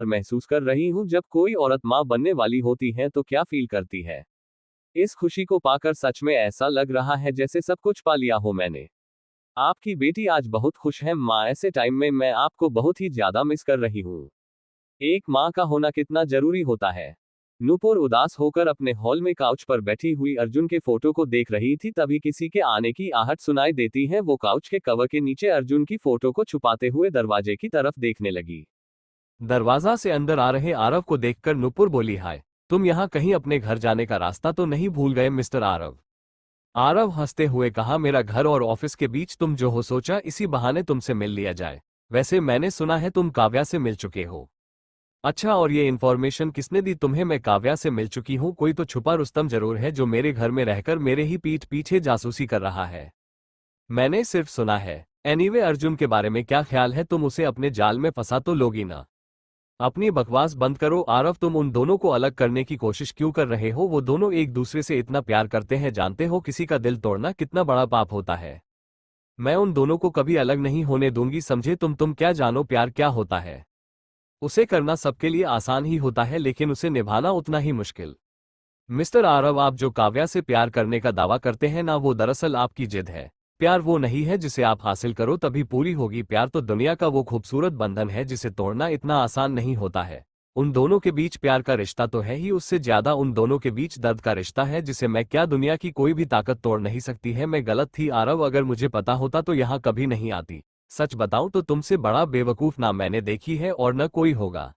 महसूस कर रही हूँ। जब कोई औरत माँ बनने वाली होती है तो क्या फील करती है। इस खुशी को पाकर सच में ऐसा लग रहा है जैसे सब कुछ पा लिया हो मैंने। आपकी बेटी आज बहुत खुश है माँ, ऐसे टाइम में मैं आपको बहुत ही ज्यादा मिस कर रही हूँ। एक माँ का होना कितना जरूरी होता है। नूपुर उदास होकर अपने हॉल में काउच पर बैठी हुई अर्जुन के फोटो को देख रही थी, तभी किसी के आने की आहट सुनाई देती है। वो काउच के कवर के नीचे अर्जुन की फोटो को छुपाते हुए दरवाजे की तरफ देखने लगी। दरवाजा से अंदर आ रहे आरव को देखकर नुपुर बोली, हाय, तुम यहाँ कहीं अपने घर जाने का रास्ता तो नहीं भूल गए मिस्टर आरव। आरव हंसते हुए कहा, मेरा घर और ऑफिस के बीच तुम जो हो, सोचा इसी बहाने तुमसे मिल लिया जाए। वैसे मैंने सुना है तुम काव्या से मिल चुके हो। अच्छा, और ये इन्फॉर्मेशन किसने दी तुम्हें? मैं काव्या से मिल चुकी हूँ, कोई तो छुपा रुस्तम जरूर है जो मेरे घर में रहकर मेरे ही पीठ पीछे जासूसी कर रहा है। मैंने सिर्फ सुना है। एनीवे, अर्जुन के बारे में क्या ख्याल है? तुम उसे अपने जाल में फंसा तो लोगी ना? अपनी बकवास बंद करो आरव, तुम उन दोनों को अलग करने की कोशिश क्यों कर रहे हो? वो दोनों एक दूसरे से इतना प्यार करते हैं, जानते हो किसी का दिल तोड़ना कितना बड़ा पाप होता है। मैं उन दोनों को कभी अलग नहीं होने दूंगी, समझे? तुम क्या जानो प्यार क्या होता है? उसे करना सबके लिए आसान ही होता है, लेकिन उसे निभाना उतना ही मुश्किल। मिस्टर आरव, आप जो काव्या से प्यार करने का दावा करते हैं ना, वो दरअसल आपकी जिद है। प्यार वो नहीं है जिसे आप हासिल करो तभी पूरी होगी। प्यार तो दुनिया का वो खूबसूरत बंधन है जिसे तोड़ना इतना आसान नहीं होता है। उन दोनों के बीच प्यार का रिश्ता तो है ही, उससे ज्यादा उन दोनों के बीच दर्द का रिश्ता है जिसे मैं क्या दुनिया की कोई भी ताकत तोड़ नहीं सकती है। मैं गलत थी आरव, अगर मुझे पता होता तो यहाँ कभी नहीं आती। सच बताऊं तो तुमसे बड़ा बेवकूफ ना मैंने देखी है और न कोई होगा।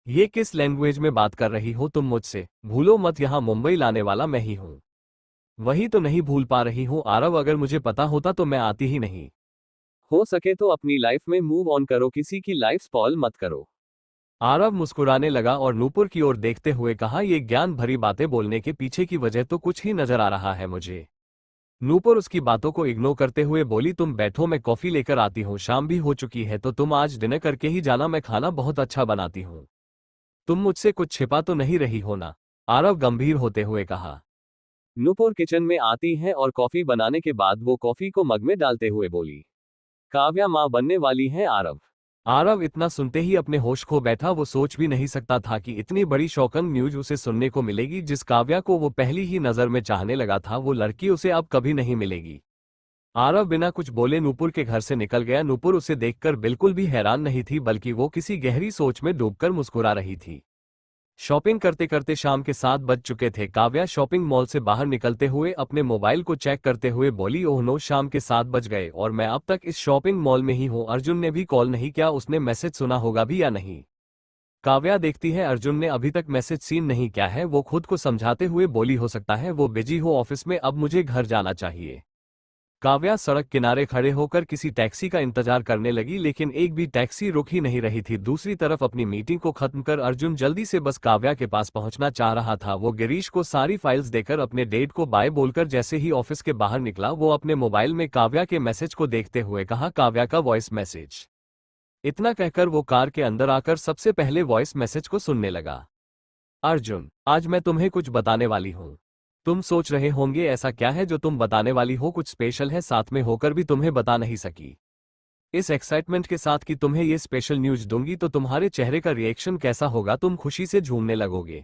ये किस लैंग्वेज में बात कर रही हो तुम मुझसे? भूलो मत, यहाँ मुंबई लाने वाला मैं ही हूँ। वही तो नहीं भूल पा रही हूँ आरव, अगर मुझे पता होता तो मैं आती ही नहीं। हो सके तो अपनी लाइफ में मूव ऑन करो, किसी की लाइफ स्पॉइल मत करो। आरव मुस्कुराने लगा और नूपुर की ओर देखते हुए कहा, ये ज्ञान भरी बातें बोलने के पीछे की वजह तो कुछ ही नजर आ रहा है मुझे। नूपुर उसकी बातों को इग्नोर करते हुए बोली, तुम बैठो, मैं कॉफी लेकर आती हूँ। शाम भी हो चुकी है तो तुम आज डिनर करके ही जाना, मैं खाना बहुत अच्छा बनाती हूँ। तुम मुझसे कुछ छिपा तो नहीं रही हो ना? आरव गंभीर होते हुए कहा। नूपुर किचन में आती है और कॉफी बनाने के बाद वो कॉफी को मग में डालते हुए बोली, काव्या माँ बनने वाली है आरव। आरव इतना सुनते ही अपने होश खो बैठा। वो सोच भी नहीं सकता था कि इतनी बड़ी शॉकिंग न्यूज उसे सुनने को मिलेगी। जिस काव्या को वो पहली ही नजर में चाहने लगा था, वो लड़की उसे अब कभी नहीं मिलेगी। आरव बिना कुछ बोले नूपुर के घर से निकल गया। नूपुर उसे देखकर बिल्कुल भी हैरान नहीं थी, बल्कि वो किसी गहरी सोच में डूबकर मुस्कुरा रही थी। शॉपिंग करते करते शाम के 7 बज चुके थे। काव्या शॉपिंग मॉल से बाहर निकलते हुए अपने मोबाइल को चेक करते हुए बोली, ओह नो, शाम के 7 बज गए और मैं अब तक इस शॉपिंग मॉल में ही हूँ। अर्जुन ने भी कॉल नहीं किया, उसने मैसेज सुना होगा भी या नहीं? काव्या देखती है अर्जुन ने अभी तक मैसेज सीन नहीं किया है। वो खुद को समझाते हुए बोली, हो सकता है वो बिजी हो ऑफिस में, अब मुझे घर जाना चाहिए। काव्या सड़क किनारे खड़े होकर किसी टैक्सी का इंतजार करने लगी, लेकिन एक भी टैक्सी रुक ही नहीं रही थी। दूसरी तरफ अपनी मीटिंग को खत्म कर अर्जुन जल्दी से बस काव्या के पास पहुंचना चाह रहा था। वो गिरीश को सारी फाइल्स देकर अपने डेट को बाय बोलकर जैसे ही ऑफिस के बाहर निकला, वो अपने मोबाइल में काव्या के मैसेज को देखते हुए कहा, काव्या का वॉइस मैसेज। इतना कहकर वो कार के अंदर आकर सबसे पहले वॉइस मैसेज को सुनने लगा। अर्जुन, आज मैं तुम्हें कुछ बताने वाली हूँ। तुम सोच रहे होंगे ऐसा क्या है जो तुम बताने वाली हो, कुछ स्पेशल है, साथ में होकर भी तुम्हें बता नहीं सकी। इस एक्साइटमेंट के साथ कि तुम्हें ये स्पेशल न्यूज दूंगी तो तुम्हारे चेहरे का रिएक्शन कैसा होगा, तुम खुशी से झूमने लगोगे।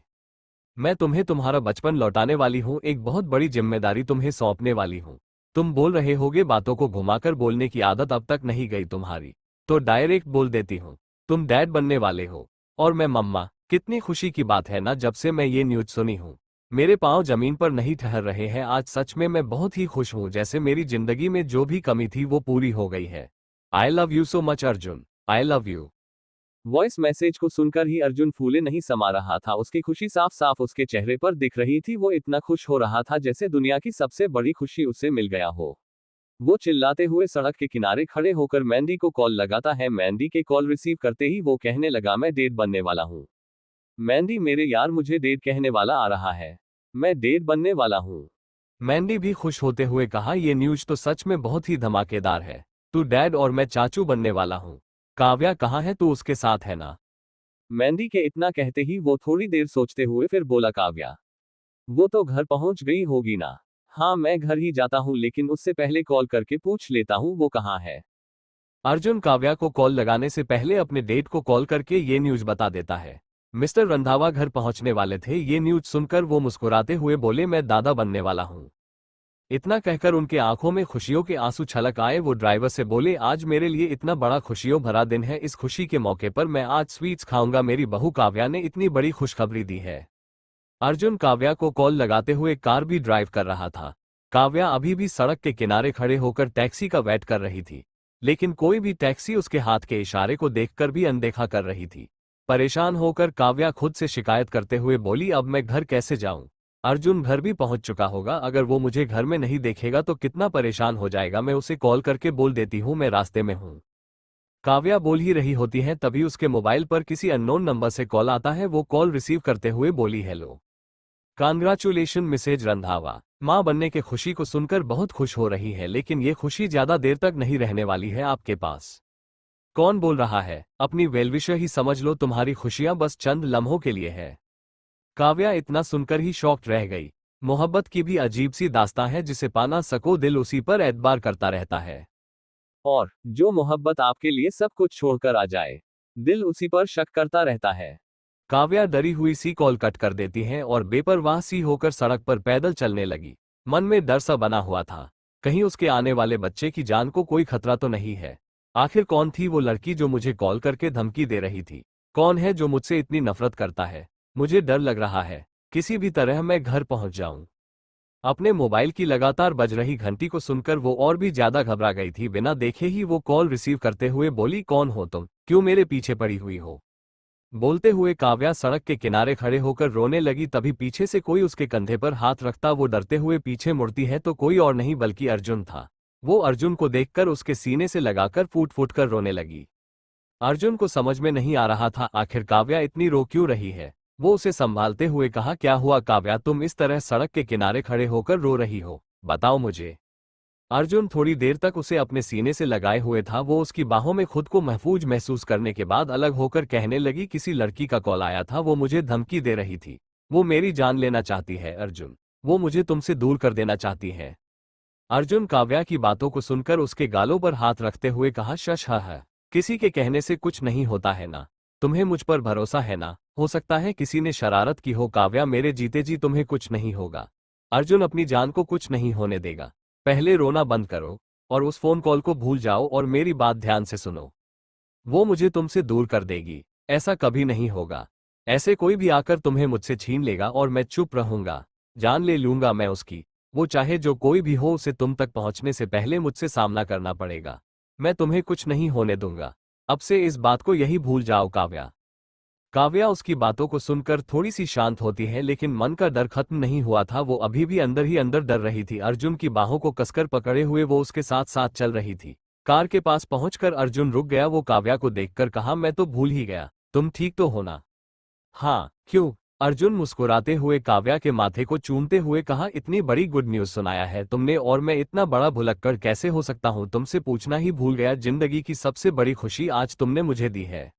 मैं तुम्हें तुम्हारा बचपन लौटाने वाली हूँ, एक बहुत बड़ी जिम्मेदारी तुम्हें सौंपने वाली हूँ। तुम बोल रहे होगे बातों को घुमाकर बोलने की आदत अब तक नहीं गई तुम्हारी, तो डायरेक्ट बोल देती हूँ। तुम डैड बनने वाले हो और मैं मम्मा। कितनी खुशी की बात है ना, जब से मैं ये न्यूज सुनी हूँ मेरे पांव जमीन पर नहीं ठहर रहे हैं। आज सच में मैं बहुत ही खुश हूँ, जैसे मेरी जिंदगी में जो भी कमी थी वो पूरी हो गई है। आई love you so much Arjun, I love you. Voice message को सुनकर ही अर्जुन फूले नहीं समा रहा था। उसकी खुशी साफ साफ उसके चेहरे पर दिख रही थी। वो इतना खुश हो रहा था जैसे दुनिया की सबसे बड़ी खुशी उसे मिल गया हो। वो चिल्लाते हुए सड़क के किनारे खड़े होकर मैंडी को कॉल लगाता है। मैंडी के कॉल रिसीव करते ही वो कहने लगा, मैं डेट बनने वाला हूँ। मैंडी मेरे यार, मुझे डेट कहने वाला आ रहा है। मैं डेट बनने वाला हूँ। मैंडी भी खुश होते हुए कहा, ये न्यूज तो सच में बहुत ही धमाकेदार है। तू डैड और मैं चाचू बनने वाला हूँ। काव्या कहाँ है, तू उसके साथ है ना? मैंडी के इतना कहते ही वो थोड़ी देर सोचते हुए फिर बोला, काव्या वो तो घर पहुंच गई होगी ना। हाँ मैं घर ही जाता हूँ, लेकिन उससे पहले कॉल करके पूछ लेता हूँ वो कहाँ है। अर्जुन काव्या को कॉल लगाने से पहले अपने डेट को कॉल करके ये न्यूज बता देता है। मिस्टर रंधावा घर पहुंचने वाले थे। ये न्यूज सुनकर वो मुस्कुराते हुए बोले, मैं दादा बनने वाला हूं। इतना कहकर उनके आंखों में खुशियों के आंसू छलक आए। वो ड्राइवर से बोले, आज मेरे लिए इतना बड़ा खुशियों भरा दिन है। इस खुशी के मौके पर मैं आज स्वीट्स खाऊंगा। मेरी बहू काव्या ने इतनी बड़ी खुशखबरी दी है। अर्जुन काव्या को कॉल लगाते हुए कार भी ड्राइव कर रहा था। काव्या अभी भी सड़क के किनारे खड़े होकर टैक्सी का वेट कर रही थी, लेकिन कोई भी टैक्सी उसके हाथ के इशारे को देखकर भी अनदेखा कर रही थी। परेशान होकर काव्या खुद से शिकायत करते हुए बोली, अब मैं घर कैसे जाऊं? अर्जुन घर भी पहुंच चुका होगा। अगर वो मुझे घर में नहीं देखेगा तो कितना परेशान हो जाएगा। मैं उसे कॉल करके बोल देती हूँ मैं रास्ते में हूँ। काव्या बोल ही रही होती है, तभी उसके मोबाइल पर किसी अननोन नंबर से कॉल आता है। वो कॉल रिसीव करते हुए बोली, हेलो, कांग्रेचुलेशन मिसेज रंधावा। मां बनने के खुशी को सुनकर बहुत खुश हो रही है, लेकिन ये खुशी ज्यादा देर तक नहीं रहने वाली है आपके पास। कौन बोल रहा है? अपनी वेलविशर ही समझ लो, तुम्हारी खुशियां बस चंद लम्हों के लिए है। काव्या इतना सुनकर ही शॉक्ड रह गई। मोहब्बत की भी अजीब सी दास्तां है, जिसे पाना सको दिल उसी पर एतबार करता रहता है। और जो मोहब्बत आपके लिए सब कुछ छोड़कर आ जाए, दिल उसी पर शक करता रहता है। काव्या डरी हुई सी कॉल कट कर देती है और बेपरवाह सी होकर सड़क पर पैदल चलने लगी। मन में डर सा बना हुआ था, कहीं उसके आने वाले बच्चे की जान को कोई खतरा तो नहीं है। आखिर कौन थी वो लड़की जो मुझे कॉल करके धमकी दे रही थी? कौन है जो मुझसे इतनी नफरत करता है? मुझे डर लग रहा है, किसी भी तरह मैं घर पहुंच जाऊं। अपने मोबाइल की लगातार बज रही घंटी को सुनकर वो और भी ज्यादा घबरा गई थी। बिना देखे ही वो कॉल रिसीव करते हुए बोली, कौन हो तुम? क्यों मेरे पीछे पड़ी हुई हो? बोलते हुए काव्या सड़क के किनारे खड़े होकर रोने लगी। तभी पीछे से कोई उसके कंधे पर हाथ रखता वो डरते हुए पीछे मुड़ती है तो कोई और नहीं बल्कि अर्जुन था। वो अर्जुन को देखकर उसके सीने से लगाकर फूट फूट कर रोने लगी। अर्जुन को समझ में नहीं आ रहा था आखिर काव्या इतनी रो क्यों रही है। वो उसे संभालते हुए कहा, क्या हुआ काव्या, तुम इस तरह सड़क के किनारे खड़े होकर रो रही हो? बताओ मुझे। अर्जुन थोड़ी देर तक उसे अपने सीने से लगाए हुए था। वो उसकी बाहों में खुद को महफूज महसूस करने के बाद अलग होकर कहने लगी, किसी लड़की का कॉल आया था, वो मुझे धमकी दे रही थी। वो मेरी जान लेना चाहती है अर्जुन। वो मुझे तुमसे दूर कर देना चाहती है। अर्जुन काव्या की बातों को सुनकर उसके गालों पर हाथ रखते हुए कहा, शश है, किसी के कहने से कुछ नहीं होता है ना? तुम्हें मुझ पर भरोसा है ना? हो सकता है किसी ने शरारत की हो। काव्या, मेरे जीते जी तुम्हें कुछ नहीं होगा। अर्जुन अपनी जान को कुछ नहीं होने देगा। पहले रोना बंद करो और उस फोन कॉल को भूल जाओ और मेरी बात ध्यान से सुनो। वो मुझे तुमसे दूर कर देगी। ऐसा कभी नहीं होगा। ऐसे कोई भी आकर तुम्हें मुझसे छीन लेगा और मैं चुप रहूंगा। जान ले लूंगा मैं उसकी। वो चाहे जो कोई भी हो, उसे तुम तक पहुंचने से पहले मुझसे सामना करना पड़ेगा। मैं तुम्हें कुछ नहीं होने दूंगा। अब से इस बात को यही भूल जाओ काव्या। काव्या उसकी बातों को सुनकर थोड़ी सी शांत होती है, लेकिन मन का डर खत्म नहीं हुआ था। वो अभी भी अंदर ही अंदर डर रही थी। अर्जुन की बाहों को कसकर पकड़े हुए वो उसके साथ साथ चल रही थी। कार के पास पहुंचकर अर्जुन रुक गया। वो काव्या को देखकर कहा, मैं तो भूल ही गया, तुम ठीक तो हो ना? हाँ, क्यों? अर्जुन मुस्कुराते हुए काव्या के माथे को चूमते हुए कहा, इतनी बड़ी गुड न्यूज़ सुनाया है तुमने और मैं इतना बड़ा भुलक्कड़ कैसे हो सकता हूँ? तुमसे पूछना ही भूल गया, जिंदगी की सबसे बड़ी खुशी आज तुमने मुझे दी है।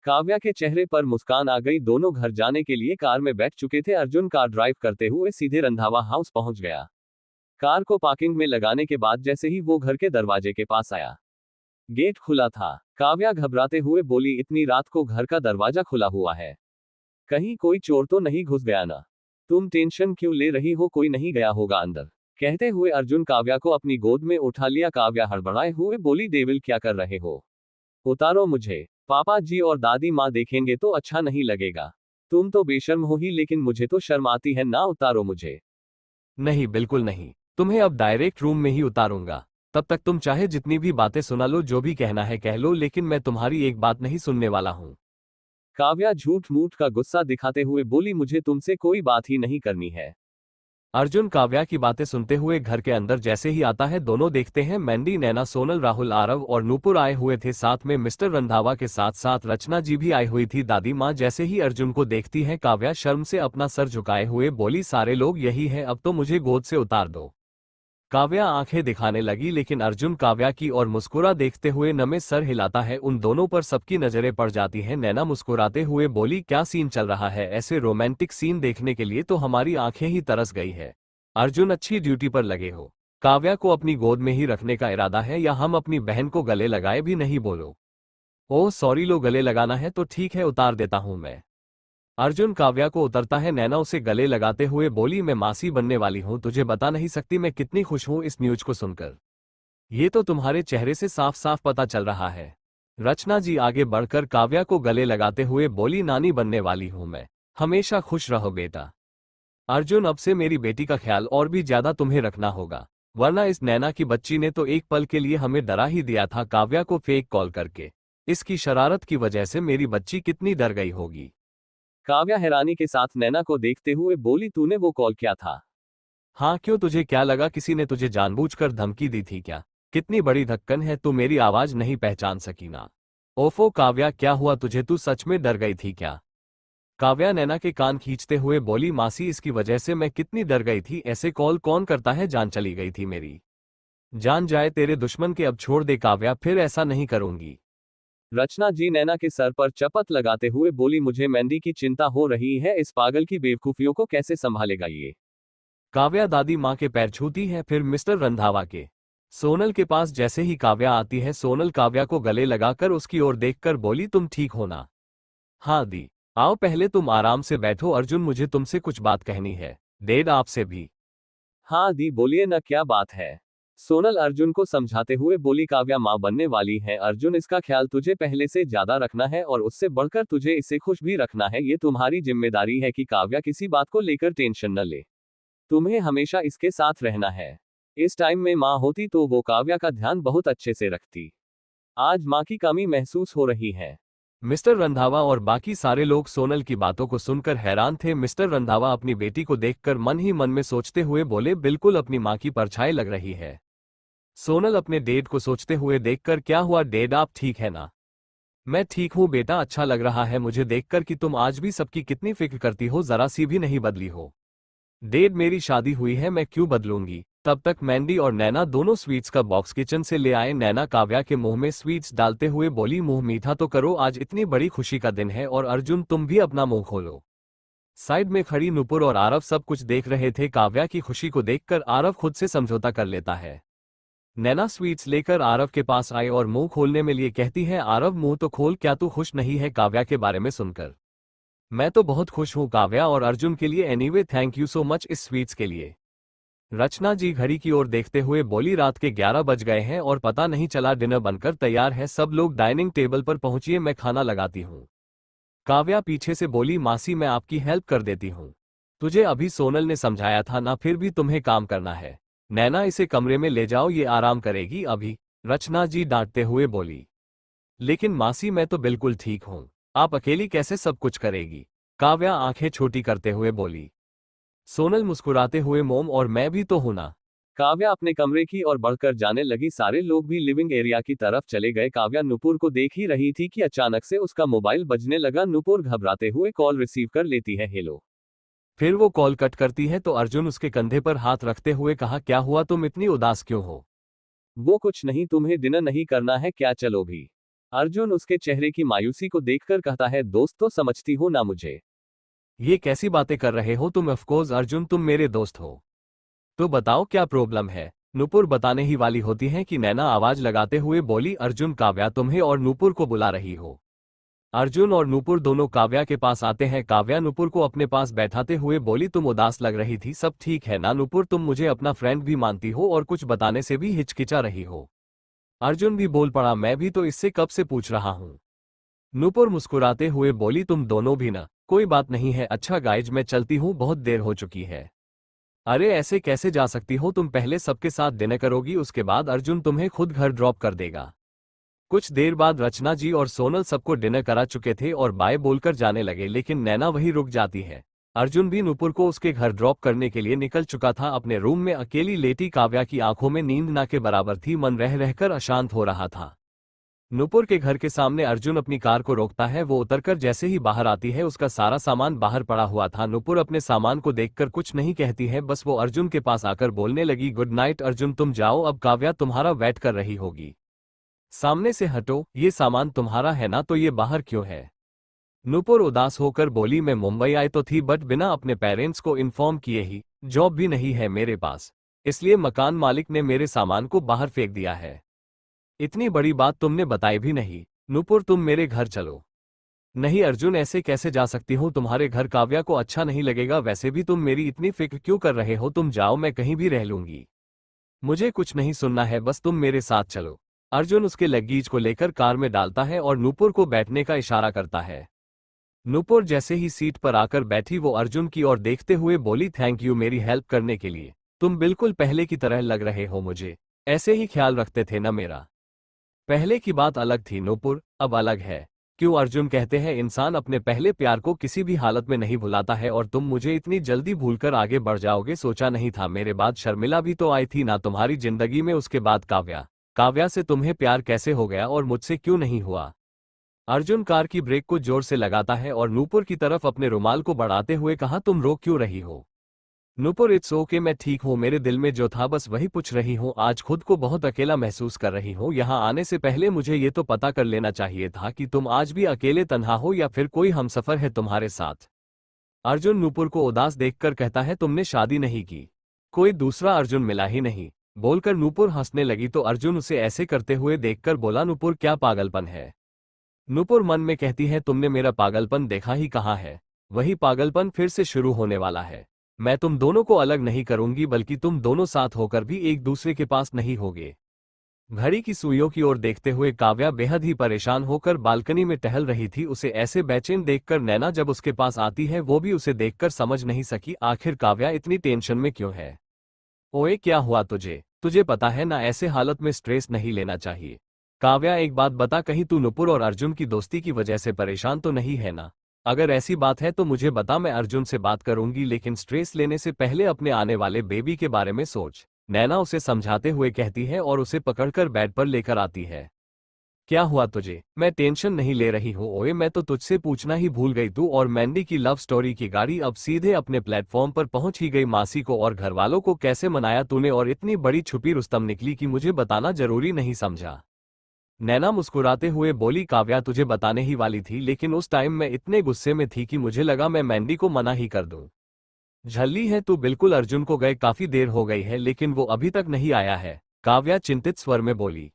काव्या के चेहरे पर मुस्कान आ गई। दोनों घर जाने के लिए कार में बैठ चुके थे। अर्जुन कार ड्राइव करते हुए सीधे रंधावा हाउस पहुंच गया। कार को पार्किंग में लगाने के बाद जैसे ही वो घर के दरवाजे के पास आया, गेट खुला था। काव्या घबराते हुए बोली, इतनी रात को घर का दरवाजा खुला हुआ है, कहीं कोई चोर तो नहीं घुस गया ना? तुम टेंशन क्यों ले रही हो, कोई नहीं गया होगा अंदर। कहते हुए अर्जुन काव्या को अपनी गोद में उठा लिया। काव्या हड़बड़ाए हुए बोली, डेविल क्या कर रहे हो? उतारो मुझे, पापा जी और दादी माँ देखेंगे तो अच्छा नहीं लगेगा। तुम तो बेशर्म हो ही, लेकिन मुझे तो शर्म आती है ना, उतारो मुझे। नहीं, बिल्कुल नहीं, तुम्हें अब डायरेक्ट रूम में ही उतारूंगा। तब तक तुम चाहे जितनी भी बातें सुना लो, जो भी कहना है कह लो, लेकिन मैं तुम्हारी एक बात नहीं सुनने वाला हूँ। काव्या झूठ मूठ का गुस्सा दिखाते हुए बोली, मुझे तुमसे कोई बात ही नहीं करनी है। अर्जुन काव्या की बातें सुनते हुए घर के अंदर जैसे ही आता है, दोनों देखते हैं मैंडी, नैना, सोनल, राहुल, आरव और नूपुर आए हुए थे। साथ में मिस्टर रंधावा के साथ साथ रचना जी भी आई हुई थी। दादी माँ जैसे ही अर्जुन को देखती है, काव्या शर्म से अपना सर झुकाए हुए बोली, सारे लोग यही है, अब तो मुझे गोद से उतार दो। काव्या आंखें दिखाने लगी, लेकिन अर्जुन काव्या की और मुस्कुरा देखते हुए नमे सर हिलाता है। उन दोनों पर सबकी नजरें पड़ जाती हैं। नैना मुस्कुराते हुए बोली, क्या सीन चल रहा है? ऐसे रोमांटिक सीन देखने के लिए तो हमारी आंखें ही तरस गई है। अर्जुन, अच्छी ड्यूटी पर लगे हो। काव्या को अपनी गोद में ही रखने का इरादा है या हम अपनी बहन को गले लगाए भी नहीं बोलो। ओह सॉरी, लो गले लगाना है तो ठीक है, उतार देता हूं मैं। अर्जुन काव्या को उतरता है। नैना उसे गले लगाते हुए बोली, मैं मासी बनने वाली हूं, तुझे बता नहीं सकती मैं कितनी खुश हूं इस न्यूज को सुनकर। ये तो तुम्हारे चेहरे से साफ साफ पता चल रहा है। रचना जी आगे बढ़कर काव्या को गले लगाते हुए बोली, नानी बनने वाली हूं मैं, हमेशा खुश रहो बेटा। अर्जुन, अब से मेरी बेटी का ख्याल और भी ज्यादा तुम्हें रखना होगा, वरना इस नैना की बच्ची ने तो एक पल के लिए हमें डरा ही दिया था काव्या को फेक कॉल करके। इसकी शरारत की वजह से मेरी बच्ची कितनी डर गई होगी। काव्या हैरानी के साथ नैना को देखते हुए बोली, तूने वो कॉल किया था? हाँ क्यों, तुझे क्या लगा किसी ने तुझे जानबूझकर धमकी दी थी क्या? कितनी बड़ी धक्कन है, तू मेरी आवाज नहीं पहचान सकी ना? ओफो काव्या, क्या हुआ तुझे, तू सच में डर गई थी क्या? काव्या नैना के कान खींचते हुए बोली, मासी इसकी वजह से मैं कितनी डर गई थी, ऐसे कॉल कौन करता है, जान चली गई थी मेरी। जान जाए तेरे दुश्मन के, अब छोड़ दे काव्या, फिर ऐसा नहीं करूंगी। रचना जी नैना के सर पर चपत लगाते हुए बोली, मुझे मेहंदी की चिंता हो रही है, इस पागल की बेवकूफियों को कैसे संभालेगा ये। काव्या दादी माँ के पैर छूती है, फिर मिस्टर रंधावा के। सोनल के पास जैसे ही काव्या आती है, सोनल काव्या को गले लगाकर उसकी ओर देखकर बोली, तुम ठीक हो ना? हाँ दी, आओ पहले तुम आराम से बैठो, अर्जुन मुझे तुमसे कुछ बात कहनी है, डेड आपसे भी। हाँ दी बोलिए ना, क्या बात है? सोनल अर्जुन को समझाते हुए बोली, काव्या माँ बनने वाली है अर्जुन, इसका ख्याल तुझे पहले से ज्यादा रखना है और उससे बढ़कर तुझे इसे खुश भी रखना है। ये तुम्हारी जिम्मेदारी है कि काव्या किसी बात को लेकर टेंशन न ले। तुम्हें हमेशा इसके साथ रहना है। इस टाइम में माँ होती तो वो काव्या का ध्यान बहुत अच्छे से रखती। आज माँ की कमी महसूस हो रही है। मिस्टर रंधावा और बाकी सारे लोग सोनल की बातों को सुनकर हैरान थे। मिस्टर रंधावा अपनी बेटी को देखकर मन ही मन में सोचते हुए बोले, बिल्कुल अपनी माँ की परछाई लग रही है। सोनल अपने डेड को सोचते हुए देखकर, क्या हुआ डेड, आप ठीक है ना? मैं ठीक हूँ बेटा, अच्छा लग रहा है मुझे देखकर कि तुम आज भी सबकी कितनी फिक्र करती हो, जरा सी भी नहीं बदली हो। डेड मेरी शादी हुई है, मैं क्यों बदलूंगी। तब तक मैंडी और नैना दोनों स्वीट्स का बॉक्स किचन से ले आए। नैना काव्या के मुंह में स्वीट्स डालते हुए बोली, मुंह मीठा तो करो, आज इतनी बड़ी खुशी का दिन है। और अर्जुन तुम भी अपना मुंह खोलो। साइड में खड़ी नुपुर और आरव सब कुछ देख रहे थे। काव्या की खुशी को देखकर आरव खुद से समझौता कर लेता है। नैना स्वीट्स लेकर आरव के पास आई और मुंह खोलने में लिए कहती है, आरव मुंह तो खोल, क्या तू खुश नहीं है काव्या के बारे में सुनकर? मैं तो बहुत खुश हूँ काव्या और अर्जुन के लिए, anyway thank you so much इस स्वीट्स के लिए। रचना जी घड़ी की ओर देखते हुए बोली, रात के 11 बज गए हैं और पता नहीं चला, डिनर बनकर तैयार है, सब लोग डाइनिंग टेबल पर पहुंचिए, मैं खाना लगाती हूँ। काव्या पीछे से बोली, मासी मैं आपकी हेल्प कर देती हूँ। तुझे अभी सोनल ने समझाया था ना, फिर भी तुम्हें काम करना है। नैना इसे कमरे में ले जाओ, ये आराम करेगी अभी। रचना जी डांटते हुए बोली, लेकिन मासी मैं तो बिल्कुल ठीक हूँ, आप अकेली कैसे सब कुछ करेगी? काव्या आंखें छोटी करते हुए बोली। सोनल मुस्कुराते हुए, मोम और मैं भी तो हूं ना। काव्या अपने कमरे की ओर बढ़कर जाने लगी। सारे लोग भी लिविंग एरिया की तरफ चले गए। काव्या नुपुर को देख ही रही थी कि अचानक से उसका मोबाइल बजने लगा। नुपुर घबराते हुए कॉल रिसीव कर लेती है, हेलो। फिर वो कॉल कट करती है तो अर्जुन उसके कंधे पर हाथ रखते हुए कहा, क्या हुआ, तुम इतनी उदास क्यों हो? वो कुछ नहीं, तुम्हें डिनर नहीं करना है क्या, चलो भी। अर्जुन उसके चेहरे की मायूसी को देखकर कहता है, दोस्त तो समझती हो ना मुझे। ये कैसी बातें कर रहे हो तुम? ऑफकोर्स अर्जुन, तुम मेरे दोस्त हो। तो बताओ क्या प्रॉब्लम है? नुपुर बताने ही वाली होती है कि नैना आवाज लगाते हुए बोली, अर्जुन काव्या तुम्हें और नुपुर को बुला रही हो। अर्जुन और नुपुर दोनों काव्या के पास आते हैं। काव्या नुपुर को अपने पास बैठाते हुए बोली, तुम उदास लग रही थी, सब ठीक है ना नुपुर? तुम मुझे अपना फ्रेंड भी मानती हो और कुछ बताने से भी हिचकिचा रही हो। अर्जुन भी बोल पड़ा, मैं भी तो इससे कब से पूछ रहा हूं। नुपुर मुस्कुराते हुए बोली, तुम दोनों भी ना, कोई बात नहीं है, अच्छा गाइज मैं चलती हूँ, बहुत देर हो चुकी है। अरे ऐसे कैसे जा सकती हो तुम? पहले सबके साथ डिनर करोगी, उसके बाद अर्जुन तुम्हें खुद घर ड्रॉप कर देगा। कुछ देर बाद रचना जी और सोनल सबको डिनर करा चुके थे और बाय बोलकर जाने लगे, लेकिन नैना वहीं रुक जाती है। अर्जुन भी नुपुर को उसके घर ड्रॉप करने के लिए निकल चुका था। अपने रूम में अकेली लेटी काव्या की आंखों में नींद ना के बराबर थी, मन रह रहकर अशांत हो रहा था। नुपुर के घर के सामने अर्जुन अपनी कार को रोकता है। वो उतरकर जैसे ही बाहर आती है, उसका सारा सामान बाहर पड़ा हुआ था। नुपुर अपने सामान को देखकर कुछ नहीं कहती है, बस वो अर्जुन के पास आकर बोलने लगी, गुड नाइट अर्जुन, तुम जाओ अब, काव्या तुम्हारा वेट कर रही होगी। सामने से हटो, ये सामान तुम्हारा है ना, तो ये बाहर क्यों है? नुपुर उदास होकर बोली, मैं मुंबई आई तो थी, बट बिना अपने पेरेंट्स को इन्फॉर्म किए ही, जॉब भी नहीं है मेरे पास, इसलिए मकान मालिक ने मेरे सामान को बाहर फेंक दिया है। इतनी बड़ी बात तुमने बताई भी नहीं। नूपुर तुम मेरे घर चलो। नहीं अर्जुन, ऐसे कैसे जा सकती हूँ तुम्हारे घर? काव्या को अच्छा नहीं लगेगा। वैसे भी तुम मेरी इतनी फिक्र क्यों कर रहे हो? तुम जाओ, मैं कहीं भी रह लूंगी। मुझे कुछ नहीं सुनना है, बस तुम मेरे साथ चलो। अर्जुन उसके लगेज को लेकर कार में डालता है और नूपुर को बैठने का इशारा करता है। नूपुर जैसे ही सीट पर आकर बैठी वो अर्जुन की ओर देखते हुए बोली, थैंक यू मेरी हेल्प करने के लिए। तुम बिल्कुल पहले की तरह लग रहे हो। मुझे ऐसे ही ख्याल रखते थे ना मेरा। पहले की बात अलग थी नूपुर, अब अलग है। क्यों अर्जुन? कहते हैं इंसान अपने पहले प्यार को किसी भी हालत में नहीं भुलाता है, और तुम मुझे इतनी जल्दी भूलकर आगे बढ़ जाओगे सोचा नहीं था। मेरे बाद शर्मिला भी तो आई थी ना तुम्हारी जिंदगी में। उसके बाद काव्या। काव्या से तुम्हें प्यार कैसे हो गया और मुझसे क्यों नहीं हुआ? अर्जुन कार की ब्रेक को जोर से लगाता है और नूपुर की तरफ अपने रुमाल को बढ़ाते हुए कहा, तुम रो क्यों रही हो? नूपुर, इट्स ओके, मैं ठीक हूँ। मेरे दिल में जो था बस वही पूछ रही हूँ। आज खुद को बहुत अकेला महसूस कर रही हूँ। यहाँ आने से पहले मुझे ये तो पता कर लेना चाहिए था कि तुम आज भी अकेले तन्हा हो या फिर कोई हमसफर है तुम्हारे साथ। अर्जुन नूपुर को उदास देखकर कहता है, तुमने शादी नहीं की? कोई दूसरा अर्जुन मिला ही नहीं? बोलकर नूपुर हंसने लगी तो अर्जुन उसे ऐसे करते हुए देखकर बोला, नूपुर क्या पागलपन है? नूपुर मन में कहती है, तुमने मेरा पागलपन देखा ही कहाँ है? वही पागलपन फिर से शुरू होने वाला है। मैं तुम दोनों को अलग नहीं करूंगी, बल्कि तुम दोनों साथ होकर भी एक दूसरे के पास नहीं होगे। घड़ी की सुइयों की ओर देखते हुए काव्या बेहद ही परेशान होकर बालकनी में टहल रही थी। उसे ऐसे बेचैन देखकर नैना जब उसके पास आती है वो भी उसे देखकर समझ नहीं सकी आखिर काव्या इतनी टेंशन में क्यों है। ओए क्या हुआ तुझे? तुझे पता है ना ऐसे हालत में स्ट्रेस नहीं लेना चाहिए। काव्या एक बात बता, कहीं तू नुपुर और अर्जुन की दोस्ती की वजह से परेशान तो नहीं है ना? अगर ऐसी बात है तो मुझे बता, मैं अर्जुन से बात करूंगी, लेकिन स्ट्रेस लेने से पहले अपने आने वाले बेबी के बारे में सोच। नैना उसे समझाते हुए कहती है और उसे पकड़कर बेड पर लेकर आती है। क्या हुआ तुझे? मैं टेंशन नहीं ले रही हूँ। ओए मैं तो तुझसे पूछना ही भूल गई, तू और मैंडी की लव स्टोरी की गाड़ी अब सीधे अपने प्लेटफॉर्म पर पहुंच ही गई। मासी को और घरवालों को कैसे मनाया तूने, और इतनी बड़ी छुपी रुस्तम निकली कि मुझे बताना जरूरी नहीं समझा? नैना मुस्कुराते हुए बोली, काव्या तुझे बताने ही वाली थी, लेकिन उस टाइम मैं इतने गुस्से में थी कि मुझे लगा मैं मैंडी को मना ही कर दूं। झल्ली है तू बिल्कुल। अर्जुन को गए काफी देर हो गई है लेकिन वो अभी तक नहीं आया है, काव्या चिंतित स्वर में बोली।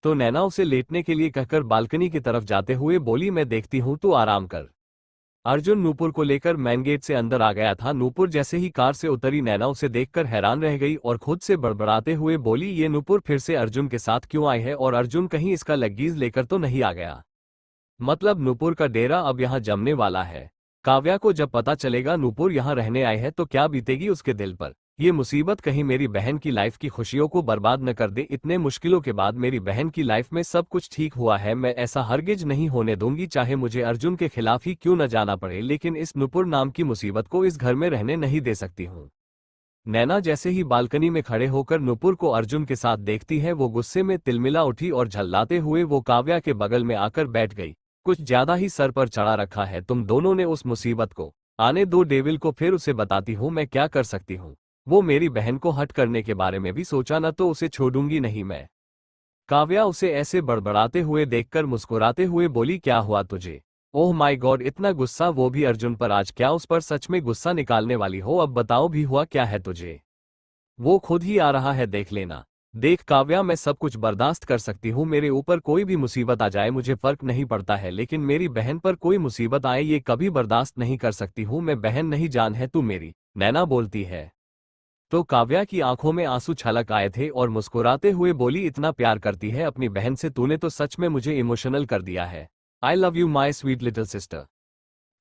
तो नैना उसे लेटने के लिए कहकर बालकनी की तरफ जाते हुए बोली, मैं देखती हूं, तू आराम कर। अर्जुन नूपुर को लेकर मेन गेट से अंदर आ गया था। नूपुर जैसे ही कार से उतरी नैना उसे देखकर हैरान रह गई और खुद से बड़बड़ाते हुए बोली, ये नूपुर फिर से अर्जुन के साथ क्यों आई है, और अर्जुन कहीं इसका लगीज लेकर तो नहीं आ गया? मतलब नूपुर का डेरा अब यहाँ जमने वाला है। काव्या को जब पता चलेगा नूपुर यहाँ रहने आए हैं तो क्या बीतेगी उसके दिल पर? ये मुसीबत कहीं मेरी बहन की लाइफ की खुशियों को बर्बाद न कर दे। इतने मुश्किलों के बाद मेरी बहन की लाइफ में सब कुछ ठीक हुआ है। मैं ऐसा हरगिज नहीं होने दूंगी, चाहे मुझे अर्जुन के खिलाफ ही क्यों न जाना पड़े, लेकिन इस नूपुर नाम की मुसीबत को इस घर में रहने नहीं दे सकती हूँ। नैना जैसे ही बालकनी में खड़े होकर नूपुर को अर्जुन के साथ देखती है वो गुस्से में तिलमिला उठी और झल्लाते हुए वो काव्या के बगल में आकर बैठ गई। कुछ ज्यादा ही सर पर चढ़ा रखा है तुम दोनों ने उस मुसीबत को। आने दो डेविल को, फिर उसे बताती हूँ मैं क्या कर सकती हूँ। वो मेरी बहन को हट करने के बारे में भी सोचा न तो उसे छोड़ूंगी नहीं मैं। काव्या उसे ऐसे बड़बड़ाते हुए देखकर मुस्कुराते हुए बोली, क्या हुआ तुझे? ओह माय गॉड, इतना गुस्सा, वो भी अर्जुन पर। आज क्या उस पर सच में गुस्सा निकालने वाली हो? अब बताओ भी हुआ क्या है तुझे? वो खुद ही आ रहा है, देख लेना। देख काव्या, मैं सब कुछ बर्दाश्त कर सकती हूँ, मेरे ऊपर कोई भी मुसीबत आ जाए मुझे फर्क नहीं पड़ता है, लेकिन मेरी बहन पर कोई मुसीबत आए ये कभी बर्दाश्त नहीं कर सकती हूँ मैं। बहन नहीं जान है तू मेरी, नैना बोलती है। तो काव्या की आंखों में आंसू छलक आए थे और मुस्कुराते हुए बोली, इतना प्यार करती है अपनी बहन से तूने तो सच में मुझे इमोशनल कर दिया है। आई love you my sweet little sister.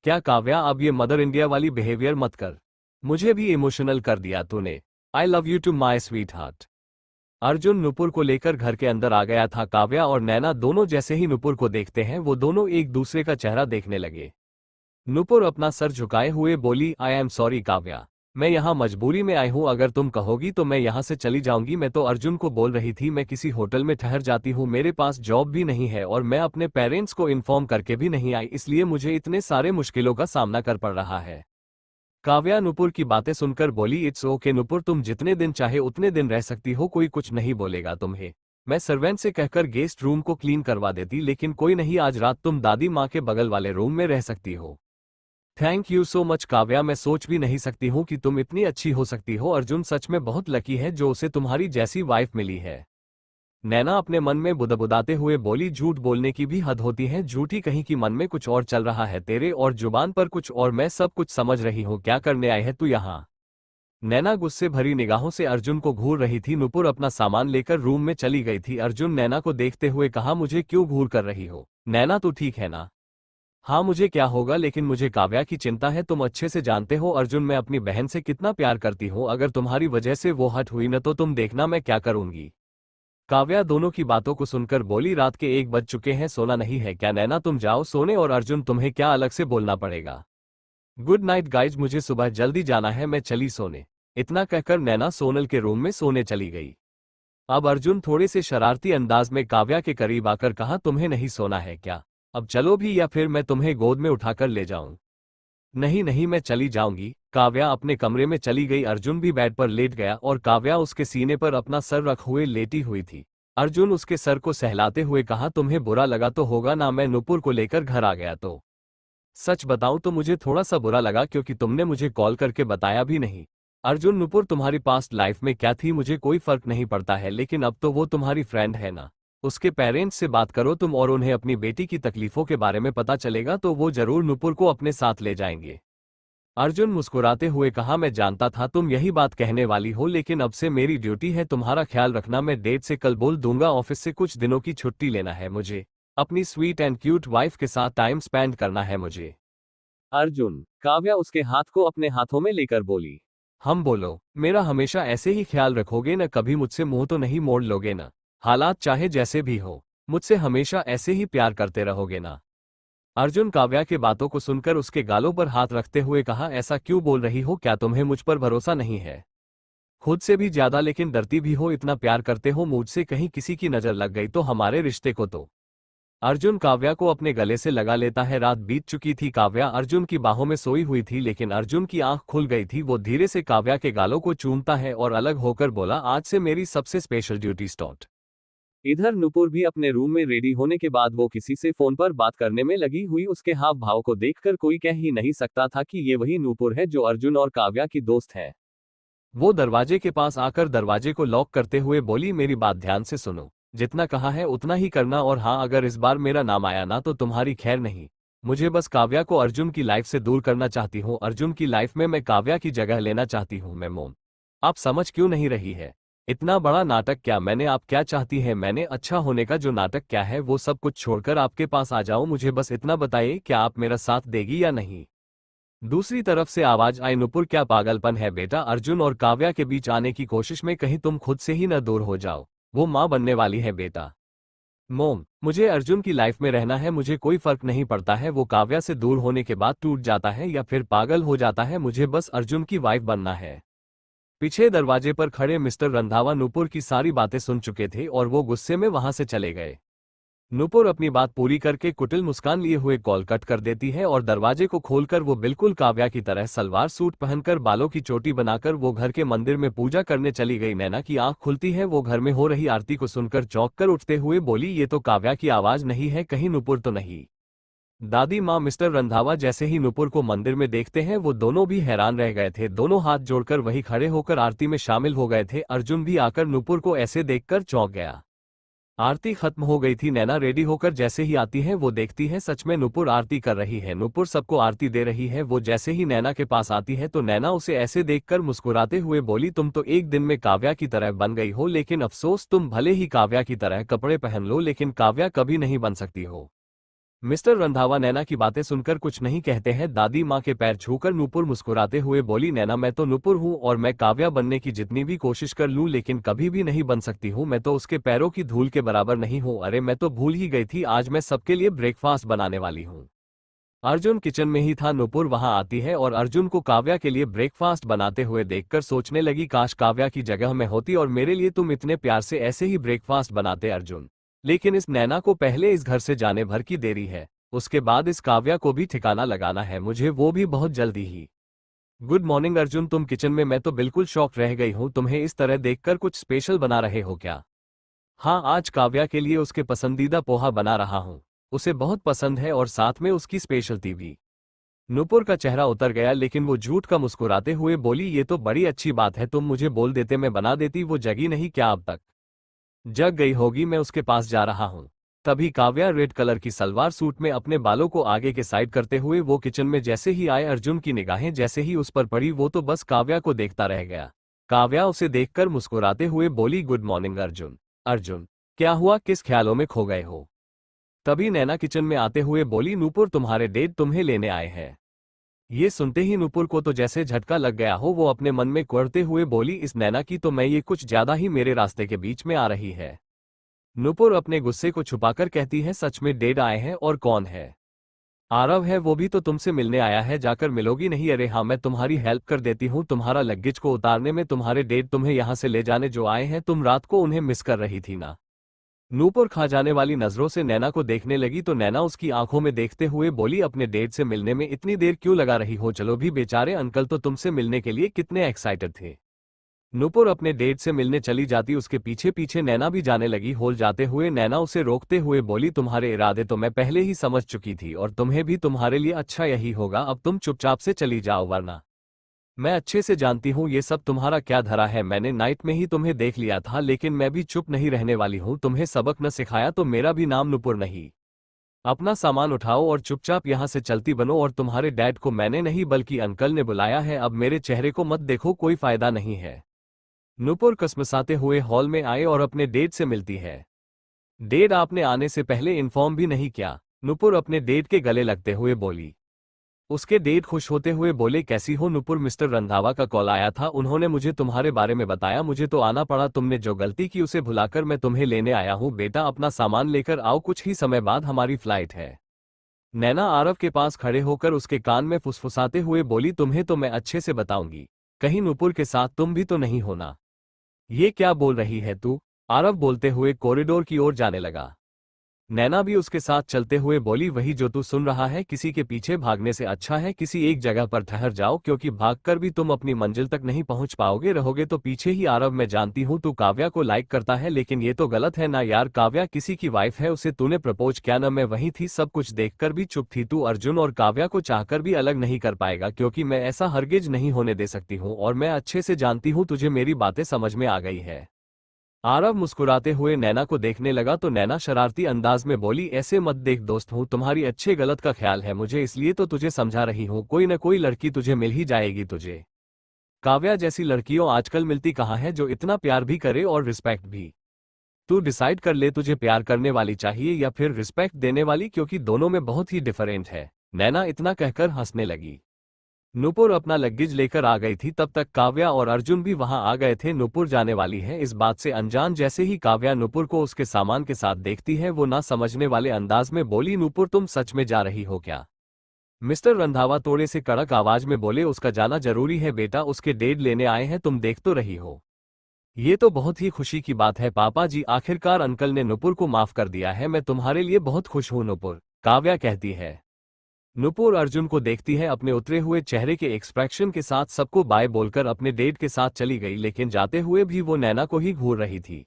क्या काव्या, अब ये मदर इंडिया वाली बिहेवियर मत कर, मुझे भी इमोशनल कर दिया तूने। I love you too my sweetheart. Arjun Nupur को लेकर घर के अंदर आ गया था। काव्या और नैना दोनों जैसे ही नुपुर को देखते हैं वो दोनों एक दूसरे का चेहरा देखने लगे। नुपुर अपना सर झुकाए हुए बोली, आई एम सॉरी काव्या, मैं यहाँ मजबूरी में आई हूँ, अगर तुम कहोगी तो मैं यहाँ से चली जाऊंगी। मैं तो अर्जुन को बोल रही थी मैं किसी होटल में ठहर जाती हूँ, मेरे पास जॉब भी नहीं है और मैं अपने पेरेंट्स को इन्फॉर्म करके भी नहीं आई, इसलिए मुझे इतने सारे मुश्किलों का सामना कर पड़ रहा है। काव्या नुपुर की बातें सुनकर बोली, इट्स ओके नुपुर, तुम जितने दिन चाहे उतने दिन रह सकती हो, कोई कुछ नहीं बोलेगा तुम्हें। मैं सर्वेंट से कहकर गेस्ट रूम को क्लीन करवा देती, लेकिन कोई नहीं, आज रात तुम दादी माँ के बगल वाले रूम में रह सकती हो। Thank you so much Kavya, मैं सोच भी नहीं सकती हूँ कि तुम इतनी अच्छी हो सकती हो। अर्जुन सच में बहुत लकी है जो उसे तुम्हारी जैसी वाइफ मिली है। नैना अपने मन में बुदबुदाते हुए बोली, झूठ बोलने की भी हद होती है, झूठी कहीं की, मन में कुछ और चल रहा है तेरे और जुबान पर कुछ और, मैं सब कुछ समझ रही हूँ। क्या करने आई है तू यहाँ? नैना गुस्से भरी निगाहों से अर्जुन को घूर रही थी। नुपुर अपना सामान लेकर रूम में चली गई थी। अर्जुन नैना को देखते हुए कहा, मुझे क्यों घूर कर रही हो? नैना तू ठीक है ना? हाँ मुझे क्या होगा, लेकिन मुझे काव्या की चिंता है। तुम अच्छे से जानते हो अर्जुन मैं अपनी बहन से कितना प्यार करती हूँ, अगर तुम्हारी वजह से वो हट हुई न तो तुम देखना मैं क्या करूंगी। काव्या दोनों की बातों को सुनकर बोली, रात के 1 बज चुके हैं, सोना नहीं है क्या? नैना तुम जाओ सोने, और अर्जुन तुम्हें क्या अलग से बोलना पड़ेगा। गुड नाइट गाइज, मुझे सुबह जल्दी जाना है, मैं चली सोने। इतना कहकर नैना सोनल के रूम में सोने चली गई। अब अर्जुन थोड़े से शरारती अंदाज में काव्या के करीब आकर कहा, तुम्हें नहीं सोना है क्या? अब चलो भी, या फिर मैं तुम्हें गोद में उठाकर ले जाऊं? नहीं नहीं मैं चली जाऊंगी। काव्या अपने कमरे में चली गई। अर्जुन भी बेड पर लेट गया और काव्या उसके सीने पर अपना सर रख हुए लेटी हुई थी। अर्जुन उसके सर को सहलाते हुए कहा, तुम्हें बुरा लगा तो होगा ना, मैं नुपुर को लेकर घर आ गया तो। सच बताऊं तो मुझे थोड़ा सा बुरा लगा, क्योंकि तुमने मुझे कॉल करके बताया भी नहीं। अर्जुन नुपुर तुम्हारी पास्ट लाइफ में क्या थी मुझे कोई फर्क नहीं पड़ता है, लेकिन अब तो वो तुम्हारी फ्रेंड है ना। उसके पेरेंट्स से बात करो तुम, और उन्हें अपनी बेटी की तकलीफों के बारे में पता चलेगा तो वो जरूर नुपुर को अपने साथ ले जाएंगे। अर्जुन मुस्कुराते हुए कहा, मैं जानता था तुम यही बात कहने वाली हो, लेकिन अब से मेरी ड्यूटी है तुम्हारा ख्याल रखना। मैं डेट से कल बोल दूंगा, ऑफिस से कुछ दिनों की छुट्टी लेना है मुझे। अपनी स्वीट एंड क्यूट वाइफ के साथ टाइम स्पेंड करना है मुझे। अर्जुन, काव्या उसके हाथ को अपने हाथों में लेकर बोली। हम बोलो, मेरा हमेशा ऐसे ही ख्याल रखोगे न? कभी मुझसे मुंह तो नहीं मोड़ लोगे न? हालात चाहे जैसे भी हो, मुझसे हमेशा ऐसे ही प्यार करते रहोगे ना? अर्जुन काव्या के बातों को सुनकर उसके गालों पर हाथ रखते हुए कहा, ऐसा क्यों बोल रही हो? क्या तुम्हें मुझ पर भरोसा नहीं है? खुद से भी ज्यादा, लेकिन डरती भी हो। इतना प्यार करते हो मुझसे, कहीं किसी की नजर लग गई तो हमारे रिश्ते को तो। अर्जुन काव्या को अपने गले से लगा लेता है। रात बीत चुकी थी। काव्या अर्जुन की बाहों में सोई हुई थी, लेकिन अर्जुन की आंख खुल गई थी। वो धीरे से काव्या के गालों को चूमता है और अलग होकर बोला, आज से मेरी सबसे स्पेशल ड्यूटी स्टार्ट। इधर नुपुर भी अपने रूम में रेडी होने के बाद वो किसी से फोन पर बात करने में लगी हुई। उसके हाव भाव को देखकर कोई कह ही नहीं सकता था कि ये वही नुपुर है जो अर्जुन और काव्या की दोस्त है। वो दरवाजे के पास आकर दरवाजे को लॉक करते हुए बोली, मेरी बात ध्यान से सुनो, जितना कहा है उतना ही करना, और हाँ अगर इस बार मेरा नाम आया ना तो तुम्हारी खैर नहीं। मुझे बस काव्या को अर्जुन की लाइफ से दूर करना चाहती हूँ। अर्जुन की लाइफ में मैं काव्या की जगह लेना चाहती हूँ। मैं मोम, आप समझ क्यों नहीं रही है? इतना बड़ा नाटक क्या? मैंने आप क्या चाहती है? मैंने अच्छा होने का जो नाटक क्या है वो सब कुछ छोड़कर आपके पास आ जाऊं? मुझे बस इतना बताइए, क्या आप मेरा साथ देगी या नहीं? दूसरी तरफ से आवाज आई, नुपुर क्या पागलपन है बेटा? अर्जुन और काव्या के बीच आने की कोशिश में कहीं तुम खुद से ही न दूर हो जाओ। वो माँ बनने वाली है बेटा। मोम, मुझे अर्जुन की लाइफ में रहना है, मुझे कोई फर्क नहीं पड़ता है वो काव्या से दूर होने के बाद टूट जाता है या फिर पागल हो जाता है, मुझे बस अर्जुन की वाइफ बनना है। पीछे दरवाजे पर खड़े मिस्टर रंधावा नुपुर की सारी बातें सुन चुके थे और वो गुस्से में वहां से चले गए। नुपुर अपनी बात पूरी करके कुटिल मुस्कान लिए हुए कॉल कट कर देती है और दरवाजे को खोलकर वो बिल्कुल काव्या की तरह सलवार सूट पहनकर बालों की चोटी बनाकर वो घर के मंदिर में पूजा करने चली गई। नैना की आंख खुलती है। वो घर में हो रही आरती को सुनकर चौंक कर उठते हुए बोली, ये तो काव्या की आवाज नहीं है, कहीं नुपुर तो नहीं? दादी माँ मिस्टर रंधावा जैसे ही नुपुर को मंदिर में देखते हैं वो दोनों भी हैरान रह गए थे। दोनों हाथ जोड़कर वही खड़े होकर आरती में शामिल हो गए थे। अर्जुन भी आकर नुपुर को ऐसे देखकर चौंक गया। आरती खत्म हो गई थी। नैना रेडी होकर जैसे ही आती है वो देखती है सच में नुपुर आरती कर रही है। नुपुर सबको आरती दे रही है। वो जैसे ही नैना के पास आती है तो नैना उसे ऐसे देखकर मुस्कुराते हुए बोली, तुम तो एक दिन में काव्या की तरह बन गई हो, लेकिन अफसोस तुम भले ही काव्या की तरह कपड़े पहन लो लेकिन काव्या कभी नहीं बन सकती हो। मिस्टर रंधावा नैना की बातें सुनकर कुछ नहीं कहते हैं। दादी माँ के पैर छूकर नुपुर मुस्कुराते हुए बोली, नैना मैं तो नुपुर हूँ और मैं काव्या बनने की जितनी भी कोशिश कर लूँ लेकिन कभी भी नहीं बन सकती हूँ। मैं तो उसके पैरों की धूल के बराबर नहीं हूँ। अरे मैं तो भूल ही गई थी, आज मैं सबके लिए ब्रेकफास्ट बनाने वाली हूँ। अर्जुन किचन में ही था। नुपुर वहां आती है और अर्जुन को काव्या के लिए ब्रेकफास्ट बनाते हुए देखकर सोचने लगी, काश काव्या की जगह में होती और मेरे लिए तुम इतने प्यार से ऐसे ही ब्रेकफास्ट बनाते अर्जुन। लेकिन इस नैना को पहले इस घर से जाने भर की देरी है, उसके बाद इस काव्या को भी ठिकाना लगाना है मुझे, वो भी बहुत जल्दी ही। गुड मॉर्निंग अर्जुन, तुम किचन में? मैं तो बिल्कुल शॉक रह गई हूँ, तुम्हें इस तरह देखकर कुछ स्पेशल बना रहे हो क्या? हाँ, आज काव्या के लिए उसके पसंदीदा पोहा बना रहा हूँ। उसे बहुत पसंद है और साथ में उसकी स्पेशलिटी भी। नूपुर का चेहरा उतर गया, लेकिन वो झूठ का मुस्कुराते हुए बोली, ये तो बड़ी अच्छी बात है, तुम मुझे बोल देते मैं बना देती। वो जगी नहीं क्या अब तक? जग गई होगी, मैं उसके पास जा रहा हूँ। तभी काव्या रेड कलर की सलवार सूट में अपने बालों को आगे के साइड करते हुए वो किचन में जैसे ही आए, अर्जुन की निगाहें जैसे ही उस पर पड़ी वो तो बस काव्या को देखता रह गया। काव्या उसे देखकर मुस्कुराते हुए बोली, गुड मॉर्निंग अर्जुन। अर्जुन, क्या हुआ, किस ख्यालों में खो गए हो? तभी नैना किचन में आते हुए बोली, नूपुर तुम्हारे डेड तुम्हें लेने आए हैं। ये सुनते ही नूपुर को तो जैसे झटका लग गया हो, वो अपने मन में कुढ़ते हुए बोली, इस नैना की तो मैं ये कुछ ज्यादा ही मेरे रास्ते के बीच में आ रही है। नूपुर अपने गुस्से को छुपाकर कहती है, सच में डेड आए हैं? और कौन है? आरव है, वो भी तो तुमसे मिलने आया है, जाकर मिलोगी नहीं? अरे हाँ, मैं तुम्हारी हेल्प कर देती हूँ, तुम्हारा लगेज को उतारने में। तुम्हारे डेड तुम्हें यहाँ से ले जाने जो आए हैं, तुम रात को उन्हें मिस कर रही थी ना? नूपुर खा जाने वाली नजरों से नैना को देखने लगी तो नैना उसकी आंखों में देखते हुए बोली, अपने डेड से मिलने में इतनी देर क्यों लगा रही हो? चलो भी, बेचारे अंकल तो तुमसे मिलने के लिए कितने एक्साइटेड थे। नूपुर अपने डेड से मिलने चली जाती, उसके पीछे पीछे नैना भी जाने लगी। होल जाते हुए नैना उसे रोकते हुए बोली, तुम्हारे इरादे तो मैं पहले ही समझ चुकी थी और तुम्हें भी तुम्हारे लिए अच्छा यही होगा, अब तुम चुपचाप से चली जाओ, वरना मैं अच्छे से जानती हूँ ये सब तुम्हारा क्या धरा है। मैंने नाइट में ही तुम्हें देख लिया था, लेकिन मैं भी चुप नहीं रहने वाली हूँ। तुम्हें सबक न सिखाया तो मेरा भी नाम नूपुर नहीं। अपना सामान उठाओ और चुपचाप यहाँ से चलती बनो। और तुम्हारे डैड को मैंने नहीं बल्कि अंकल ने बुलाया है, अब मेरे चेहरे को मत देखो, कोई फायदा नहीं है। नूपुर कसमसाते हुए हॉल में आए और अपने डेड से मिलती है। डेड, आपने आने से पहले इन्फॉर्म भी नहीं किया? नूपुर अपने डेड के गले लगते हुए बोली। उसके डेड खुश होते हुए बोले, कैसी हो नूपुर? मिस्टर रंधावा का कॉल आया था, उन्होंने मुझे तुम्हारे बारे में बताया, मुझे तो आना पड़ा। तुमने जो गलती की उसे भुलाकर मैं तुम्हें लेने आया हूँ। बेटा, अपना सामान लेकर आओ, कुछ ही समय बाद हमारी फ्लाइट है। नैना आरव के पास खड़े होकर उसके कान में फुसफुसाते हुए बोली, तुम्हें तो मैं अच्छे से बताऊंगी, कहीं नूपुर के साथ तुम भी तो नहीं होना। ये क्या बोल रही है तू? आरव बोलते हुए कॉरिडोर की ओर जाने लगा। नैना भी उसके साथ चलते हुए बोली, वही जो तू सुन रहा है, किसी के पीछे भागने से अच्छा है किसी एक जगह पर ठहर जाओ, क्योंकि भागकर भी तुम अपनी मंजिल तक नहीं पहुंच पाओगे, रहोगे तो पीछे ही। आरव, मैं जानती हूं तू काव्या को लाइक करता है, लेकिन ये तो गलत है ना यार। काव्या किसी की वाइफ है, उसे तूने प्रपोज किया ना? मैं वहीं थी, सब कुछ देखकर भी चुप थी। तू अर्जुन और काव्या को चाहकर भी अलग नहीं कर पाएगा, क्योंकि मैं ऐसा हरगिज नहीं होने दे सकती हूँ, और मैं अच्छे से जानती हूँ तुझे मेरी बातें समझ में आ गई है। आरव मुस्कुराते हुए नैना को देखने लगा तो नैना शरारती अंदाज में बोली, ऐसे मत देख दोस्त, हूँ तुम्हारी अच्छे गलत का ख्याल है मुझे, इसलिए तो तुझे समझा रही हूँ। कोई न कोई लड़की तुझे मिल ही जाएगी। तुझे काव्या जैसी लड़कियों आजकल मिलती कहाँ है जो इतना प्यार भी करे और रिस्पेक्ट भी। तू डिसाइड कर ले, तुझे प्यार करने वाली चाहिए या फिर रिस्पेक्ट देने वाली, क्योंकि दोनों में बहुत ही डिफरेंट है। नैना इतना कहकर हंसने लगी। नूपुर अपना लगेज लेकर आ गई थी, तब तक काव्या और अर्जुन भी वहां आ गए थे। नूपुर जाने वाली है इस बात से अनजान। जैसे ही काव्या नूपुर को उसके सामान के साथ देखती है, वो ना समझने वाले अंदाज में बोली, नूपुर तुम सच में जा रही हो क्या? मिस्टर रंधावा थोड़े से कड़क आवाज में बोले, उसका जाना जरूरी है बेटा, उसके डेड लेने आए हैं, तुम देख तो रही हो। ये तो बहुत ही खुशी की बात है पापा जी, आखिरकार अंकल ने नूपुर को माफ कर दिया है, मैं तुम्हारे लिए बहुत खुश हूं नूपुर, काव्या कहती है। नूपुर अर्जुन को देखती है, अपने उतरे हुए चेहरे के एक्सप्रेशन के साथ सबको बाय बोलकर अपने डेट के साथ चली गई, लेकिन जाते हुए भी वो नैना को ही घूर रही थी।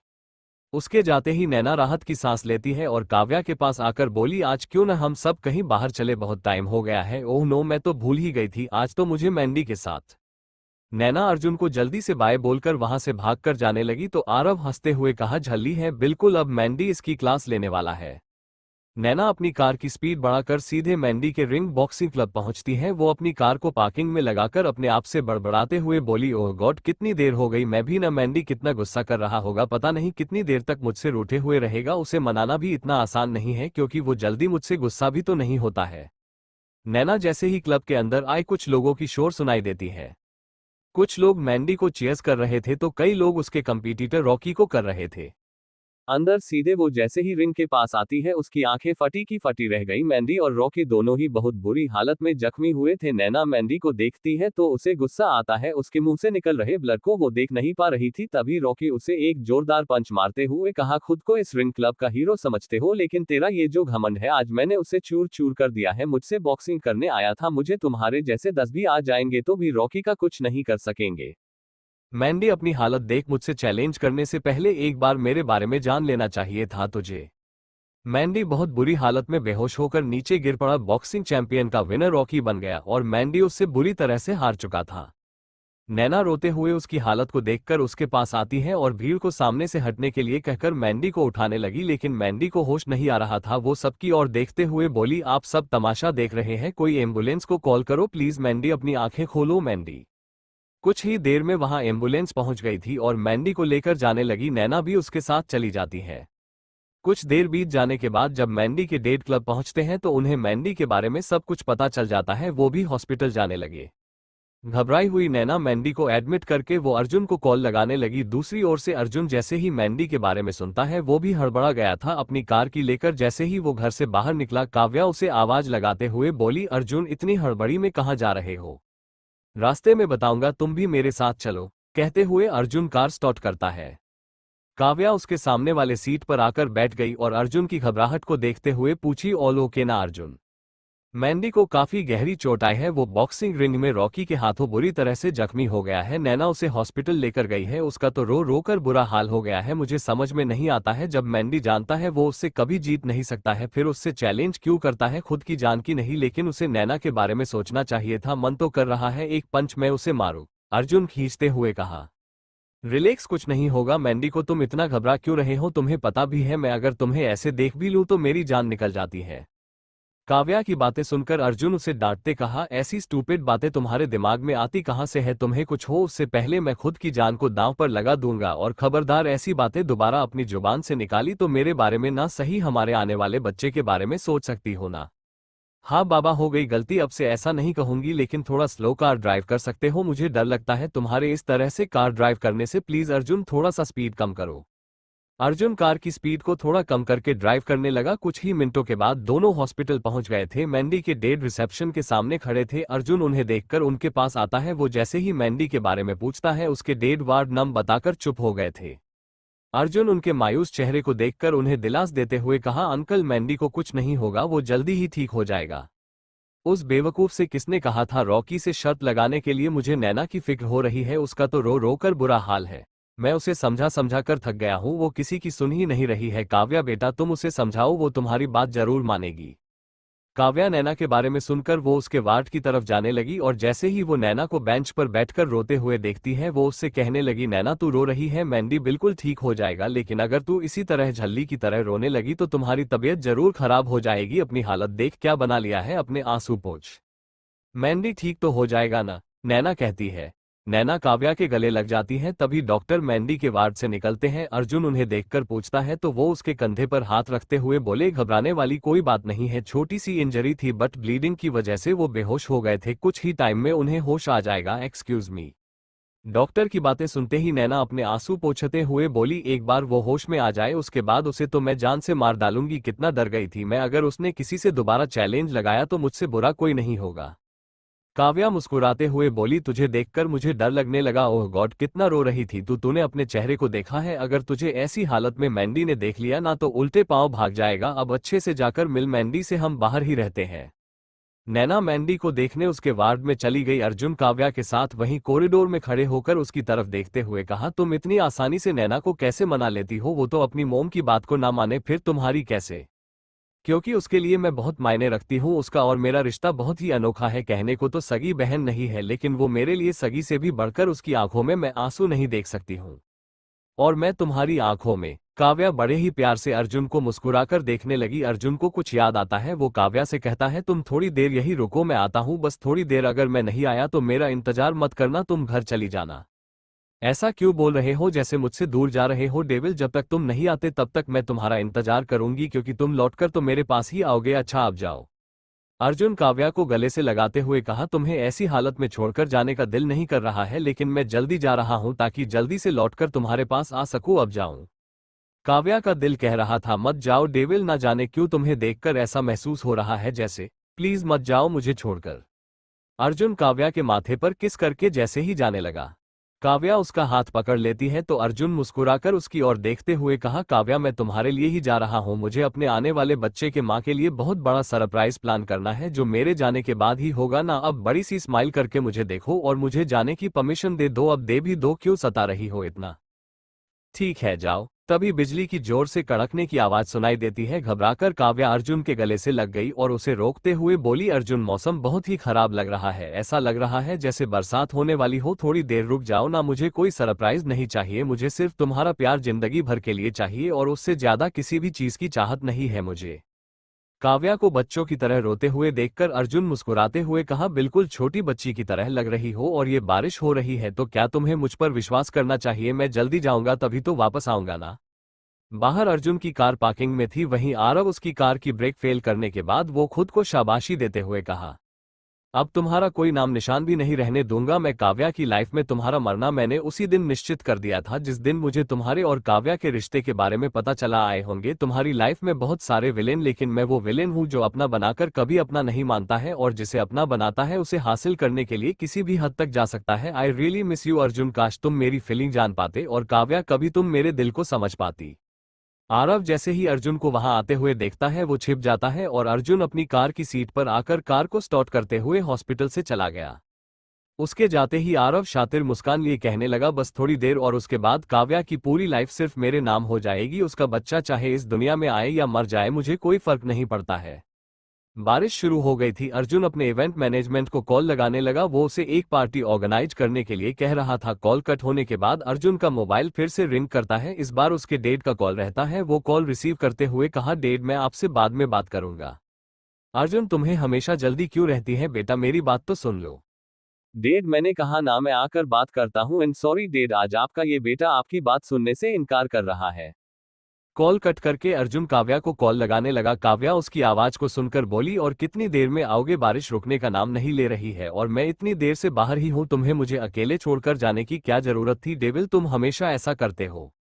उसके जाते ही नैना राहत की सांस लेती है और काव्या के पास आकर बोली, आज क्यों न हम सब कहीं बाहर चले, बहुत टाइम हो गया है। ओह नो, मैं तो भूल ही गई थी, आज तो मुझे मैंडी के साथ। नैना अर्जुन को जल्दी से बाय बोलकर वहां से भागकर जाने लगी तो आरव हंसते हुए कहा, झल्ली है बिल्कुल, अब मैंडी इसकी क्लास लेने वाला है। नैना अपनी कार की स्पीड बढ़ाकर सीधे मैंडी के रिंग बॉक्सिंग क्लब पहुंचती है। वो अपनी कार को पार्किंग में लगाकर अपने आप से बड़बड़ाते हुए बोली, ओह गॉड, कितनी देर हो गई, मैं भी न। मैंडी कितना गुस्सा कर रहा होगा, पता नहीं कितनी देर तक मुझसे रूठे हुए रहेगा। उसे मनाना भी इतना आसान नहीं है, क्योंकि वो जल्दी मुझसे गुस्सा भी तो नहीं होता है। नैना जैसे ही क्लब के अंदर आए, कुछ लोगों की शोर सुनाई देती है। कुछ लोग मैंडी को चीयर्स कर रहे थे तो कई लोग उसके कंपटीटर रॉकी को कर रहे थे। अंदर सीधे वो जैसे ही रिंग के पास आती है, उसकी आंखें फटी की फटी रह गई। मैंडी और रॉकी दोनों ही बहुत बुरी हालत में जख्मी हुए थे। नैना मैंडी को देखती है तो उसे गुस्सा आता है, उसके मुंह से निकल रहे ब्लड को वो देख नहीं पा रही थी। तभी रॉकी उसे एक जोरदार पंच मारते हुए कहा, खुद को इस रिंग क्लब का हीरो समझते हो, लेकिन तेरा ये जो घमंड है, आज मैंने उसे चूर चूर कर दिया है। मुझसे बॉक्सिंग करने आया था, मुझे तुम्हारे जैसे 10 भी आ जाएंगे तो भी रॉकी का कुछ नहीं कर सकेंगे। मैंडी, अपनी हालत देख मुझसे चैलेंज करने से पहले एक बार मेरे बारे में जान लेना चाहिए था तुझे। मैंडी बहुत बुरी हालत में बेहोश होकर नीचे गिर पड़ा। बॉक्सिंग चैंपियन का विनर रॉकी बन गया और मैंडी उससे बुरी तरह से हार चुका था। नैना रोते हुए उसकी हालत को देखकर उसके पास आती है और भीड़ को सामने से हटने के लिए कहकर मैंडी को उठाने लगी, लेकिन मैंडी को होश नहीं आ रहा था। वो सबकी ओर देखते हुए बोली, आप सब तमाशा देख रहे हैं, कोई एम्बुलेंस को कॉल करो प्लीज। मैंडी अपनी आंखें खोलो। मैंडी कुछ ही देर में वहां एम्बुलेंस पहुंच गई थी और मैंडी को लेकर जाने लगी। नैना भी उसके साथ चली जाती है। कुछ देर बीत जाने के बाद जब मैंडी के डेट क्लब पहुंचते हैं तो उन्हें मैंडी के बारे में सब कुछ पता चल जाता है। वो भी हॉस्पिटल जाने लगे। घबराई हुई नैना मैंडी को एडमिट करके वो अर्जुन को कॉल लगाने लगी। दूसरी ओर से अर्जुन जैसे ही मैंडी के बारे में सुनता है वो भी हड़बड़ा गया था अपनी कार की लेकर। जैसे ही वो घर से बाहर निकला, काव्या उसे आवाज लगाते हुए बोली, अर्जुन इतनी हड़बड़ी में कहाँ जा रहे हो? रास्ते में बताऊंगा, तुम भी मेरे साथ चलो। कहते हुए अर्जुन कार स्टार्ट करता है। काव्या उसके सामने वाले सीट पर आकर बैठ गई और अर्जुन की घबराहट को देखते हुए पूछी, ऑल ओके ना अर्जुन? मैंडी को काफी गहरी चोट आई है। वो बॉक्सिंग रिंग में रॉकी के हाथों बुरी तरह से जख्मी हो गया है। नैना उसे हॉस्पिटल लेकर गई है। उसका तो रो रो कर बुरा हाल हो गया है। मुझे समझ में नहीं आता है, जब मैंडी जानता है वो उससे कभी जीत नहीं सकता है, फिर उससे चैलेंज क्यों करता है? खुद की जान की नहीं, लेकिन उसे नैना के बारे में सोचना चाहिए था। मन तो कर रहा है एक पंच मैं उसे मारूं, अर्जुन खींचते हुए कहा। रिलैक्स, कुछ नहीं होगा। मैंडी को तुम इतना घबरा क्यों रहे हो? तुम्हें पता भी है मैं अगर तुम्हें ऐसे देख भी लूं तो मेरी जान निकल जाती है। काव्या की बातें सुनकर अर्जुन उसे डांटते कहा, ऐसी स्टूपिड बातें तुम्हारे दिमाग में आती कहां से है? तुम्हें कुछ हो उससे पहले मैं खुद की जान को दांव पर लगा दूंगा, और खबरदार ऐसी बातें दोबारा अपनी जुबान से निकाली तो मेरे बारे में ना सही हमारे आने वाले बच्चे के बारे में सोच सकती हो ना। हाँ बाबा, हो गई गलती, अब से ऐसा नहीं कहूंगी, लेकिन थोड़ा स्लो कार ड्राइव कर सकते हो? मुझे डर लगता है तुम्हारे इस तरह से कार ड्राइव करने से। प्लीज अर्जुन थोड़ा सा स्पीड कम करो। अर्जुन कार की स्पीड को थोड़ा कम करके ड्राइव करने लगा। कुछ ही मिनटों के बाद दोनों हॉस्पिटल पहुंच गए थे। मैंडी के डेड रिसेप्शन के सामने खड़े थे। अर्जुन उन्हें देखकर उनके पास आता है। वो जैसे ही मैंडी के बारे में पूछता है उसके डेड वार्ड नम बताकर चुप हो गए थे। अर्जुन उनके मायूस चेहरे को देखकर उन्हें दिलास देते हुए कहा, अंकल मैंडी को कुछ नहीं होगा, वो जल्दी ही ठीक हो जाएगा। उस बेवकूफ से किसने कहा था रॉकी से शर्त लगाने के लिए? मुझे नैना की फिक्र हो रही है, उसका तो रो रो कर बुरा हाल है। मैं उसे समझा समझा कर थक गया हूं, वो किसी की सुन ही नहीं रही है। काव्या बेटा तुम उसे समझाओ, वो तुम्हारी बात जरूर मानेगी। काव्या नैना के बारे में सुनकर वो उसके वार्ड की तरफ जाने लगी और जैसे ही वो नैना को बेंच पर बैठकर रोते हुए देखती है वो उससे कहने लगी, नैना तू रो रही है, मैंडी बिल्कुल ठीक हो जाएगा, लेकिन अगर तू इसी तरह झल्ली की तरह रोने लगी तो तुम्हारी तबीयत जरूर खराब हो जाएगी। अपनी हालत देख, क्या बना लिया है, अपने आंसू पोंछ। मैंडी ठीक तो हो जाएगा ना? नैना कहती है। नैना काव्या के गले लग जाती हैं। तभी डॉक्टर मैंडी के वार्ड से निकलते हैं। अर्जुन उन्हें देखकर पूछता है तो वो उसके कंधे पर हाथ रखते हुए बोले, घबराने वाली कोई बात नहीं है, छोटी सी इंजरी थी, बट ब्लीडिंग की वजह से वो बेहोश हो गए थे, कुछ ही टाइम में उन्हें होश आ जाएगा। Excuse me. डॉक्टर की बातें सुनते ही नैना अपने आंसू पोंछते हुए बोली, एक बार वो होश में आ जाए उसके बाद उसे तो मैं जान से मार डालूंगी। कितना डर गई थी मैं, अगर उसने किसी से दोबारा चैलेंज लगाया तो मुझसे बुरा कोई नहीं होगा। काव्या मुस्कुराते हुए बोली, तुझे देखकर मुझे डर लगने लगा। ओह गॉड, कितना रो रही थी तूने अपने चेहरे को देखा है? अगर तुझे ऐसी हालत में मैंडी ने देख लिया ना तो उल्टे पांव भाग जाएगा। अब अच्छे से जाकर मिल, मैंडी से हम बाहर ही रहते हैं। नैना मैंडी को देखने उसके वार्ड में चली गई। अर्जुन काव्या के साथ वहीं कॉरिडोर में खड़े होकर उसकी तरफ देखते हुए कहा, तुम इतनी आसानी से नैना को कैसे मना लेती हो? वो तो अपनी मोम की बात को ना माने, फिर तुम्हारी कैसे? क्योंकि उसके लिए मैं बहुत मायने रखती हूँ। उसका और मेरा रिश्ता बहुत ही अनोखा है। कहने को तो सगी बहन नहीं है, लेकिन वो मेरे लिए सगी से भी बढ़कर, उसकी आंखों में मैं आंसू नहीं देख सकती हूँ और मैं तुम्हारी आंखों में। काव्या बड़े ही प्यार से अर्जुन को मुस्कुराकर देखने लगी। अर्जुन को कुछ याद आता है। वो काव्या से कहता है, तुम थोड़ी देर यही रुको, मैं आता हूँ, बस थोड़ी देर। अगर मैं नहीं आया तो मेरा इंतजार मत करना, तुम घर चली जाना। ऐसा क्यों बोल रहे हो, जैसे मुझसे दूर जा रहे हो? डेविल, जब तक तुम नहीं आते तब तक मैं तुम्हारा इंतजार करूंगी, क्योंकि तुम लौटकर तो मेरे पास ही आओगे। अच्छा अब जाओ। अर्जुन काव्या को गले से लगाते हुए कहा, तुम्हें ऐसी हालत में छोड़कर जाने का दिल नहीं कर रहा है, लेकिन मैं जल्दी जा रहा हूं ताकि जल्दी से लौटकर तुम्हारे पास आ सकूं। अब जाऊं। काव्या का दिल कह रहा था, मत जाओ डेविल, ना जाने क्यों तुम्हें देखकर ऐसा महसूस हो रहा है जैसे, प्लीज मत जाओ मुझे छोड़कर। अर्जुन काव्या के माथे पर किस करके जैसे ही जाने लगा, काव्या उसका हाथ पकड़ लेती है तो अर्जुन मुस्कुराकर उसकी ओर देखते हुए कहा, काव्या मैं तुम्हारे लिए ही जा रहा हूं। मुझे अपने आने वाले बच्चे के मां के लिए बहुत बड़ा सरप्राइज प्लान करना है, जो मेरे जाने के बाद ही होगा ना। अब बड़ी सी स्माइल करके मुझे देखो और मुझे जाने की परमिशन दे दो। अब दे भी दो, क्यों सता रही हो इतना? ठीक है जाओ। तभी बिजली की जोर से कड़कने की आवाज सुनाई देती है। घबराकर काव्या अर्जुन के गले से लग गई और उसे रोकते हुए बोली, अर्जुन मौसम बहुत ही खराब लग रहा है, ऐसा लग रहा है जैसे बरसात होने वाली हो, थोड़ी देर रुक जाओ ना, मुझे कोई सरप्राइज नहीं चाहिए, मुझे सिर्फ तुम्हारा प्यार जिंदगी भर के लिए चाहिए और उससे ज्यादा किसी भी चीज की चाहत नहीं है मुझे। काव्या को बच्चों की तरह रोते हुए देखकर अर्जुन मुस्कुराते हुए कहा, बिल्कुल छोटी बच्ची की तरह लग रही हो और ये बारिश हो रही है तो क्या तुम्हें मुझ पर विश्वास करना चाहिए, मैं जल्दी जाऊंगा तभी तो वापस आऊंगा ना। बाहर अर्जुन की कार पार्किंग में थी, वहीं आरव उसकी कार की ब्रेक फेल करने के बाद वो खुद को शाबाशी देते हुए कहा, अब तुम्हारा कोई नाम निशान भी नहीं रहने दूंगा मैं। काव्या की लाइफ में तुम्हारा मरना मैंने उसी दिन निश्चित कर दिया था जिस दिन मुझे तुम्हारे और काव्या के रिश्ते के बारे में पता चला। आए होंगे तुम्हारी लाइफ में बहुत सारे विलेन, लेकिन मैं वो विलेन हूं जो अपना बनाकर कभी अपना नहीं मानता है और जिसे अपना बनाता है उसे हासिल करने के लिए किसी भी हद तक जा सकता है। I really miss you Arjun, काश तुम मेरी फीलिंग जान पाते और काव्या कभी तुम मेरे दिल को समझ पाती। आरव जैसे ही अर्जुन को वहां आते हुए देखता है वो छिप जाता है और अर्जुन अपनी कार की सीट पर आकर कार को स्टार्ट करते हुए हॉस्पिटल से चला गया। उसके जाते ही आरव शातिर मुस्कान लिए कहने लगा, बस थोड़ी देर और उसके बाद काव्या की पूरी लाइफ सिर्फ मेरे नाम हो जाएगी, उसका बच्चा चाहे इस दुनिया में आए या मर जाए मुझे कोई फर्क नहीं पड़ता है। बारिश शुरू हो गई थी। अर्जुन अपने इवेंट मैनेजमेंट को कॉल लगाने लगा, वो उसे एक पार्टी ऑर्गेनाइज करने के लिए कह रहा था। कॉल कट होने के बाद अर्जुन का मोबाइल फिर से रिंग करता है, इस बार उसके डैड का कॉल रहता है। वो कॉल रिसीव करते हुए कहा, डैड मैं आपसे बाद में बात करूंगा। अर्जुन तुम्हें हमेशा जल्दी क्यों रहती है बेटा, मेरी बात तो सुन लो। डेड मैंने कहा ना, मैं आकर बात करता हूँ। एंड सॉरी डेड, आज आपका ये बेटा आपकी बात सुनने से इनकार कर रहा है। कॉल कट करके अर्जुन काव्या को कॉल लगाने लगा। काव्या उसकी आवाज को सुनकर बोली, और कितनी देर में आओगे, बारिश रुकने का नाम नहीं ले रही है और मैं इतनी देर से बाहर ही हूं, तुम्हें मुझे अकेले छोड़कर जाने की क्या जरूरत थी। डेविल तुम हमेशा ऐसा करते हो।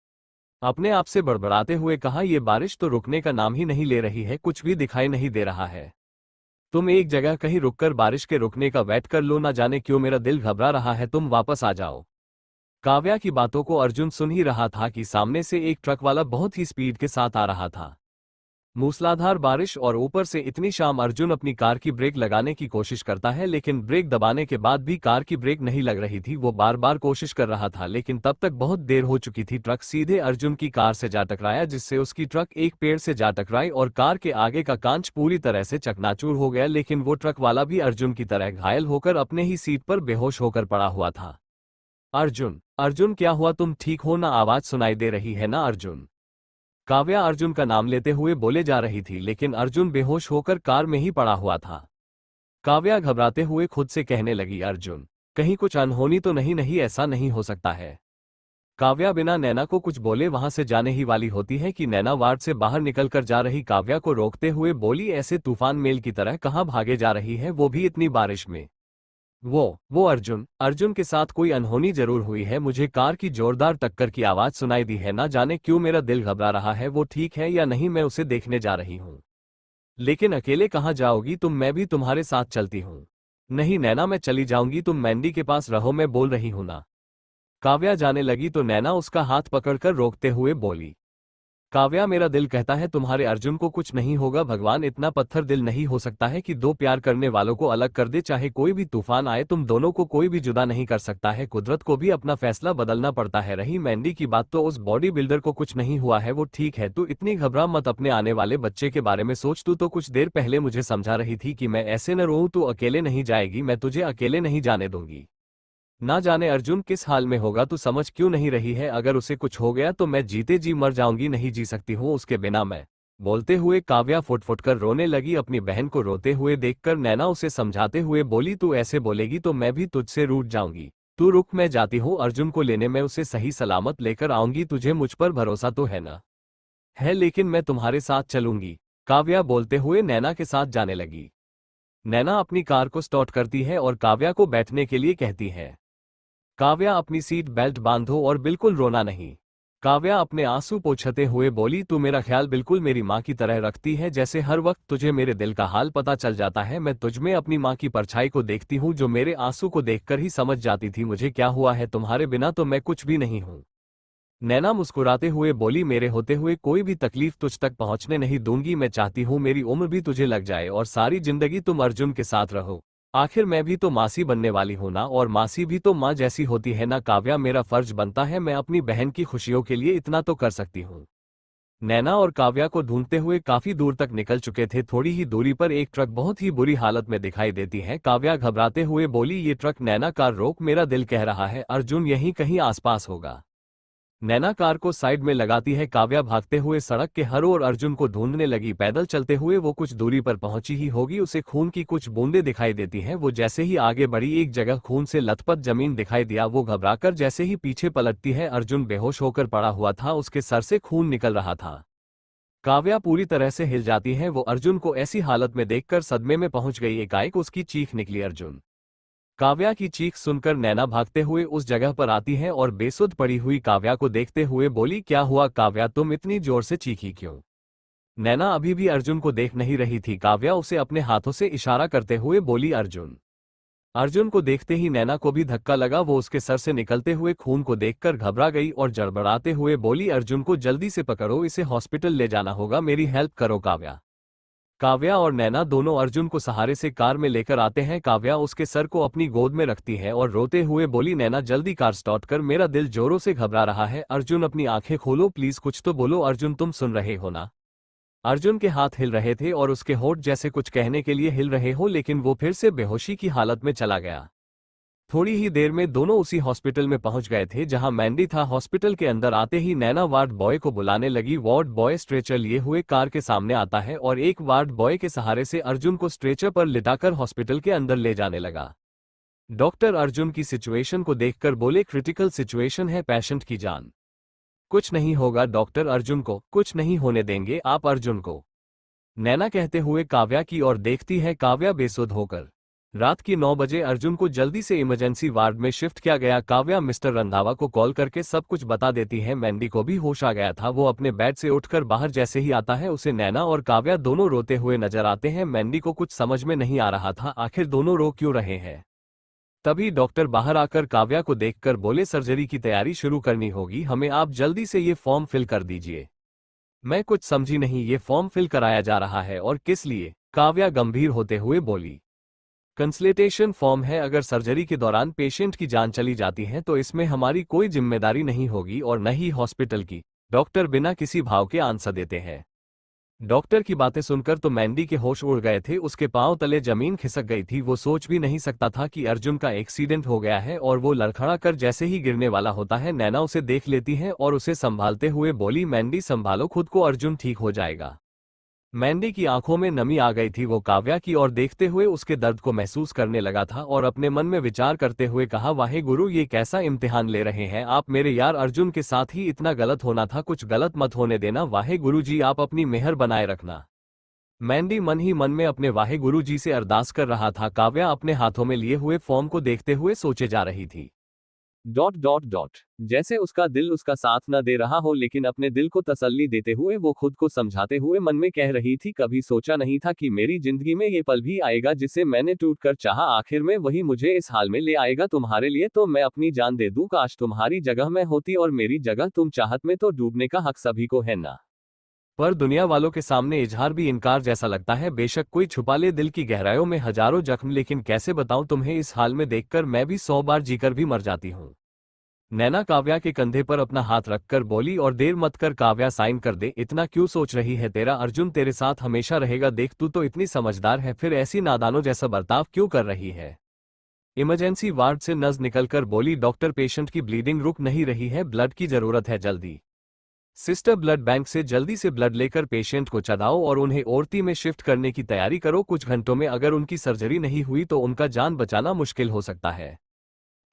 अपने आप से बड़बड़ाते हुए कहा, यह बारिश तो रुकने का नाम ही नहीं ले रही है, कुछ भी दिखाई नहीं दे रहा है। तुम एक जगह कहीं रुककर बारिश के रुकने का वेट कर लो, ना जाने क्यों मेरा दिल घबरा रहा है, तुम वापस आ जाओ। काव्या की बातों को अर्जुन सुन ही रहा था कि सामने से एक ट्रक वाला बहुत ही स्पीड के साथ आ रहा था। मूसलाधार बारिश और ऊपर से इतनी शाम। अर्जुन अपनी कार की ब्रेक लगाने की कोशिश करता है लेकिन ब्रेक दबाने के बाद भी कार की ब्रेक नहीं लग रही थी। वो बार बार कोशिश कर रहा था लेकिन तब तक बहुत देर हो चुकी थी। ट्रक सीधे अर्जुन की कार से जा टकराया जिससे उसकी ट्रक एक पेड़ से जा टकराई और कार के आगे का कांच पूरी तरह से चकनाचूर हो गया। लेकिन वो ट्रक वाला भी अर्जुन की तरह घायल होकर अपने ही सीट पर बेहोश होकर पड़ा हुआ था। अर्जुन, अर्जुन क्या हुआ, तुम ठीक हो ना, आवाज सुनाई दे रही है ना अर्जुन। काव्या अर्जुन का नाम लेते हुए बोले जा रही थी लेकिन अर्जुन बेहोश होकर कार में ही पड़ा हुआ था। काव्या घबराते हुए खुद से कहने लगी, अर्जुन कहीं कुछ अनहोनी तो नहीं, नहीं ऐसा नहीं हो सकता है। काव्या बिना नैना को कुछ बोले वहां से जाने ही वाली होती है कि नैना वार्ड से बाहर निकलकर जा रही काव्या को रोकते हुए बोली, ऐसे तूफान मेल की तरह कहां भागे जा रही है, वो भी इतनी बारिश में। वो अर्जुन के साथ कोई अनहोनी जरूर हुई है, मुझे कार की जोरदार टक्कर की आवाज सुनाई दी है, ना जाने क्यों मेरा दिल घबरा रहा है, वो ठीक है या नहीं मैं उसे देखने जा रही हूँ। लेकिन अकेले कहाँ जाओगी तुम, मैं भी तुम्हारे साथ चलती हूँ। नहीं नैना मैं चली जाऊंगी, तुम मैंडी के पास रहो, मैं बोल रही हूं ना। काव्या जाने लगी तो नैना उसका हाथ पकड़कर रोकते हुए बोली, काव्या मेरा दिल कहता है तुम्हारे अर्जुन को कुछ नहीं होगा, भगवान इतना पत्थर दिल नहीं हो सकता है कि दो प्यार करने वालों को अलग कर दे, चाहे कोई भी तूफान आए तुम दोनों को कोई भी जुदा नहीं कर सकता है, कुदरत को भी अपना फैसला बदलना पड़ता है। रही मैंडी की बात तो उस बॉडी बिल्डर को कुछ नहीं हुआ है, वो ठीक है, तू इतनी घबरा मत, अपने आने वाले बच्चे के बारे में सोच। तू तो कुछ देर पहले मुझे समझा रही थी कि मैं ऐसे न रोऊं, तू अकेले नहीं जाएगी, मैं तुझे अकेले नहीं जाने दूंगी। ना जाने अर्जुन किस हाल में होगा, तू समझ क्यों नहीं रही है, अगर उसे कुछ हो गया तो मैं जीते जी मर जाऊंगी, नहीं जी सकती हूँ उसके बिना मैं। बोलते हुए काव्या फुट कर रोने लगी। अपनी बहन को रोते हुए देखकर नैना उसे समझाते हुए बोली, तू ऐसे बोलेगी तो मैं भी तुझसे रूठ जाऊंगी, तू रुक, मैं जाती हूँ अर्जुन को लेने, मैं उसे सही सलामत लेकर आऊंगी, तुझे मुझ पर भरोसा तो है ना। है, लेकिन मैं तुम्हारे साथ चलूंगी। काव्या बोलते हुए नैना के साथ जाने लगी। नैना अपनी कार को स्टार्ट करती है और काव्या को बैठने के लिए कहती है। काव्या अपनी सीट बेल्ट बांधो और बिल्कुल रोना नहीं। काव्या अपने आंसू पोंछते हुए बोली, तू मेरा ख्याल बिल्कुल मेरी माँ की तरह रखती है, जैसे हर वक्त तुझे मेरे दिल का हाल पता चल जाता है, मैं तुझमें अपनी माँ की परछाई को देखती हूँ जो मेरे आंसू को देखकर ही समझ जाती थी मुझे क्या हुआ है, तुम्हारे बिना तो मैं कुछ भी नहीं हूँ। नैना मुस्कुराते हुए बोली, मेरे होते हुए कोई भी तकलीफ तुझ तक पहुँचने नहीं दूंगी, मैं चाहती हूँ मेरी उम्र भी तुझे लग जाए और सारी जिंदगी तुम अर्जुन के साथ रहो। आखिर मैं भी तो मासी बनने वाली हूं ना, और मासी भी तो माँ जैसी होती है ना काव्या। मेरा फर्ज बनता है, मैं अपनी बहन की खुशियों के लिए इतना तो कर सकती हूँ। नैना और काव्या को ढूंढते हुए काफी दूर तक निकल चुके थे। थोड़ी ही दूरी पर एक ट्रक बहुत ही बुरी हालत में दिखाई देती है। काव्या घबराते हुए बोली, ये ट्रक। नैना, कार रोक, मेरा दिल कह रहा है अर्जुन यहीं कहीं आसपास होगा। नैना कार को साइड में लगाती है। काव्या भागते हुए सड़क के हर ओर अर्जुन को ढूंढने लगी। पैदल चलते हुए वो कुछ दूरी पर पहुंची ही होगी, उसे खून की कुछ बूंदें दिखाई देती हैं। वो जैसे ही आगे बढ़ी, एक जगह खून से लथपथ जमीन दिखाई दिया। वो घबराकर जैसे ही पीछे पलटती है, अर्जुन बेहोश होकर पड़ा हुआ था, उसके सर से खून निकल रहा था। काव्या पूरी तरह से हिल जाती है। वो अर्जुन को ऐसी हालत में देखकर सदमे में पहुंच गई। एकाएक उसकी चीख निकली, अर्जुन। काव्या की चीख सुनकर नैना भागते हुए उस जगह पर आती है और बेसुध पड़ी हुई काव्या को देखते हुए बोली, क्या हुआ काव्या, तुम इतनी जोर से चीखी क्यों? नैना अभी भी अर्जुन को देख नहीं रही थी। काव्या उसे अपने हाथों से इशारा करते हुए बोली, अर्जुन। अर्जुन को देखते ही नैना को भी धक्का लगा। वो उसके सर से निकलते हुए खून को देखकर घबरा गई और जड़बड़ाते हुए बोली, अर्जुन को जल्दी से पकड़ो, इसे हॉस्पिटल ले जाना होगा, मेरी हेल्प करो काव्या। काव्या और नैना दोनों अर्जुन को सहारे से कार में लेकर आते हैं। काव्या उसके सर को अपनी गोद में रखती है और रोते हुए बोली, नैना जल्दी कार स्टार्ट कर, मेरा दिल जोरों से घबरा रहा है। अर्जुन अपनी आंखें खोलो प्लीज, कुछ तो बोलो। अर्जुन, तुम सुन रहे हो ना? अर्जुन के हाथ हिल रहे थे और उसके होंठ जैसे कुछ कहने के लिए हिल रहे हो, लेकिन वो फिर से बेहोशी की हालत में चला गया। थोड़ी ही देर में दोनों उसी हॉस्पिटल में पहुंच गए थे जहां मैंडी था। हॉस्पिटल के अंदर आते ही नैना वार्ड बॉय को बुलाने लगी। वार्ड बॉय स्ट्रेचर लिए हुए कार के सामने आता है और एक वार्ड बॉय के सहारे से अर्जुन को स्ट्रेचर पर लिटाकर हॉस्पिटल के अंदर ले जाने लगा। डॉक्टर अर्जुन की सिचुएशन को देखकर बोले, क्रिटिकल सिचुएशन है, पेशेंट की जान। कुछ नहीं होगा डॉक्टर, अर्जुन को कुछ नहीं होने देंगे आप अर्जुन को। नैना कहते हुए काव्या की ओर देखती है। काव्या बेसुध होकर रात की 9 बजे अर्जुन को जल्दी से इमरजेंसी वार्ड में शिफ्ट किया गया। काव्या मिस्टर रंधावा को कॉल करके सब कुछ बता देती है। मैंडी को भी होश आ गया था। वो अपने बेड से उठकर बाहर जैसे ही आता है, उसे नैना और काव्या दोनों रोते हुए नजर आते हैं। मैंडी को कुछ समझ में नहीं आ रहा था, आखिर दोनों रो क्यों रहे हैं। तभी डॉक्टर बाहर आकर काव्या को देखकर बोले, सर्जरी की तैयारी शुरू करनी होगी हमें, आप जल्दी से ये फॉर्म फिल कर दीजिए। मैं कुछ समझी नहीं, ये फॉर्म फिल कराया जा रहा है और किस लिए? काव्या गंभीर होते हुए बोली, कंसल्टेशन फॉर्म है, अगर सर्जरी के दौरान पेशेंट की जान चली जाती है तो इसमें हमारी कोई जिम्मेदारी नहीं होगी और न ही हॉस्पिटल की। डॉक्टर बिना किसी भाव के आंसर देते हैं। डॉक्टर की बातें सुनकर तो मैंडी के होश उड़ गए थे, उसके पांव तले जमीन खिसक गई थी। वो सोच भी नहीं सकता था कि अर्जुन का एक्सीडेंट हो गया है और वो लड़खड़ा कर जैसे ही गिरने वाला होता है, नैना उसे देख लेती है और उसे संभालते हुए बोली, मैंडी संभालो खुद को, अर्जुन ठीक हो जाएगा। मैंडी की आंखों में नमी आ गई थी। वो काव्या की ओर देखते हुए उसके दर्द को महसूस करने लगा था और अपने मन में विचार करते हुए कहा, वाहे गुरु, ये कैसा इम्तिहान ले रहे हैं आप मेरे यार अर्जुन के साथ ही इतना गलत होना था, कुछ गलत मत होने देना, वाहे गुरु जी आप अपनी मेहर बनाए रखना। मैंडी मन ही मन में अपने वाहे गुरु जी से अरदास कर रहा था। काव्या अपने हाथों में लिए हुए फॉर्म को देखते हुए सोचे जा रही थी। जैसे उसका दिल उसका साथ न दे रहा हो, लेकिन अपने दिल को तसल्ली देते हुए वो खुद को समझाते हुए मन में कह रही थी, कभी सोचा नहीं था कि मेरी जिंदगी में ये पल भी आएगा जिसे मैंने टूट कर चाहा, आखिर में वही मुझे इस हाल में ले आएगा। तुम्हारे लिए तो मैं अपनी जान दे दूं, काश तुम्हारी जगह मैं होती और मेरी जगह तुम, चाहत में तो डूबने का हक सभी को है ना। पर दुनिया वालों के सामने इजहार भी इनकार जैसा लगता है। बेशक कोई छुपा ले दिल की गहराइयों में हजारों जख्म, लेकिन कैसे बताऊं तुम्हें, इस हाल में देखकर मैं भी 100 बार जीकर भी मर जाती हूं। नैना काव्या के कंधे पर अपना हाथ रखकर बोली, और देर मत कर काव्या, साइन कर दे, इतना क्यों सोच रही है, तेरा अर्जुन तेरे साथ हमेशा रहेगा, देख तू तो इतनी समझदार है, फिर ऐसी नादानों जैसा बर्ताव क्यों कर रही है। इमरजेंसी वार्ड से नर्स निकलकर बोली, डॉक्टर पेशेंट की ब्लीडिंग रुक नहीं रही है, ब्लड की जरूरत है, जल्दी सिस्टर ब्लड बैंक से जल्दी से ब्लड लेकर पेशेंट को चढ़ाओ और उन्हें ओरती में शिफ्ट करने की तैयारी करो। कुछ घंटों में अगर उनकी सर्जरी नहीं हुई तो उनका जान बचाना मुश्किल हो सकता है।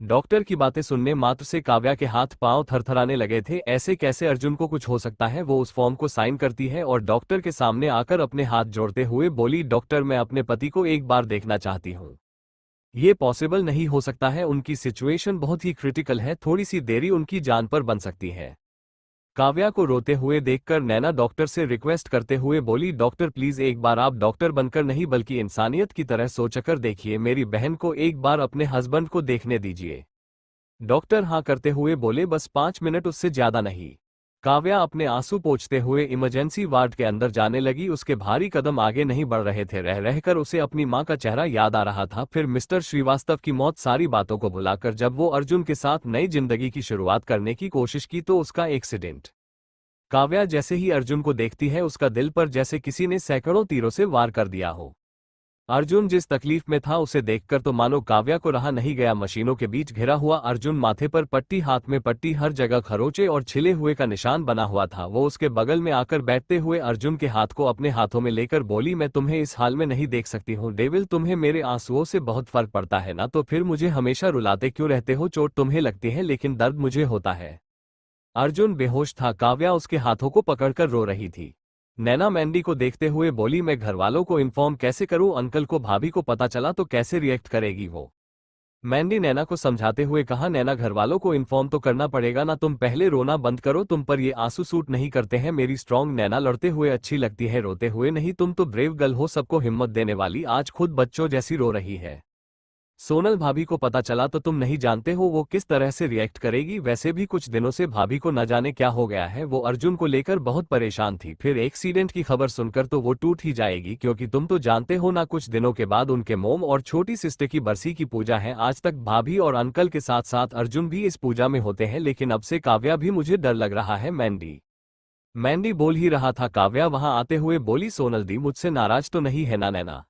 डॉक्टर की बातें सुनने मात्र से काव्या के हाथ पांव थरथराने लगे थे। ऐसे कैसे अर्जुन को कुछ हो सकता है। वो उस फॉर्म को साइन करती है और डॉक्टर के सामने आकर अपने हाथ जोड़ते हुए बोली, डॉक्टर मैं अपने पति को एक बार देखना चाहती हूँ। ये पॉसिबल नहीं हो सकता है, उनकी सिचुएशन बहुत ही क्रिटिकल है, थोड़ी सी देरी उनकी जान पर बन सकती है। काव्या को रोते हुए देखकर नैना डॉक्टर से रिक्वेस्ट करते हुए बोली, डॉक्टर प्लीज एक बार आप डॉक्टर बनकर नहीं बल्कि इंसानियत की तरह सोचकर देखिए, मेरी बहन को एक बार अपने हस्बैंड को देखने दीजिए। डॉक्टर हाँ करते हुए बोले, बस 5 मिनट, उससे ज्यादा नहीं। काव्या अपने आंसू पोंछते हुए इमरजेंसी वार्ड के अंदर जाने लगी। उसके भारी कदम आगे नहीं बढ़ रहे थे। रह रहकर उसे अपनी मां का चेहरा याद आ रहा था। फिर मिस्टर श्रीवास्तव की मौत सारी बातों को भुलाकर जब वो अर्जुन के साथ नई जिंदगी की शुरुआत करने की कोशिश की तो उसका एक्सीडेंट। काव्या जैसे ही अर्जुन को देखती है उसका दिल पर जैसे किसी ने सैकड़ों तीरों से वार कर दिया हो। अर्जुन जिस तकलीफ में था उसे देखकर तो मानो काव्या को रहा नहीं गया। मशीनों के बीच घिरा हुआ अर्जुन, माथे पर पट्टी, हाथ में पट्टी, हर जगह खरोंचे और छिले हुए का निशान बना हुआ था। वो उसके बगल में आकर बैठते हुए अर्जुन के हाथ को अपने हाथों में लेकर बोली, मैं तुम्हें इस हाल में नहीं देख सकती हूँ डेविल। तुम्हें मेरे आंसुओं से बहुत फर्क पड़ता है ना, तो फिर मुझे हमेशा रुलाते क्यों रहते हो? चोट तुम्हें लगती है लेकिन दर्द मुझे होता है। अर्जुन बेहोश था। काव्या उसके हाथों को पकड़कर रो रही थी। नैना मैंडी को देखते हुए बोली, मैं घरवालों को इन्फॉर्म कैसे करूं? अंकल को, भाभी को पता चला तो कैसे रिएक्ट करेगी वो? मैंडी नैना को समझाते हुए कहा, नैना घरवालों को इन्फॉर्म तो करना पड़ेगा ना, तुम पहले रोना बंद करो, तुम पर ये आंसू सूट नहीं करते हैं। मेरी स्ट्रॉन्ग नैना लड़ते हुए अच्छी लगती है, रोते हुए नहीं। तुम तो ब्रेव गर्ल हो, सबको हिम्मत देने वाली, आज खुद बच्चों जैसी रो रही है। सोनल भाभी को पता चला तो तुम नहीं जानते हो वो किस तरह से रिएक्ट करेगी। वैसे भी कुछ दिनों से भाभी को न जाने क्या हो गया है, वो अर्जुन को लेकर बहुत परेशान थी। फिर एक्सीडेंट की खबर सुनकर तो वो टूट ही जाएगी, क्योंकि तुम तो जानते हो ना, कुछ दिनों के बाद उनके मोम और छोटी सिस्टर की बरसी की पूजा है। आज तक भाभी और अंकल के साथ साथ अर्जुन भी इस पूजा में होते हैं, लेकिन अब से काव्या भी मुझे डर लग रहा है। मैंडी बोल ही रहा था, काव्या वहां आते हुए बोली, सोनल दी मुझसे नाराज तो नहीं है ना?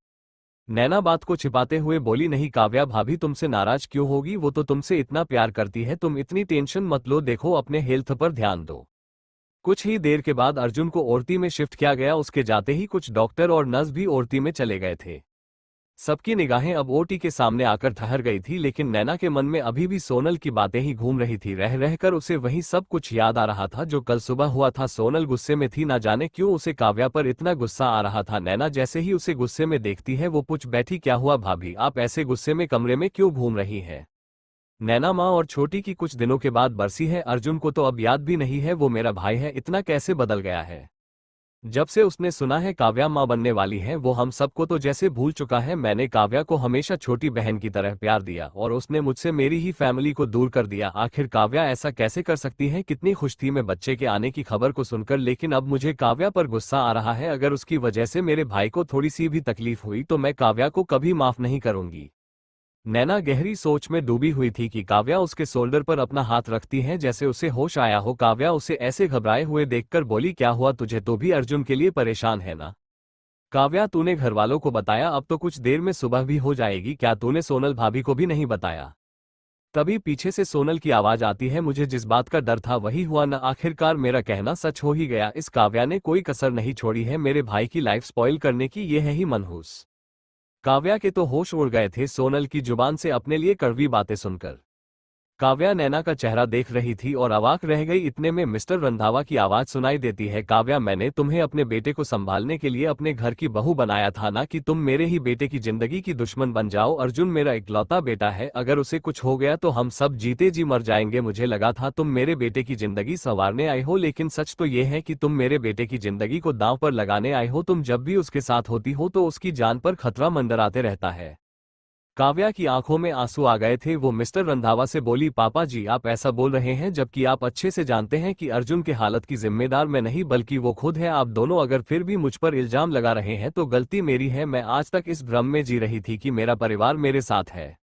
नैना बात को छिपाते हुए बोली, नहीं काव्या भाभी तुमसे नाराज क्यों होगी, वो तो तुमसे इतना प्यार करती है, तुम इतनी टेंशन मत लो, देखो अपने हेल्थ पर ध्यान दो। कुछ ही देर के बाद अर्जुन को ओरती में शिफ्ट किया गया। उसके जाते ही कुछ डॉक्टर और नर्स भी ओरती में चले गए थे। सबकी निगाहें अब ओटी के सामने आकर ठहर गई थी, लेकिन नैना के मन में अभी भी सोनल की बातें ही घूम रही थी। रह रहकर उसे वही सब कुछ याद आ रहा था जो कल सुबह हुआ था। सोनल गुस्से में थी, ना जाने क्यों उसे काव्या पर इतना गुस्सा आ रहा था। नैना जैसे ही उसे गुस्से में देखती है वो पूछ बैठी, क्या हुआ भाभी, आप ऐसे गुस्से में कमरे में क्यों घूम रही है? नैना, माँ और छोटी की कुछ दिनों के बाद बरसी है, अर्जुन को तो अब याद भी नहीं है वो मेरा भाई है, इतना कैसे बदल गया है। जब से उसने सुना है काव्या माँ बनने वाली है वो हम सबको तो जैसे भूल चुका है। मैंने काव्या को हमेशा छोटी बहन की तरह प्यार दिया और उसने मुझसे मेरी ही फैमिली को दूर कर दिया। आखिर काव्या ऐसा कैसे कर सकती है? कितनी खुश थी मैं बच्चे के आने की खबर को सुनकर, लेकिन अब मुझे काव्या पर गुस्सा आ रहा है। अगर उसकी वजह से मेरे भाई को थोड़ी सी भी तकलीफ हुई तो मैं काव्या को कभी माफ नहीं करूंगी। नैना गहरी सोच में डूबी हुई थी कि काव्या उसके शोल्डर पर अपना हाथ रखती है जैसे उसे होश आया हो। काव्या उसे ऐसे घबराए हुए देखकर बोली, क्या हुआ तुझे? तो भी अर्जुन के लिए परेशान है ना? काव्या, तूने घरवालों को बताया? अब तो कुछ देर में सुबह भी हो जाएगी, क्या तूने सोनल भाभी को भी नहीं बताया? तभी पीछे से सोनल की आवाज आती है, मुझे जिस बात का डर था वही हुआ न, आखिरकार मेरा कहना सच हो ही गया। इस काव्या ने कोई कसर नहीं छोड़ी है मेरे भाई की लाइफ स्पॉइल करने की, ये है ही मनहूस। काव्या के तो होश उड़ गए थे सोनल की जुबान से अपने लिए कड़वी बातें सुनकर। काव्या नैना का चेहरा देख रही थी और अवाक रह गई। इतने में मिस्टर रंधावा की आवाज सुनाई देती है, काव्या मैंने तुम्हें अपने बेटे को संभालने के लिए अपने घर की बहू बनाया था ना, कि तुम मेरे ही बेटे की जिंदगी की दुश्मन बन जाओ। अर्जुन मेरा इकलौता बेटा है, अगर उसे कुछ हो गया तो हम सब जीते जी मर जाएंगे। मुझे लगा था तुम मेरे बेटे की जिंदगी संवारने आए हो, लेकिन सच तो ये है कि तुम मेरे बेटे की जिंदगी को दांव पर लगाने आए हो। तुम जब भी उसके साथ होती हो तो उसकी जान पर खतरा मंडराते रहता है। काव्या की आंखों में आंसू आ गए थे। वो मिस्टर रंधावा से बोली, पापा जी आप ऐसा बोल रहे हैं जबकि आप अच्छे से जानते हैं कि अर्जुन के हालत की जिम्मेदार मैं नहीं बल्कि वो खुद है। आप दोनों अगर फिर भी मुझ पर इल्जाम लगा रहे हैं तो गलती मेरी है। मैं आज तक इस भ्रम में जी रही थी कि मेरा परिवार मेरे साथ है।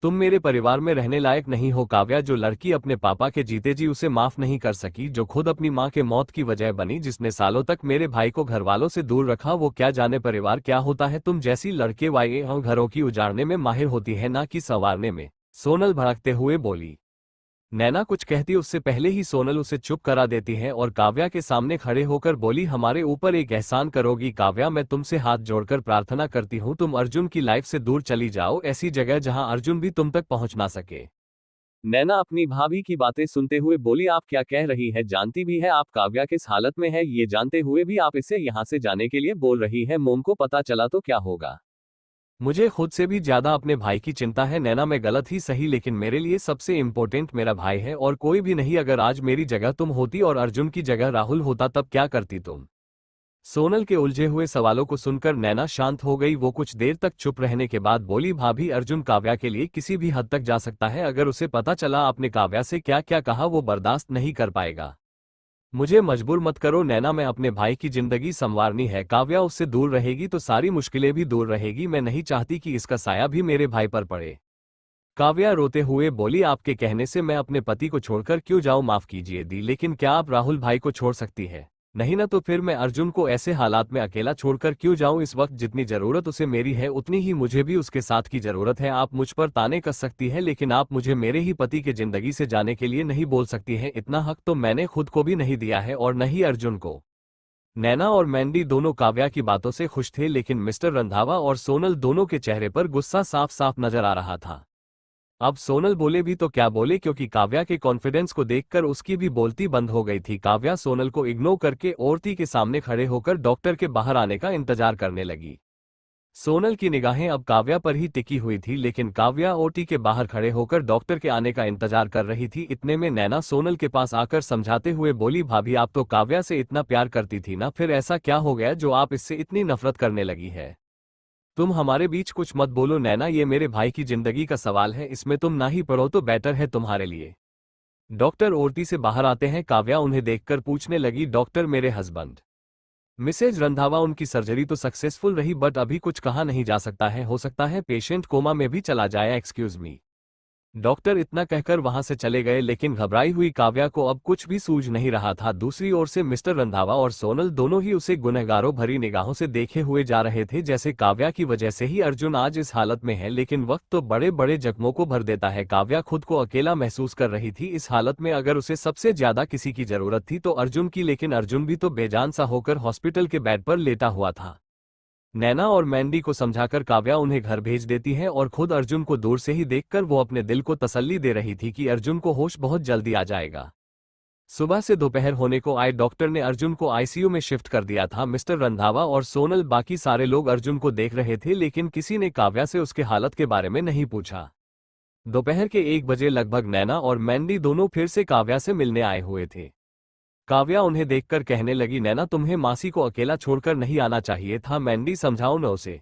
तुम मेरे परिवार में रहने लायक नहीं हो। काव्या, जो लड़की अपने पापा के जीते जी उसे माफ नहीं कर सकी, जो खुद अपनी माँ के मौत की वजह बनी, जिसने सालों तक मेरे भाई को घरवालों से दूर रखा, वो क्या जाने परिवार क्या होता है। तुम जैसी लड़के वाये और घरों की उजाड़ने में माहिर होती है ना कि संवारने में। सोनल भड़कते हुए बोली। नैना कुछ कहती उससे पहले ही सोनल उसे चुप करा देती है और काव्या के सामने खड़े होकर बोली, हमारे ऊपर एक एहसान करोगी काव्या? मैं तुमसे हाथ जोड़कर प्रार्थना करती हूँ तुम अर्जुन की लाइफ से दूर चली जाओ, ऐसी जगह जहाँ अर्जुन भी तुम तक पहुँच ना सके। नैना अपनी भाभी की बातें सुनते हुए बोली, आप क्या कह रही है? जानती भी है आप काव्या किस हालत में है, ये जानते हुए भी आप इसे यहाँ से जाने के लिए बोल रही है। मोम को पता चला तो क्या होगा? मुझे खुद से भी ज्यादा अपने भाई की चिंता है नैना। मैं गलत ही सही, लेकिन मेरे लिए सबसे इम्पोर्टेंट मेरा भाई है और कोई भी नहीं। अगर आज मेरी जगह तुम होती और अर्जुन की जगह राहुल होता तब क्या करती तुम? सोनल के उलझे हुए सवालों को सुनकर नैना शांत हो गई। वो कुछ देर तक चुप रहने के बाद बोली, भाभी अर्जुन काव्या के लिए किसी भी हद तक जा सकता है। अगर उसे पता चला आपने काव्या से क्या क्या कहा वो बर्दाश्त नहीं कर पाएगा। मुझे मजबूर मत करो नैना, मैं अपने भाई की जिंदगी संवारनी है। काव्या उससे दूर रहेगी तो सारी मुश्किलें भी दूर रहेगी। मैं नहीं चाहती कि इसका साया भी मेरे भाई पर पड़े। काव्या रोते हुए बोली, आपके कहने से मैं अपने पति को छोड़कर क्यों जाऊं? माफ कीजिए दी, लेकिन क्या आप राहुल भाई को छोड़ सकती है? नहीं ना, तो फिर मैं अर्जुन को ऐसे हालात में अकेला छोड़कर क्यों जाऊं? इस वक्त जितनी जरूरत उसे मेरी है उतनी ही मुझे भी उसके साथ की जरूरत है। आप मुझ पर ताने कस सकती है, लेकिन आप मुझे मेरे ही पति के जिंदगी से जाने के लिए नहीं बोल सकती है। इतना हक तो मैंने खुद को भी नहीं दिया है और न ही अर्जुन को। नैना और मैंडी दोनों काव्या की बातों से खुश थे, लेकिन मिस्टर रंधावा और सोनल दोनों के चेहरे पर गुस्सा साफ साफ नजर आ रहा था। अब सोनल बोले भी तो क्या बोले, क्योंकि काव्या के कॉन्फिडेंस को देखकर उसकी भी बोलती बंद हो गई थी। काव्या सोनल को इग्नोर करके औरती के सामने खड़े होकर डॉक्टर के बाहर आने का इंतजार करने लगी। सोनल की निगाहें अब काव्या पर ही टिकी हुई थी, लेकिन काव्या ओटी के बाहर खड़े होकर डॉक्टर के आने का इंतजार कर रही थी। इतने में नैना सोनल के पास आकर समझाते हुए बोली, भाभी आप तो काव्या से इतना प्यार करती थी ना, फिर ऐसा क्या हो गया जो आप इससे इतनी नफरत करने लगी है? तुम हमारे बीच कुछ मत बोलो नैना, ये मेरे भाई की जिंदगी का सवाल है, इसमें तुम ना ही पढ़ो तो बेटर है तुम्हारे लिए। डॉक्टर औरती से बाहर आते हैं। काव्या उन्हें देखकर पूछने लगी, डॉक्टर मेरे हस्बैंड मिसेज रंधावा, उनकी सर्जरी तो सक्सेसफुल रही बट अभी कुछ कहा नहीं जा सकता है, हो सकता है पेशेंट कोमा में भी चला जाए। Excuse me. डॉक्टर इतना कहकर वहां से चले गए, लेकिन घबराई हुई काव्या को अब कुछ भी सूझ नहीं रहा था। दूसरी ओर से मिस्टर रंधावा और सोनल दोनों ही उसे गुनहगारों भरी निगाहों से देखे हुए जा रहे थे, जैसे काव्या की वजह से ही अर्जुन आज इस हालत में है। लेकिन वक्त तो बड़े बड़े जख्मों को भर देता है। काव्या खुद को अकेला महसूस कर रही थी इस हालत में। अगर उसे सबसे ज्यादा किसी की जरूरत थी तो अर्जुन की, लेकिन अर्जुन भी तो बेजान सा होकर हॉस्पिटल के बेड पर लेटा हुआ था। नैना और मैंडी को समझाकर काव्या उन्हें घर भेज देती है और खुद अर्जुन को दूर से ही देखकर वो अपने दिल को तसल्ली दे रही थी कि अर्जुन को होश बहुत जल्दी आ जाएगा। सुबह से दोपहर होने को आए डॉक्टर ने अर्जुन को आईसीयू में शिफ्ट कर दिया था। मिस्टर रंधावा और सोनल बाकी सारे लोग अर्जुन को देख रहे थे, लेकिन किसी ने काव्या से उसके हालत के बारे में नहीं पूछा। दोपहर के 1 बजे लगभग नैना और मैंडी दोनों फिर से काव्या से मिलने आए हुए थे। काव्या उन्हें देखकर कहने लगी, नैना तुम्हें मासी को अकेला छोड़कर नहीं आना चाहिए था। मैंडी समझाओ न उसे।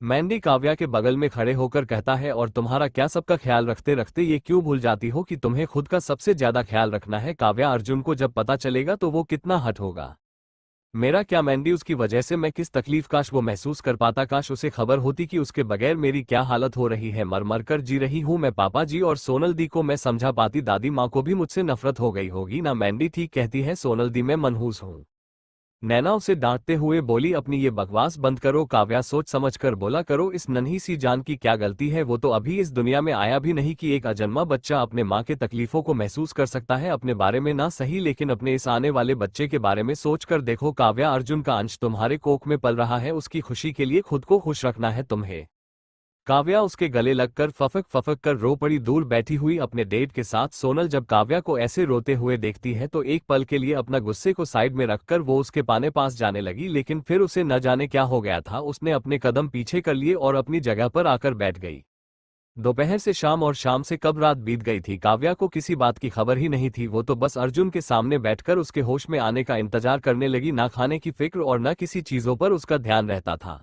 मैंडी काव्या के बगल में खड़े होकर कहता है, और तुम्हारा क्या सबका ख्याल रखते रखते ये क्यों भूल जाती हो कि तुम्हें खुद का सबसे ज्यादा ख्याल रखना है? काव्या, अर्जुन को जब पता चलेगा तो वो कितना हट होगा। मेरा क्या मैंडी, उसकी वजह से मैं किस तकलीफ, काश वो महसूस कर पाता, काश उसे खबर होती कि उसके बगैर मेरी क्या हालत हो रही है। मर मर कर जी रही हूं मैं। पापा जी और सोनल दी को मैं समझा पाती, दादी माँ को भी मुझसे नफरत हो गई होगी ना। मैंडी ठीक कहती है सोनल दी, मैं मनहूस हूँ। नैना उसे डांटते हुए बोली, अपनी ये बकवास बंद करो। काव्या, सोच समझ कर बोला करो, इस नन्ही सी जान की क्या गलती है? वो तो अभी इस दुनिया में आया भी नहीं कि एक अजन्मा बच्चा अपने माँ के तकलीफों को महसूस कर सकता है। अपने बारे में ना सही, लेकिन अपने इस आने वाले बच्चे के बारे में सोच कर देखो। काव्या, अर्जुन का अंश तुम्हारे कोख में पल रहा है, उसकी खुशी के लिए खुद को खुश रखना है तुम्हें। काव्या उसके गले लगकर फफक फफक कर रो पड़ी। दूर बैठी हुई अपने डेट के साथ सोनल जब काव्या को ऐसे रोते हुए देखती है तो एक पल के लिए अपना गुस्से को साइड में रखकर वो उसके पास जाने लगी, लेकिन फिर उसे न जाने क्या हो गया था। उसने अपने कदम पीछे कर लिए और अपनी जगह पर आकर बैठ गई। दोपहर से शाम और शाम से कब रात बीत गई थी, काव्या को किसी बात की खबर ही नहीं थी। वो तो बस अर्जुन के सामने बैठकर उसके होश में आने का इंतजार करने लगी। ना खाने की फिक्र और न किसी चीजों पर उसका ध्यान रहता था।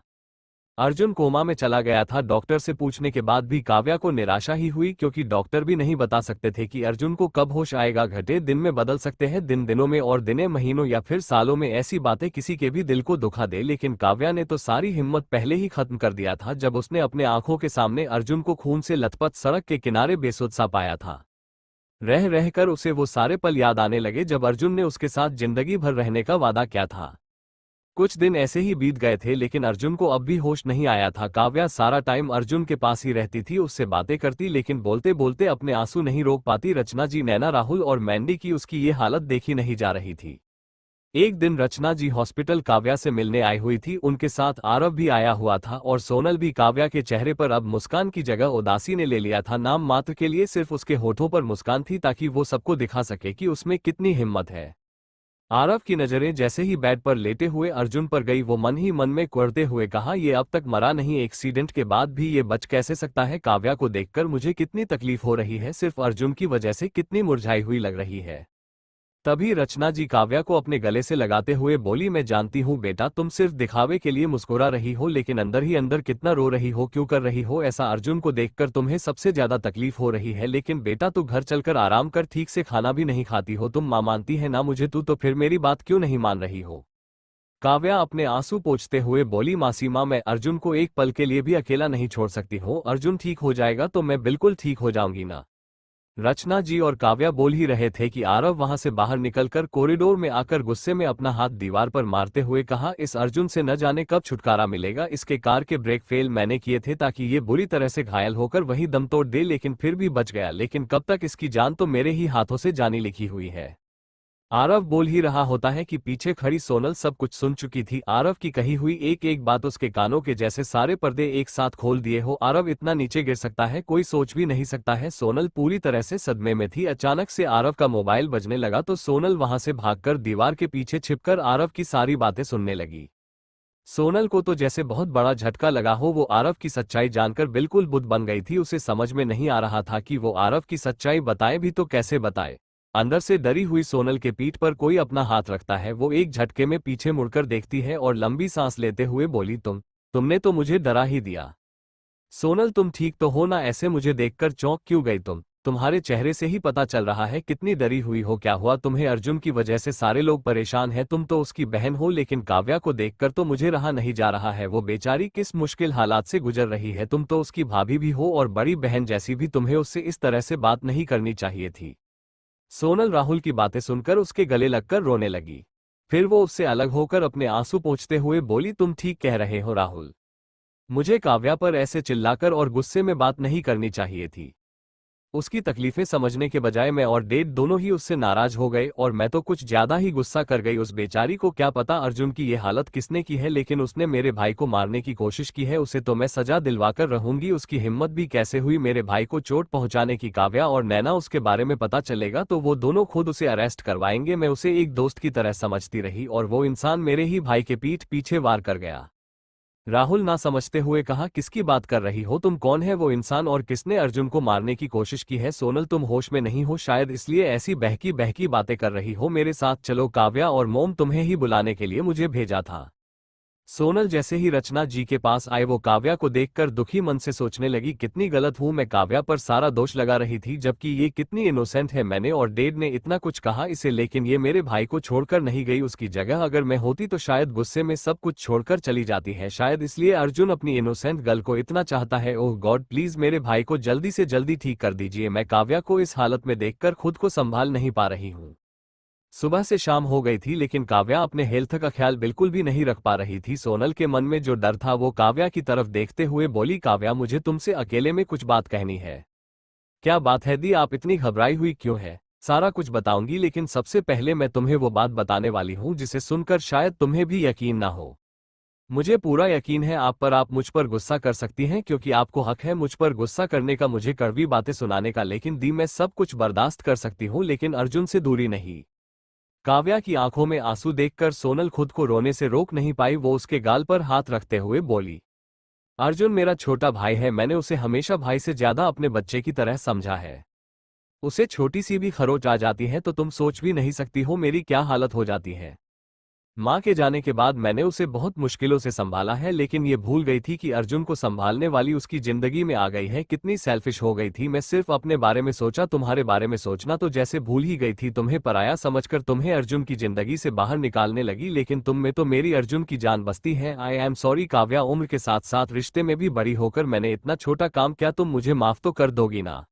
अर्जुन कोमा में चला गया था। डॉक्टर से पूछने के बाद भी काव्या को निराशा ही हुई, क्योंकि डॉक्टर भी नहीं बता सकते थे कि अर्जुन को कब होश आएगा। घंटे दिन में बदल सकते हैं, दिन दिनों में, और दिने महीनों या फिर सालों में। ऐसी बातें किसी के भी दिल को दुखा दे, लेकिन काव्या ने तो सारी हिम्मत पहले ही खत्म कर दिया था जब उसने अपने आंखों के सामने अर्जुन को खून से लथपथ सड़क के किनारे बेसुध सा पाया था। रह रहकर उसे वो सारे पल याद आने लगे जब अर्जुन ने उसके साथ जिंदगी भर रहने का वादा किया था। कुछ दिन ऐसे ही बीत गए थे, लेकिन अर्जुन को अब भी होश नहीं आया था। काव्या सारा टाइम अर्जुन के पास ही रहती थी, उससे बातें करती, लेकिन बोलते बोलते अपने आंसू नहीं रोक पाती। रचना जी, नैना, राहुल और मैंडी की उसकी ये हालत देखी नहीं जा रही थी। एक दिन रचना जी हॉस्पिटल काव्या से मिलने आई हुई थी। उनके साथ आरव भी आया हुआ था और सोनल भी। काव्या के चेहरे पर अब मुस्कान की जगह उदासी ने ले लिया था। नाम मात्र के लिए सिर्फ उसके होठों पर मुस्कान थी, ताकि वो सबको दिखा सके कि उसमें कितनी हिम्मत है। आरव की नजरें जैसे ही बेड पर लेटे हुए अर्जुन पर गई, वो मन ही मन में कुढ़ते हुए कहा, ये अब तक मरा नहीं, एक्सीडेंट के बाद भी ये बच कैसे सकता है? काव्या को देखकर मुझे कितनी तकलीफ हो रही है, सिर्फ अर्जुन की वजह से। कितनी मुरझाई हुई लग रही है। तभी रचना जी काव्या को अपने गले से लगाते हुए बोली, मैं जानती हूँ बेटा, तुम सिर्फ दिखावे के लिए मुस्कुरा रही हो, लेकिन अंदर ही अंदर कितना रो रही हो, क्यों कर रही हो ऐसा? अर्जुन को देखकर तुम्हें सबसे ज्यादा तकलीफ हो रही है, लेकिन बेटा तू घर चलकर आराम कर, ठीक से खाना भी नहीं खाती हो, तुम मां मानती है ना मुझे तू, तो फिर मेरी बात क्यों नहीं मान रही हो? काव्या अपने आंसू पोंछते हुए बोली, मासी मां, मैं अर्जुन को एक पल के लिए भी अकेला नहीं छोड़ सकती हूँ, अर्जुन ठीक हो जाएगा तो मैं बिल्कुल ठीक हो जाऊंगी ना। रचना जी और काव्या बोल ही रहे थे कि आरव वहां से बाहर निकलकर कॉरिडोर में आकर गुस्से में अपना हाथ दीवार पर मारते हुए कहा, इस अर्जुन से न जाने कब छुटकारा मिलेगा, इसके कार के ब्रेक फेल मैंने किए थे ताकि ये बुरी तरह से घायल होकर वहीं दम तोड़ दे, लेकिन फिर भी बच गया, लेकिन कब तक, इसकी जान तो मेरे ही हाथों से जानी लिखी हुई है। आरव बोल ही रहा होता है कि पीछे खड़ी सोनल सब कुछ सुन चुकी थी। आरव की कही हुई एक एक बात उसके कानों के जैसे सारे पर्दे एक साथ खोल दिए हो। आरव इतना नीचे गिर सकता है कोई सोच भी नहीं सकता है। सोनल पूरी तरह से सदमे में थी। अचानक से आरव का मोबाइल बजने लगा तो सोनल वहां से भागकर दीवार के पीछे छिपकर आरव की सारी बातें सुनने लगी। सोनल को तो जैसे बहुत बड़ा झटका लगा हो। वो आरव की सच्चाई जानकर बिल्कुल बुद्ध बन गई थी। उसे समझ में नहीं आ रहा था कि वो आरव की सच्चाई बताए भी तो कैसे बताए। अंदर से डरी हुई सोनल के पीठ पर कोई अपना हाथ रखता है। वो एक झटके में पीछे मुड़कर देखती है और लंबी सांस लेते हुए बोली, तुमने तो मुझे डरा ही दिया। सोनल तुम ठीक तो हो ना? ऐसे मुझे देखकर चौंक क्यों गई तुम? तुम्हारे चेहरे से ही पता चल रहा है कितनी डरी हुई हो। क्या हुआ तुम्हें? अर्जुन की वजह से सारे लोग परेशान हैं। तुम तो उसकी बहन हो, लेकिन काव्या को देखकर तो मुझे रहा नहीं जा रहा है। वो बेचारी किस मुश्किल हालात से गुजर रही है। तुम तो उसकी भाभी भी हो और बड़ी बहन जैसी भी। तुम्हें उससे इस तरह से बात नहीं करनी चाहिए थी। सोनल राहुल की बातें सुनकर उसके गले लगकर रोने लगी। फिर वो उससे अलग होकर अपने आंसू पोंछते हुए बोली, तुम ठीक कह रहे हो राहुल, मुझे काव्या पर ऐसे चिल्लाकर और गुस्से में बात नहीं करनी चाहिए थी। उसकी तकलीफें समझने के बजाय मैं और डेड दोनों ही उससे नाराज हो गए और मैं तो कुछ ज्यादा ही गुस्सा कर गई। उस बेचारी को क्या पता अर्जुन की ये हालत किसने की है, लेकिन उसने मेरे भाई को मारने की कोशिश की है। उसे तो मैं सजा दिलवाकर रहूंगी। उसकी हिम्मत भी कैसे हुई मेरे भाई को चोट पहुंचाने की। काव्या और नैना उसके बारे में पता चलेगा तो वो दोनों खुद उसे अरेस्ट करवाएंगे। मैं उसे एक दोस्त की तरह समझती रही और वो इंसान मेरे ही भाई के पीठ पीछे वार कर गया। राहुल ना समझते हुए कहा, किसकी बात कर रही हो तुम? कौन है वो इंसान और किसने अर्जुन को मारने की कोशिश की है? सोनल तुम होश में नहीं हो, शायद इसलिए ऐसी बहकी बहकी बातें कर रही हो। मेरे साथ चलो। काव्या और मोम तुम्हें ही बुलाने के लिए मुझे भेजा था। सोनल जैसे ही रचना जी के पास आए वो काव्या को देखकर दुखी मन से सोचने लगी, कितनी गलत हूं मैं। काव्या पर सारा दोष लगा रही थी जबकि ये कितनी इनोसेंट है। मैंने और डेड ने इतना कुछ कहा इसे, लेकिन ये मेरे भाई को छोड़कर नहीं गई। उसकी जगह अगर मैं होती तो शायद गुस्से में सब कुछ छोड़कर चली जाती है। शायद इसलिए अर्जुन अपनी इनोसेंट गर्ल को इतना चाहता है। ओह गॉड, प्लीज मेरे भाई को जल्दी से जल्दी ठीक कर दीजिए। मैं काव्या को इस हालत में देखकर खुद को संभाल नहीं पा रही हूँ। सुबह से शाम हो गई थी लेकिन काव्या अपने हेल्थ का ख्याल बिल्कुल भी नहीं रख पा रही थी। सोनल के मन में जो डर था वो काव्या की तरफ देखते हुए बोली, काव्या मुझे तुमसे अकेले में कुछ बात कहनी है। क्या बात है दी? आप इतनी घबराई हुई क्यों है? सारा कुछ बताऊंगी, लेकिन सबसे पहले मैं तुम्हें वो बात बताने वाली हूँ जिसे सुनकर शायद तुम्हें भी यकीन ना हो। मुझे पूरा यकीन है आप पर। आप मुझ पर गुस्सा कर सकती हैं क्योंकि आपको हक है मुझ पर गुस्सा करने का, मुझे कड़वी बातें सुनाने का, लेकिन दी मैं सब कुछ बर्दाश्त कर सकती हूँ, लेकिन अर्जुन से दूरी नहीं। काव्या की आंखों में आंसू देखकर सोनल खुद को रोने से रोक नहीं पाई। वो उसके गाल पर हाथ रखते हुए बोली, अर्जुन मेरा छोटा भाई है। मैंने उसे हमेशा भाई से ज्यादा अपने बच्चे की तरह समझा है। उसे छोटी सी भी खरोच आ जाती है तो तुम सोच भी नहीं सकती हो मेरी क्या हालत हो जाती है। माँ के जाने के बाद मैंने उसे बहुत मुश्किलों से संभाला है, लेकिन ये भूल गई थी कि अर्जुन को संभालने वाली उसकी जिंदगी में आ गई है। कितनी सेल्फिश हो गई थी। मैं सिर्फ अपने बारे में सोचा, तुम्हारे बारे में सोचना तो जैसे भूल ही गई थी। तुम्हें पराया समझकर तुम्हें अर्जुन की जिंदगी से बाहर निकालने लगी, लेकिन तुम में तो मेरी अर्जुन की जान बसती है। आई एम सॉरी काव्या, उम्र के साथ साथ रिश्ते में भी बड़ी होकर मैंने इतना छोटा काम किया, तुम मुझे माफ तो कर दोगी ना?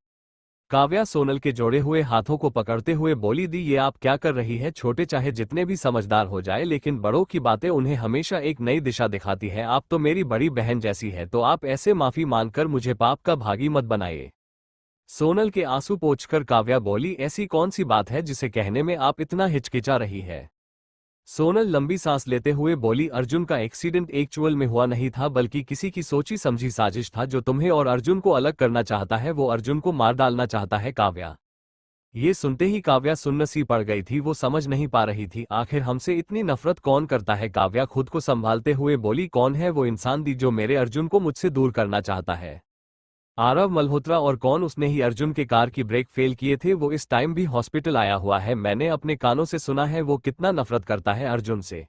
काव्या सोनल के जोड़े हुए हाथों को पकड़ते हुए बोली, दी ये आप क्या कर रही है? छोटे चाहे जितने भी समझदार हो जाए, लेकिन बड़ों की बातें उन्हें हमेशा एक नई दिशा दिखाती है। आप तो मेरी बड़ी बहन जैसी है, तो आप ऐसे माफी मांगकर मुझे पाप का भागी मत बनाइए। सोनल के आंसू पोंछकर काव्या बोली, ऐसी कौन सी बात है जिसे कहने में आप इतना हिचकिचा रही है? सोनल लंबी सांस लेते हुए बोली, अर्जुन का एक्सीडेंट एक्चुअल में हुआ नहीं था, बल्कि किसी की सोची समझी साजिश था जो तुम्हें और अर्जुन को अलग करना चाहता है। वो अर्जुन को मार डालना चाहता है। काव्या ये सुनते ही काव्या सुन्न सी पड़ गई थी। वो समझ नहीं पा रही थी आखिर हमसे इतनी नफरत कौन करता है। काव्या खुद को संभालते हुए बोली, कौन है वो इंसान दी जो मेरे अर्जुन को मुझसे दूर करना चाहता है? आरव मल्होत्रा और कौन, उसने ही अर्जुन के कार की ब्रेक फेल किए थे, वो इस टाइम भी हॉस्पिटल आया हुआ है, मैंने अपने कानों से सुना है वो कितना नफरत करता है अर्जुन से।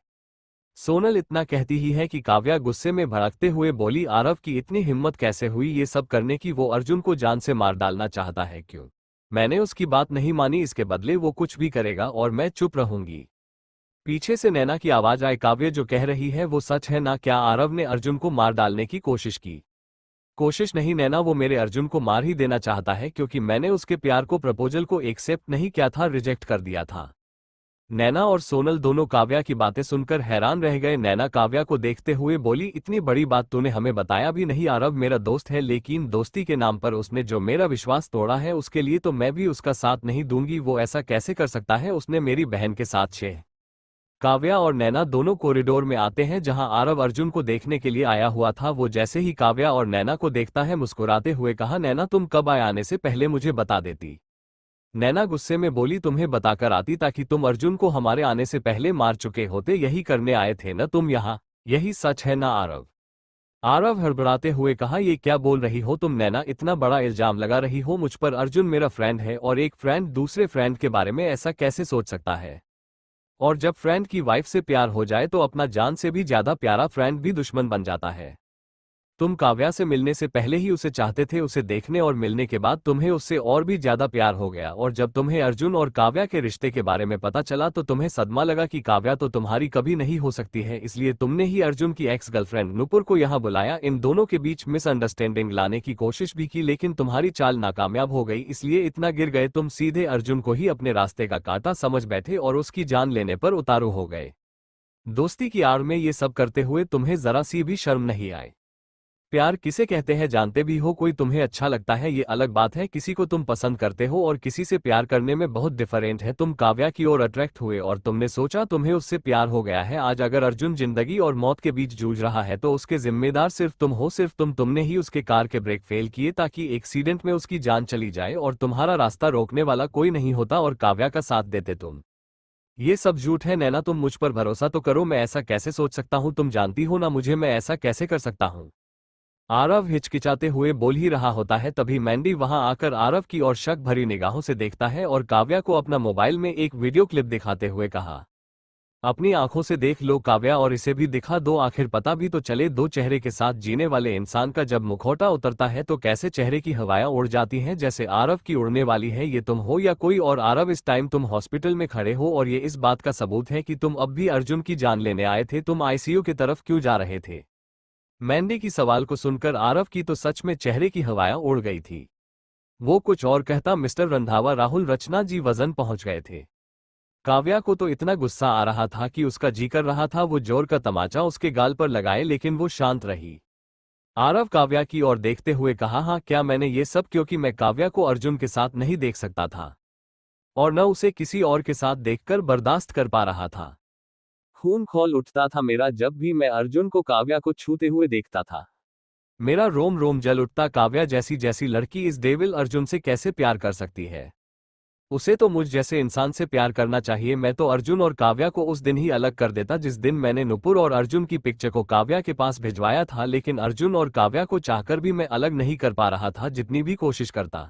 सोनल इतना कहती ही है कि काव्या गुस्से में भड़कते हुए बोली, आरव की इतनी हिम्मत कैसे हुई ये सब करने की, वो अर्जुन को जान से मार डालना चाहता है क्यों? मैंने उसकी बात नहीं मानी, इसके बदले वो कुछ भी करेगा और मैं चुप रहूंगी। पीछे से नैना की आवाज आए, काव्य जो कह रही है वो सच है ना? क्या आरव ने अर्जुन को मार डालने की कोशिश की? कोशिश नहीं नैना, वो मेरे अर्जुन को मार ही देना चाहता है क्योंकि मैंने उसके प्यार को, प्रपोजल को एक्सेप्ट नहीं किया था, रिजेक्ट कर दिया था। नैना और सोनल दोनों काव्या की बातें सुनकर हैरान रह गए। नैना काव्या को देखते हुए बोली, इतनी बड़ी बात तूने हमें बताया भी नहीं। आरव मेरा दोस्त है, लेकिन दोस्ती के नाम पर उसने जो मेरा विश्वास तोड़ा है उसके लिए तो मैं भी उसका साथ नहीं दूंगी। वो ऐसा कैसे कर सकता है? उसने मेरी बहन के साथ छेड़। काव्या और नैना दोनों कॉरिडोर में आते हैं जहां आरव अर्जुन को देखने के लिए आया हुआ था। वो जैसे ही काव्या और नैना को देखता है मुस्कुराते हुए कहा, नैना तुम कब आए? आने से पहले मुझे बता देती। नैना गुस्से में बोली, तुम्हें बताकर आती ताकि तुम अर्जुन को हमारे आने से पहले मार चुके होते, यही करने आए थे न तुम यहाँ? यही सच है ना आरव? आरव हड़बड़ाते हुए कहा, ये क्या बोल रही हो तुम नैना? इतना बड़ा इल्जाम लगा रही हो मुझ पर? अर्जुन मेरा फ्रेंड है और एक फ्रेंड दूसरे फ्रेंड के बारे में ऐसा कैसे सोच सकता है? और जब फ्रेंड की वाइफ से प्यार हो जाए तो अपना जान से भी ज्यादा प्यारा फ्रेंड भी दुश्मन बन जाता है। तुम काव्या से मिलने से पहले ही उसे चाहते थे, उसे देखने और मिलने के बाद तुम्हें उससे और भी ज्यादा प्यार हो गया, और जब तुम्हें अर्जुन और काव्या के रिश्ते के बारे में पता चला तो तुम्हें सदमा लगा कि काव्या तो तुम्हारी कभी नहीं हो सकती है, इसलिए तुमने ही अर्जुन की एक्स गर्लफ्रेंड नुपुर को यहाँ बुलाया। इन दोनों के बीच मिसअंडरस्टैंडिंग लाने की कोशिश भी की, लेकिन तुम्हारी चाल नाकामयाब हो गई, इसलिए इतना गिर गए तुम, सीधे अर्जुन को ही अपने रास्ते का कांटा समझ बैठे और उसकी जान लेने पर उतारू हो गए। दोस्ती की आड़ में ये सब करते हुए तुम्हें जरा सी भी शर्म नहीं आई? प्यार किसे कहते हैं जानते भी हो? कोई तुम्हें अच्छा लगता है ये अलग बात है, किसी को तुम पसंद करते हो और किसी से प्यार करने में बहुत डिफरेंट है। तुम काव्या की ओर अट्रैक्ट हुए और तुमने सोचा तुम्हें उससे प्यार हो गया है। आज अगर अर्जुन जिंदगी और मौत के बीच जूझ रहा है तो उसके जिम्मेदार सिर्फ तुम हो, सिर्फ तुमने ही उसके कार के ब्रेक फेल किए ताकि एक्सीडेंट में उसकी जान चली जाए, और तुम्हारा रास्ता रोकने वाला कोई नहीं होता और काव्या का साथ देते तुम। ये सब झूठ है नैना, तुम मुझ पर भरोसा तो करो। मैं ऐसा कैसे सोच सकता हूँ? तुम जानती हो ना मुझे, मैं ऐसा कैसे कर सकता हूँ? आरव हिचकिचाते हुए बोल ही रहा होता है, तभी मैंडी वहां आकर आरव की ओर शक भरी निगाहों से देखता है और काव्या को अपना मोबाइल में एक वीडियो क्लिप दिखाते हुए कहा, अपनी आंखों से देख लो काव्या और इसे भी दिखा दो, आखिर पता भी तो चले। दो चेहरे के साथ जीने वाले इंसान का जब मुखौटा उतरता है तो कैसे चेहरे की हवाएं उड़ जाती हैं, जैसे आरव की उड़ने वाली है। ये तुम हो या कोई और? आरव इस टाइम तुम हॉस्पिटल में खड़े हो और ये इस बात का सबूत है कि तुम अब भी अर्जुन की जान लेने आए थे। तुम आईसीयू की तरफ क्यों जा रहे थे? मैंडी की सवाल को सुनकर आरव की तो सच में चेहरे की हवाएं उड़ गई थी। वो कुछ और कहता, मिस्टर रंधावा, राहुल रचना जी वजन पहुंच गए थे। काव्या को तो इतना गुस्सा आ रहा था कि उसका जी कर रहा था वो जोर का तमाचा उसके गाल पर लगाए, लेकिन वो शांत रही। आरव काव्या की ओर देखते हुए कहा, हाँ क्या मैंने ये सब? क्योंकि मैं काव्या को अर्जुन के साथ नहीं देख सकता था और न उसे किसी और के साथ देखकर बर्दाश्त कर पा रहा था। खून खौल उठता था मेरा जब भी मैं अर्जुन को काव्या को छूते हुए देखता था। मेरा रोम रोम जल उठता। काव्या जैसी जैसी लड़की इस डेविल अर्जुन से कैसे प्यार कर सकती है? उसे तो मुझ जैसे इंसान से प्यार करना चाहिए। मैं तो अर्जुन और काव्या को उस दिन ही अलग कर देता जिस दिन मैंने नुपुर और अर्जुन की पिक्चर को काव्या के पास भिजवाया था, लेकिन अर्जुन और काव्या को चाहकर भी मैं अलग नहीं कर पा रहा था, जितनी भी कोशिश करता।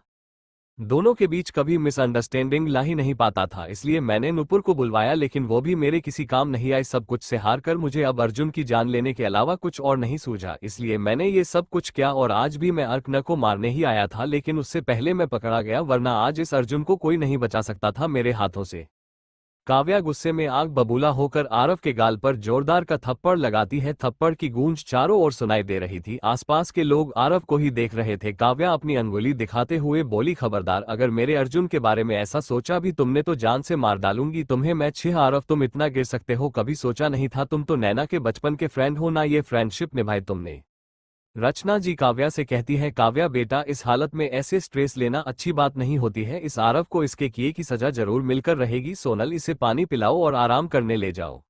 दोनों के बीच कभी मिसअंडरस्टैंडिंग ला ही नहीं पाता था, इसलिए मैंने नुपुर को बुलवाया, लेकिन वो भी मेरे किसी काम नहीं आई। सब कुछ से हार कर मुझे अब अर्जुन की जान लेने के अलावा कुछ और नहीं सूझा, इसलिए मैंने ये सब कुछ किया। और आज भी मैं अर्कन को मारने ही आया था, लेकिन उससे पहले मैं पकड़ा गया, वरना आज इस अर्जुन को कोई नहीं बचा सकता था मेरे हाथों से। काव्या गुस्से में आग बबूला होकर आरव के गाल पर जोरदार का थप्पड़ लगाती है। थप्पड़ की गूंज चारों ओर सुनाई दे रही थी। आसपास के लोग आरव को ही देख रहे थे। काव्या अपनी अंगुली दिखाते हुए बोली, खबरदार, अगर मेरे अर्जुन के बारे में ऐसा सोचा भी तुमने तो जान से मार डालूंगी तुम्हें मैं। छह आरव, तुम इतना गिर सकते हो कभी सोचा नहीं था। तुम तो नैना के बचपन के फ्रेंड हो ना, ये फ्रेंडशिप निभाई तुमने। रचना जी काव्या से कहती है, काव्या बेटा, इस हालत में ऐसे स्ट्रेस लेना अच्छी बात नहीं होती है। इस आरव को इसके किए की सजा जरूर मिलकर रहेगी। सोनल, इसे पानी पिलाओ और आराम करने ले जाओ।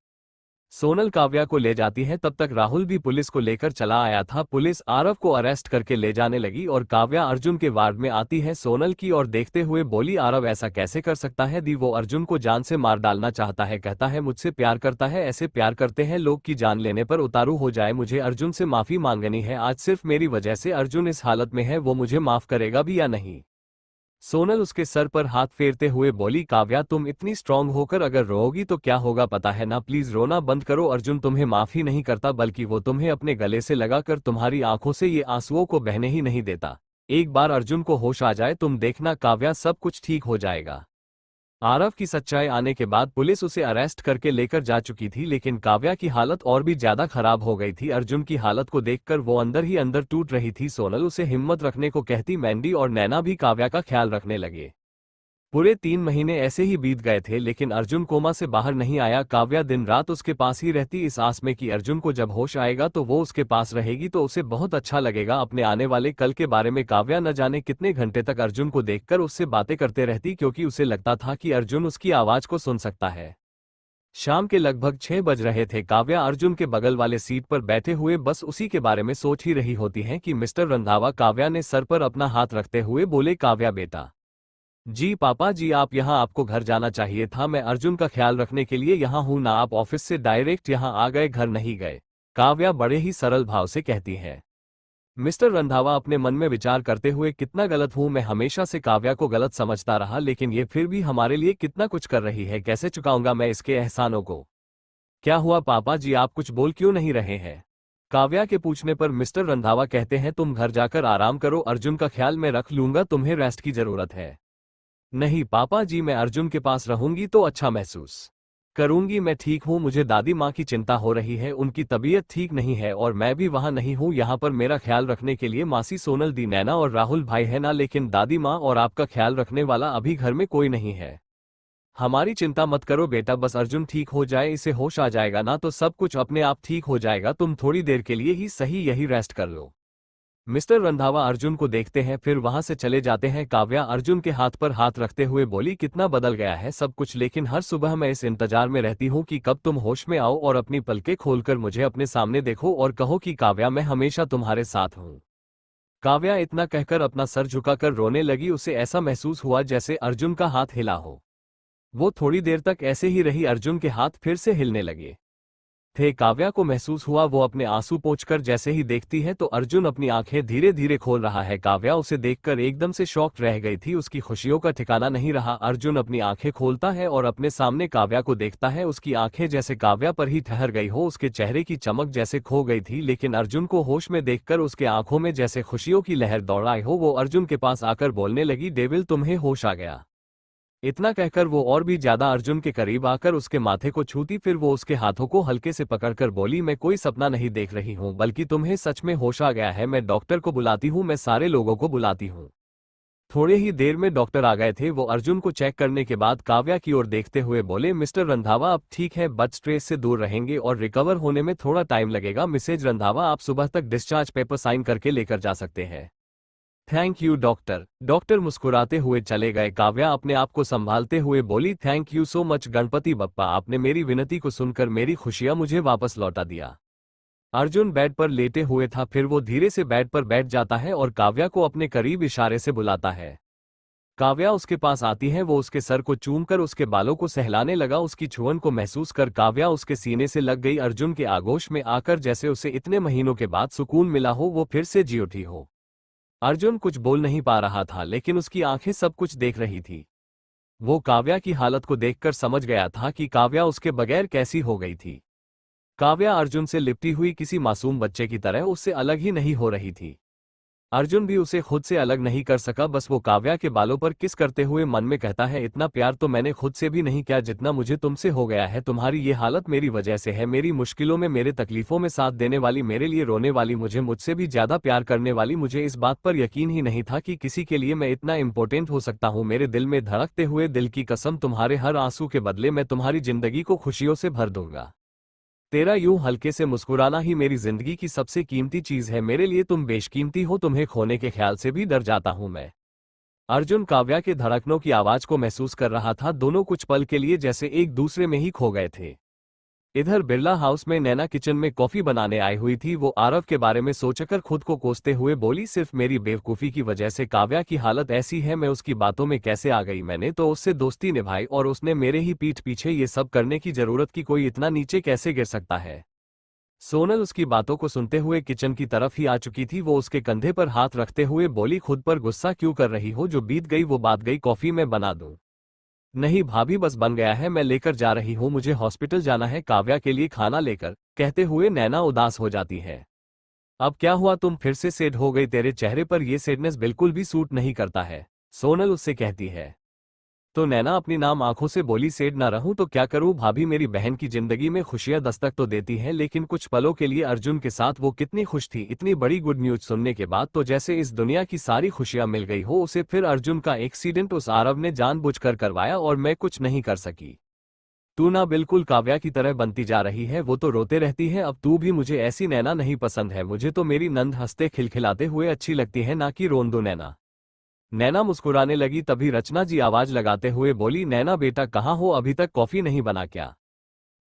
सोनल काव्या को ले जाती है, तब तक राहुल भी पुलिस को लेकर चला आया था। पुलिस आरव को अरेस्ट करके ले जाने लगी और काव्या अर्जुन के वार्ड में आती है। सोनल की ओर देखते हुए बोली, आरव ऐसा कैसे कर सकता है दी, वो अर्जुन को जान से मार डालना चाहता है, कहता है मुझसे प्यार करता है। ऐसे प्यार करते हैं लोग की जान लेने पर उतारू हो जाए। मुझे अर्जुन से माफी मांगनी है, आज सिर्फ मेरी वजह से अर्जुन इस हालत में है, वो मुझे माफ करेगा भी या नहीं। सोनल उसके सर पर हाथ फेरते हुए बोली, काव्या तुम इतनी स्ट्रांग होकर अगर रोओगी तो क्या होगा पता है ना, प्लीज रोना बंद करो। अर्जुन तुम्हें माफ ही नहीं करता बल्कि वो तुम्हें अपने गले से लगाकर तुम्हारी आंखों से ये आंसुओं को बहने ही नहीं देता। एक बार अर्जुन को होश आ जाए तुम देखना काव्या, सब कुछ ठीक हो जाएगा। आरव की सच्चाई आने के बाद पुलिस उसे अरेस्ट करके लेकर जा चुकी थी, लेकिन काव्या की हालत और भी ज्यादा खराब हो गई थी। अर्जुन की हालत को देखकर वो अंदर ही अंदर टूट रही थी। सोनल उसे हिम्मत रखने को कहती, मैंडी और नैना भी काव्या का ख्याल रखने लगे। पूरे 3 महीने ऐसे ही बीत गए थे, लेकिन अर्जुन कोमा से बाहर नहीं आया। काव्या दिन रात उसके पास ही रहती, इस आस में कि अर्जुन को जब होश आएगा तो वो उसके पास रहेगी तो उसे बहुत अच्छा लगेगा। अपने आने वाले कल के बारे में काव्या न जाने कितने घंटे तक अर्जुन को देखकर उससे बातें करते रहती, क्योंकि उसे लगता था कि अर्जुन उसकी आवाज को सुन सकता है। शाम के लगभग 6 बज रहे थे। काव्या अर्जुन के बगल वाले सीट पर बैठे हुए बस उसी के बारे में सोच ही रही होती है कि मिस्टर रंधावा काव्या ने सर पर अपना हाथ रखते हुए बोले, काव्या बेटा। जी पापा जी, आप यहाँ, आपको घर जाना चाहिए था, मैं अर्जुन का ख्याल रखने के लिए यहाँ हूँ ना, आप ऑफिस से डायरेक्ट यहाँ आ गए, घर नहीं गए, काव्या बड़े ही सरल भाव से कहती है। मिस्टर रंधावा अपने मन में विचार करते हुए, कितना गलत हूँ मैं, हमेशा से काव्या को गलत समझता रहा, लेकिन ये फिर भी हमारे लिए कितना कुछ कर रही है, कैसे चुकाऊंगा मैं इसके एहसानों को। क्या हुआ पापा जी, आप कुछ बोल क्यों नहीं रहे हैं। काव्या के पूछने पर मिस्टर रंधावा कहते हैं, तुम घर जाकर आराम करो, अर्जुन का ख्याल मैं रख लूंगा, तुम्हें रेस्ट की जरूरत है। नहीं पापा जी, मैं अर्जुन के पास रहूंगी तो अच्छा महसूस करूंगी, मैं ठीक हूं, मुझे दादी माँ की चिंता हो रही है, उनकी तबीयत ठीक नहीं है और मैं भी वहां नहीं हूं। यहाँ पर मेरा ख्याल रखने के लिए मासी सोनल दी, नैना और राहुल भाई है ना, लेकिन दादी माँ और आपका ख्याल रखने वाला अभी घर में कोई नहीं है। हमारी चिंता मत करो बेटा, बस अर्जुन ठीक हो जाए, इसे होश आ जाएगा ना तो सब कुछ अपने आप ठीक हो जाएगा, तुम थोड़ी देर के लिए ही सही यही रेस्ट कर लो। मिस्टर रंधावा अर्जुन को देखते हैं, फिर वहां से चले जाते हैं। काव्या अर्जुन के हाथ पर हाथ रखते हुए बोली, कितना बदल गया है सब कुछ, लेकिन हर सुबह मैं इस इंतजार में रहती हूँ कि कब तुम होश में आओ और अपनी पलकें खोलकर मुझे अपने सामने देखो और कहो कि काव्या मैं हमेशा तुम्हारे साथ हूँ। काव्या इतना कहकर अपना सर झुकाकर रोने लगी, उसे ऐसा महसूस हुआ जैसे अर्जुन का हाथ हिला हो। वो थोड़ी देर तक ऐसे ही रही, अर्जुन के हाथ फिर से हिलने लगे थे। काव्या को महसूस हुआ, वो अपने आंसू पोंछकर जैसे ही देखती है तो अर्जुन अपनी आंखें धीरे धीरे खोल रहा है। काव्या उसे देखकर एकदम से शॉक्ड रह गई थी, उसकी खुशियों का ठिकाना नहीं रहा। अर्जुन अपनी आंखें खोलता है और अपने सामने काव्या को देखता है, उसकी आंखें जैसे काव्या पर ही ठहर गई हो, उसके चेहरे की चमक जैसे खो गई थी, लेकिन अर्जुन को होश में देखकर उसके आंखों में जैसे खुशियों की लहर दौड़ाई हो। वो अर्जुन के पास आकर बोलने लगी, डेविल तुम्हें होश आ गया। इतना कहकर वो और भी ज्यादा अर्जुन के करीब आकर उसके माथे को छूती, फिर वो उसके हाथों को हल्के से पकड़कर बोली, मैं कोई सपना नहीं देख रही हूँ, बल्कि तुम्हें सच में होश आ गया है, मैं डॉक्टर को बुलाती हूँ, मैं सारे लोगों को बुलाती हूँ। थोड़े ही देर में डॉक्टर आ गए थे। वो अर्जुन को चेक करने के बाद काव्या की ओर देखते हुए बोले, मिस्टर रंधावा अब ठीक है, बट स्ट्रेस से दूर रहेंगे और रिकवर होने में थोड़ा टाइम लगेगा। मिसेज रंधावा आप सुबह तक डिस्चार्ज पेपर साइन करके लेकर जा सकते हैं। Thank you doctor. डॉक्टर मुस्कुराते हुए चले गए। काव्या अपने आप को संभालते हुए बोली, thank you so much Ganpati Bappa, आपने मेरी विनती को सुनकर मेरी खुशियां मुझे वापस लौटा दिया। अर्जुन बेड पर लेटे हुए था, फिर वो धीरे से बेड पर बैठ जाता है और काव्या को अपने करीब इशारे से बुलाता है। काव्या उसके पास आती है, वो उसके सर को चूमकर उसके बालों को सहलाने लगा। उसकी छुअन को महसूस कर काव्या उसके सीने से लग गई। अर्जुन के आगोश में आकर जैसे उसे इतने महीनों के बाद सुकून मिला हो, वो फिर से जी उठी हो। अर्जुन कुछ बोल नहीं पा रहा था, लेकिन उसकी आंखें सब कुछ देख रही थी। वो काव्या की हालत को देखकर समझ गया था कि काव्या उसके बगैर कैसी हो गई थी। काव्या अर्जुन से लिपटी हुई किसी मासूम बच्चे की तरह उससे अलग ही नहीं हो रही थी। अर्जुन भी उसे खुद से अलग नहीं कर सका, बस वो काव्या के बालों पर किस करते हुए मन में कहता है, इतना प्यार तो मैंने खुद से भी नहीं किया जितना मुझे तुमसे हो गया है। तुम्हारी ये हालत मेरी वजह से है, मेरी मुश्किलों में, मेरे तकलीफों में साथ देने वाली, मेरे लिए रोने वाली, मुझे मुझसे भी ज्यादा प्यार करने वाली। मुझे इस बात पर यकीन ही नहीं था कि किसी के लिए मैं इतना इम्पोर्टेंट हो सकता हूँ। मेरे दिल में धड़कते हुए दिल की कसम, तुम्हारे हर आंसू के बदले मैं तुम्हारी जिंदगी को खुशियों से भर दूंगा। तेरा यूं हल्के से मुस्कुराना ही मेरी जिंदगी की सबसे कीमती चीज है। मेरे लिए तुम बेशकीमती हो, तुम्हें खोने के ख्याल से भी डर जाता हूं मैं। अर्जुन काव्या के धड़कनों की आवाज को महसूस कर रहा था। दोनों कुछ पल के लिए जैसे एक दूसरे में ही खो गए थे। इधर बिरला हाउस में नैना किचन में कॉफी बनाने आई हुई थी। वो आरव के बारे में सोचकर खुद को कोसते हुए बोली, सिर्फ मेरी बेवकूफ़ी की वजह से काव्या की हालत ऐसी है। मैं उसकी बातों में कैसे आ गई? मैंने तो उससे दोस्ती निभाई और उसने मेरे ही पीठ पीछे ये सब करने की जरूरत की। कोई इतना नीचे कैसे गिर सकता है? सोनल उसकी बातों को सुनते हुए किचन की तरफ ही आ चुकी थी। वो उसके कंधे पर हाथ रखते हुए बोली, खुद पर गुस्सा क्यों कर रही हो? जो बीत गई वो बात गई, कॉफी मैं बना दूं? नहीं भाभी, बस बन गया है, मैं लेकर जा रही हूँ, मुझे हॉस्पिटल जाना है काव्या के लिए खाना लेकर। कहते हुए नैना उदास हो जाती है। अब क्या हुआ, तुम फिर से सैड हो गई? तेरे चेहरे पर यह सैडनेस बिल्कुल भी सूट नहीं करता है, सोनल उससे कहती है। तो नैना अपनी नाम आंखों से बोली, सैड ना रहूं तो क्या करूं भाभी? मेरी बहन की जिंदगी में खुशियां दस्तक तो देती हैं, लेकिन कुछ पलों के लिए अर्जुन के साथ वो कितनी खुश थी। इतनी बड़ी गुड न्यूज सुनने के बाद तो जैसे इस दुनिया की सारी खुशियां मिल गई हो उसे। फिर अर्जुन का एक्सीडेंट उस आरव ने जानबूझकर करवाया और मैं कुछ नहीं कर सकी। तू ना बिल्कुल काव्या की तरह बनती जा रही है, वो तो रोते रहती है। अब तू भी, मुझे ऐसी नैना नहीं पसंद है। मुझे तो मेरी नंद हंसते खिलखिलाते हुए अच्छी लगती है, ना कि रोंदो नैना। नैना मुस्कुराने लगी, तभी रचना जी आवाज लगाते हुए बोली, नैना बेटा कहाँ हो? अभी तक कॉफी नहीं बना क्या?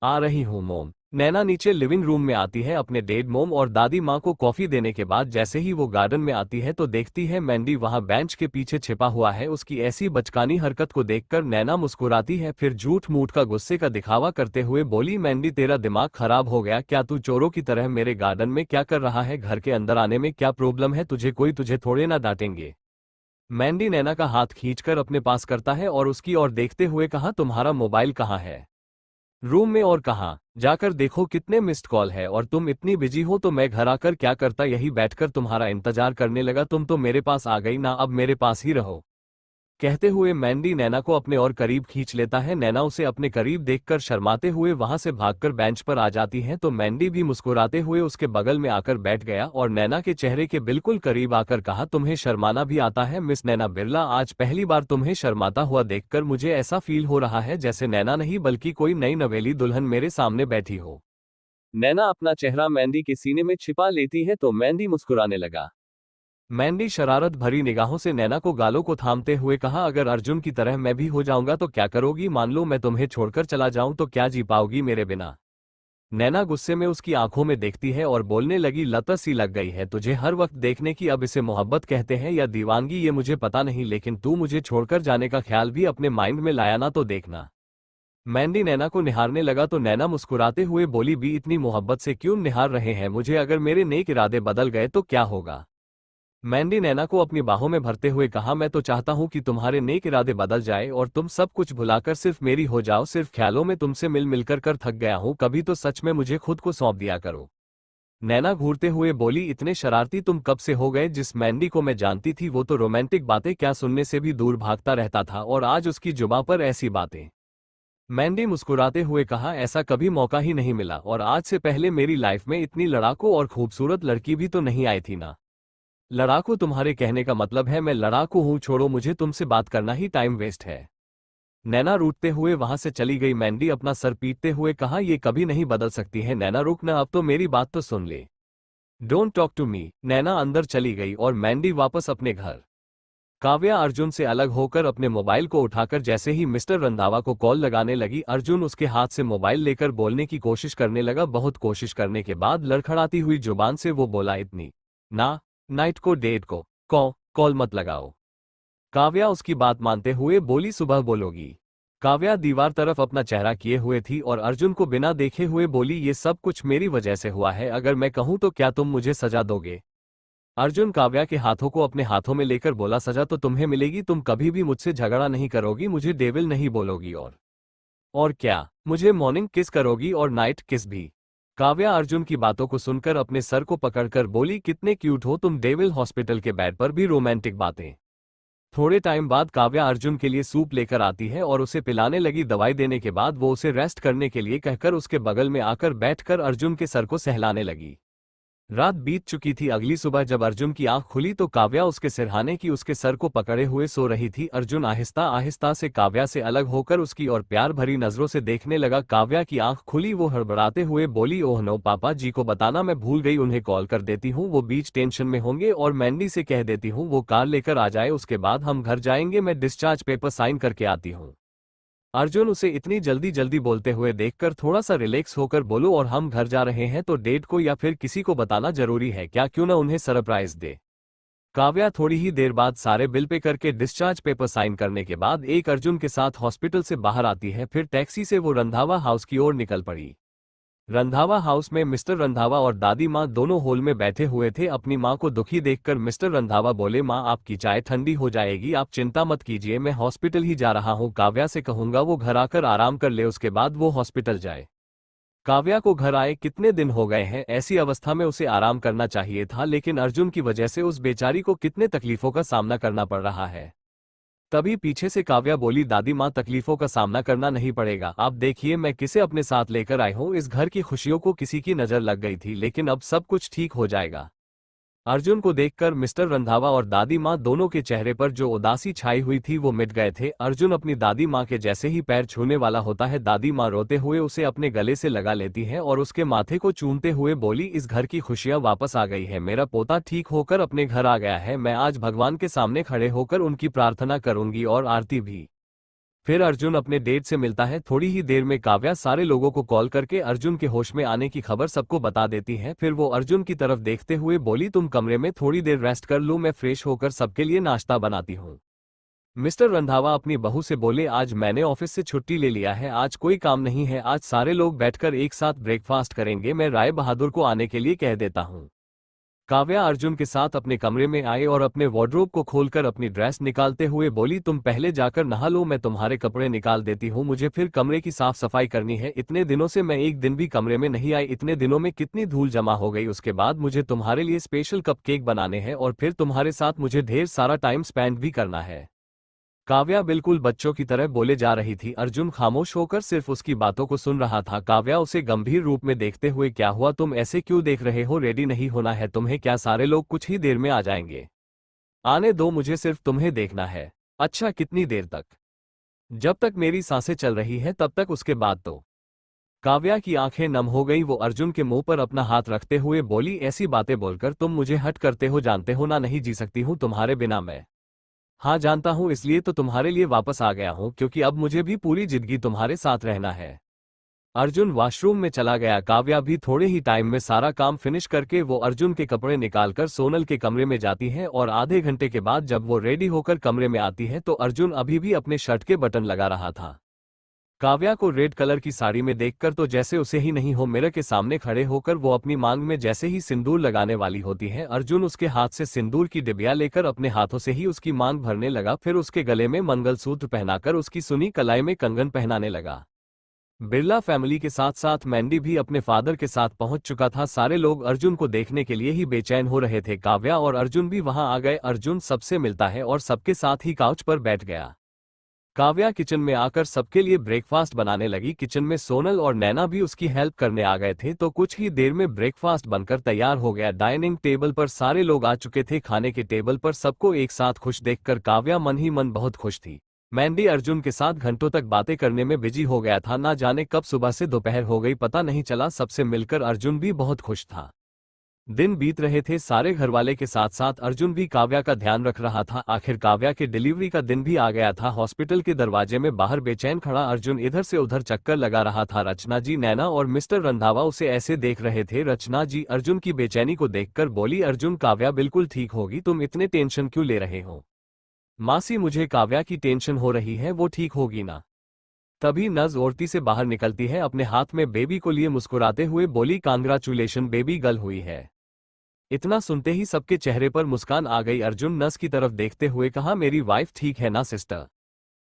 आ रही हूँ मोम। नैना नीचे लिविंग रूम में आती है अपने डेड मोम और दादी माँ को कॉफी देने के बाद। जैसे ही वो गार्डन में आती है तो देखती है मैंडी वहां बेंच के पीछे छिपा हुआ है। उसकी ऐसी बचकानी हरकत को देखकर नैना मुस्कुराती है, फिर झूठ मूठ का गुस्से का दिखावा करते हुए बोली, मैंडी तेरा दिमाग खराब हो गया क्या? तू चोरों की तरह मेरे गार्डन में क्या कर रहा है? घर के अंदर आने में क्या प्रॉब्लम है तुझे? कोई तुझे थोड़े ना डांटेंगे। मैंडी नैना का हाथ खींचकर अपने पास करता है और उसकी ओर देखते हुए कहा, तुम्हारा मोबाइल कहाँ है? रूम में और कहाँ? जाकर देखो कितने मिस्ड कॉल है। और तुम इतनी बिजी हो तो मैं घर आकर क्या करता? यही बैठकर तुम्हारा इंतजार करने लगा। तुम तो मेरे पास आ गई ना, अब मेरे पास ही रहो। कहते हुए मैंडी नैना को अपने और करीब खींच लेता है। नैना उसे अपने करीब देखकर शर्माते हुए वहां से भागकर बेंच पर आ जाती है, तो मैंडी भी मुस्कुराते हुए उसके बगल में आकर बैठ गया और नैना के चेहरे के बिल्कुल करीब आकर कहा, तुम्हें शर्माना भी आता है मिस नैना बिरला? आज पहली बार तुम्हें शर्माता हुआ देखकर मुझे ऐसा फील हो रहा है जैसे नैना नहीं बल्कि कोई नई नवेली दुल्हन मेरे सामने बैठी हो। नैना अपना चेहरा मैंडी के सीने में छिपा लेती है तो मैंडी मुस्कुराने लगा। मैंडी शरारत भरी निगाहों से नैना को गालों को थामते हुए कहा, अगर अर्जुन की तरह मैं भी हो जाऊंगा तो क्या करोगी? मान लो मैं तुम्हें छोड़कर चला जाऊं तो क्या जी पाओगी मेरे बिना? नैना गुस्से में उसकी आंखों में देखती है और बोलने लगी, लत सी लग गई है तुझे हर वक्त देखने की। अब इसे मोहब्बत कहते हैं या दीवानगी ये मुझे पता नहीं, लेकिन तू मुझे छोड़कर जाने का ख्याल भी अपने माइंड में लाया ना तो देखना। मैंडी नैना को निहारने लगा तो नैना मुस्कुराते हुए बोली, भी इतनी मोहब्बत से क्यों निहार रहे हैं मुझे? अगर मेरे नेक इरादे बदल गए तो क्या होगा? मैंडी नैना को अपनी बाहों में भरते हुए कहा, मैं तो चाहता हूं कि तुम्हारे नेक इरादे बदल जाए और तुम सब कुछ भुलाकर सिर्फ मेरी हो जाओ। सिर्फ ख्यालों में तुमसे मिल मिलकर कर थक गया हूं, कभी तो सच में मुझे खुद को सौंप दिया करो। नैना घूरते हुए बोली, इतने शरारती तुम कब से हो गए? जिस मैंडी को मैं जानती थी वो तो रोमांटिक बातें क्या सुनने से भी दूर भागता रहता था, और आज उसकी जुबां पर ऐसी बातें। मैंडी मुस्कुराते हुए कहा, ऐसा कभी मौका ही नहीं मिला, और आज से पहले मेरी लाइफ में इतनी लड़ाकू और खूबसूरत लड़की भी तो नहीं आई थी ना। लड़ाकू तुम्हारे कहने का मतलब है मैं लड़ाकू हूं? छोड़ो, मुझे तुमसे बात करना ही टाइम वेस्ट है। नैना रूठते हुए वहां से चली गई। मैंडी अपना सर पीटते हुए कहा, ये कभी नहीं बदल सकती है नैना, रुक ना, अब तो मेरी बात तो सुन ले। Don't talk to me. Naina अंदर चली गई और मैंडी वापस अपने घर। काव्या अर्जुन से अलग होकर अपने मोबाइल को उठाकर जैसे ही मिस्टर रंधावा को कॉल लगाने लगी, अर्जुन उसके हाथ से मोबाइल लेकर बोलने की कोशिश करने लगा। बहुत कोशिश करने के बाद लड़खड़ाती हुई जुबान से वो बोला, इतनी ना नाइट को डेट को कॉल मत लगाओ। काव्या उसकी बात मानते हुए बोली, सुबह बोलोगी। काव्या दीवार तरफ अपना चेहरा किए हुए थी और अर्जुन को बिना देखे हुए बोली, ये सब कुछ मेरी वजह से हुआ है, अगर मैं कहूं तो क्या तुम मुझे सजा दोगे? अर्जुन काव्या के हाथों को अपने हाथों में लेकर बोला, सजा तो तुम्हें मिलेगी, तुम कभी भी मुझसे झगड़ा नहीं करोगी, मुझे डेविल नहीं बोलोगी, और क्या मुझे मॉर्निंग किस करोगी और नाइट किस भी? काव्या अर्जुन की बातों को सुनकर अपने सर को पकड़कर बोली, कितने क्यूट हो तुम, डेविल हॉस्पिटल के बेड पर भी रोमांटिक बातें। थोड़े टाइम बाद काव्या अर्जुन के लिए सूप लेकर आती है और उसे पिलाने लगी। दवाई देने के बाद वो उसे रेस्ट करने के लिए कहकर उसके बगल में आकर बैठकर अर्जुन के सर को सहलाने लगी। रात बीत चुकी थी। अगली सुबह जब अर्जुन की आंख खुली तो काव्या उसके सिरहाने की उसके सर को पकड़े हुए सो रही थी। अर्जुन आहिस्ता आहिस्ता से काव्या से अलग होकर उसकी और प्यार भरी नजरों से देखने लगा। काव्या की आंख खुली, वो हड़बड़ाते हुए बोली, ओह नो, पापा जी को बताना मैं भूल गई, उन्हें कॉल कर देती हूँ, वो बीच टेंशन में होंगे, और मैंडी से कह देती हूँ वो कार लेकर आ जाए, उसके बाद हम घर जाएंगे, मैं डिस्चार्ज पेपर साइन करके आती हूँ। अर्जुन उसे इतनी जल्दी जल्दी बोलते हुए देखकर थोड़ा सा रिलैक्स होकर बोलो, और हम घर जा रहे हैं तो डेट को या फिर किसी को बताना जरूरी है क्या, क्यों ना उन्हें सरप्राइज दे। काव्या थोड़ी ही देर बाद सारे बिल पे करके डिस्चार्ज पेपर साइन करने के बाद एक अर्जुन के साथ हॉस्पिटल से बाहर आती है। फिर टैक्सी से वो रंधावा हाउस की ओर निकल पड़ी। रंधावा हाउस में मिस्टर रंधावा और दादी माँ दोनों हॉल में बैठे हुए थे। अपनी माँ को दुखी देखकर मिस्टर रंधावा बोले, माँ आपकी चाय ठंडी हो जाएगी, आप चिंता मत कीजिए, मैं हॉस्पिटल ही जा रहा हूँ। काव्या से कहूंगा वो घर आकर आराम कर ले, उसके बाद वो हॉस्पिटल जाए। काव्या को घर आए कितने दिन हो गए हैं, ऐसी अवस्था में उसे आराम करना चाहिए था, लेकिन अर्जुन की वजह से उस बेचारी को कितने तकलीफों का सामना करना पड़ रहा है। तभी पीछे से काव्या बोली, दादी माँ तकलीफों का सामना करना नहीं पड़ेगा, आप देखिए मैं किसे अपने साथ लेकर आई हूँ। इस घर की खुशियों को किसी की नजर लग गई थी, लेकिन अब सब कुछ ठीक हो जाएगा। अर्जुन को देखकर मिस्टर रंधावा और दादी माँ दोनों के चेहरे पर जो उदासी छाई हुई थी वो मिट गए थे। अर्जुन अपनी दादी माँ के जैसे ही पैर छूने वाला होता है, दादी माँ रोते हुए उसे अपने गले से लगा लेती है और उसके माथे को चूमते हुए बोली, इस घर की खुशियां वापस आ गई है, मेरा पोता ठीक होकर अपने घर आ गया है, मैं आज भगवान के सामने खड़े होकर उनकी प्रार्थना करूंगी और आरती भी। फिर अर्जुन अपने डेट से मिलता है। थोड़ी ही देर में काव्या सारे लोगों को कॉल करके अर्जुन के होश में आने की खबर सबको बता देती है। फिर वो अर्जुन की तरफ देखते हुए बोली, तुम कमरे में थोड़ी देर रेस्ट कर लो, मैं फ्रेश होकर सबके लिए नाश्ता बनाती हूँ। मिस्टर रंधावा अपनी बहू से बोले, आज मैंने ऑफिस से छुट्टी ले लिया है, आज कोई काम नहीं है, आज सारे लोग बैठकर एक साथ ब्रेकफास्ट करेंगे, मैं राय बहादुर को आने के लिए कह देता हूँ। काव्या अर्जुन के साथ अपने कमरे में आई और अपने वार्डरोब को खोलकर अपनी ड्रेस निकालते हुए बोली, तुम पहले जाकर नहा लो, मैं तुम्हारे कपड़े निकाल देती हूँ, मुझे फिर कमरे की साफ सफाई करनी है, इतने दिनों से मैं एक दिन भी कमरे में नहीं आई, इतने दिनों में कितनी धूल जमा हो गई, उसके बाद मुझे तुम्हारे लिए स्पेशल कपकेक बनाने हैं और फिर तुम्हारे साथ मुझे ढेर सारा टाइम स्पेंड भी करना है। काव्या बिल्कुल बच्चों की तरह बोले जा रही थी। अर्जुन खामोश होकर सिर्फ उसकी बातों को सुन रहा था। काव्या उसे गंभीर रूप में देखते हुए, क्या हुआ, तुम ऐसे क्यों देख रहे हो, रेडी नहीं होना है तुम्हें क्या, सारे लोग कुछ ही देर में आ जाएंगे, आने दो, मुझे सिर्फ तुम्हें देखना है। अच्छा कितनी देर तक? जब तक मेरी सांसें चल रही है तब तक, उसके बाद तो। काव्या की आंखें नम हो गई। वो अर्जुन के मुंह पर अपना हाथ रखते हुए बोली, ऐसी बातें बोलकर तुम मुझे हट करते हो, जानते हो ना नहीं जी सकती हूं तुम्हारे बिना मैं। हाँ जानता हूँ, इसलिए तो तुम्हारे लिए वापस आ गया हूँ, क्योंकि अब मुझे भी पूरी जिंदगी तुम्हारे साथ रहना है। अर्जुन वॉशरूम में चला गया। काव्या भी थोड़े ही टाइम में सारा काम फिनिश करके वो अर्जुन के कपड़े निकालकर सोनल के कमरे में जाती है और आधे घंटे के बाद जब वो रेडी होकर कमरे में आती है तो अर्जुन अभी भी अपने शर्ट के बटन लगा रहा था। काव्या को रेड कलर की साड़ी में देखकर तो जैसे उसे ही नहीं हो, मिरर के सामने खड़े होकर वो अपनी मांग में जैसे ही सिंदूर लगाने वाली होती है, अर्जुन उसके हाथ से सिंदूर की डिबिया लेकर अपने हाथों से ही उसकी मांग भरने लगा। फिर उसके गले में मंगलसूत्र पहनाकर उसकी सुनी कलाई में कंगन पहनाने लगा। बिरला फैमिली के साथ साथ मैंडी भी अपने फादर के साथ पहुंच चुका था। सारे लोग अर्जुन को देखने के लिए ही बेचैन हो रहे थे। काव्या और अर्जुन भी वहां आ गए। अर्जुन सबसे मिलता है और सबके साथ ही काउच पर बैठ गया। काव्या किचन में आकर सबके लिए ब्रेकफास्ट बनाने लगी। किचन में सोनल और नैना भी उसकी हेल्प करने आ गए थे, तो कुछ ही देर में ब्रेकफास्ट बनकर तैयार हो गया। डाइनिंग टेबल पर सारे लोग आ चुके थे। खाने के टेबल पर सबको एक साथ खुश देखकर काव्या मन ही मन बहुत खुश थी। मैंडी अर्जुन के साथ घंटों तक बातें करने में बिजी हो गया था। ना जाने कब सुबह से दोपहर हो गई, पता नहीं चला। सबसे मिलकर अर्जुन भी बहुत खुश था। दिन बीत रहे थे। सारे घरवाले के साथ साथ अर्जुन भी काव्या का ध्यान रख रहा था। आखिर काव्या के डिलीवरी का दिन भी आ गया था। हॉस्पिटल के दरवाजे में बाहर बेचैन खड़ा अर्जुन इधर से उधर चक्कर लगा रहा था। रचना जी, नैना और मिस्टर रंधावा उसे ऐसे देख रहे थे। रचना जी अर्जुन की बेचैनी को देखकर बोली, अर्जुन काव्या बिल्कुल ठीक होगी, तुम इतने टेंशन क्यों ले रहे हो? मासी, मुझे काव्या की टेंशन हो रही है, वो ठीक होगी ना? तभी नज औरती से बाहर निकलती है, अपने हाथ में बेबी को लिए मुस्कुराते हुए बोली, कांग्रेचुलेशन बेबी गर्ल हुई है। इतना सुनते ही सबके चेहरे पर मुस्कान आ गई। अर्जुन नस की तरफ देखते हुए कहा, मेरी वाइफ ठीक है ना सिस्टर?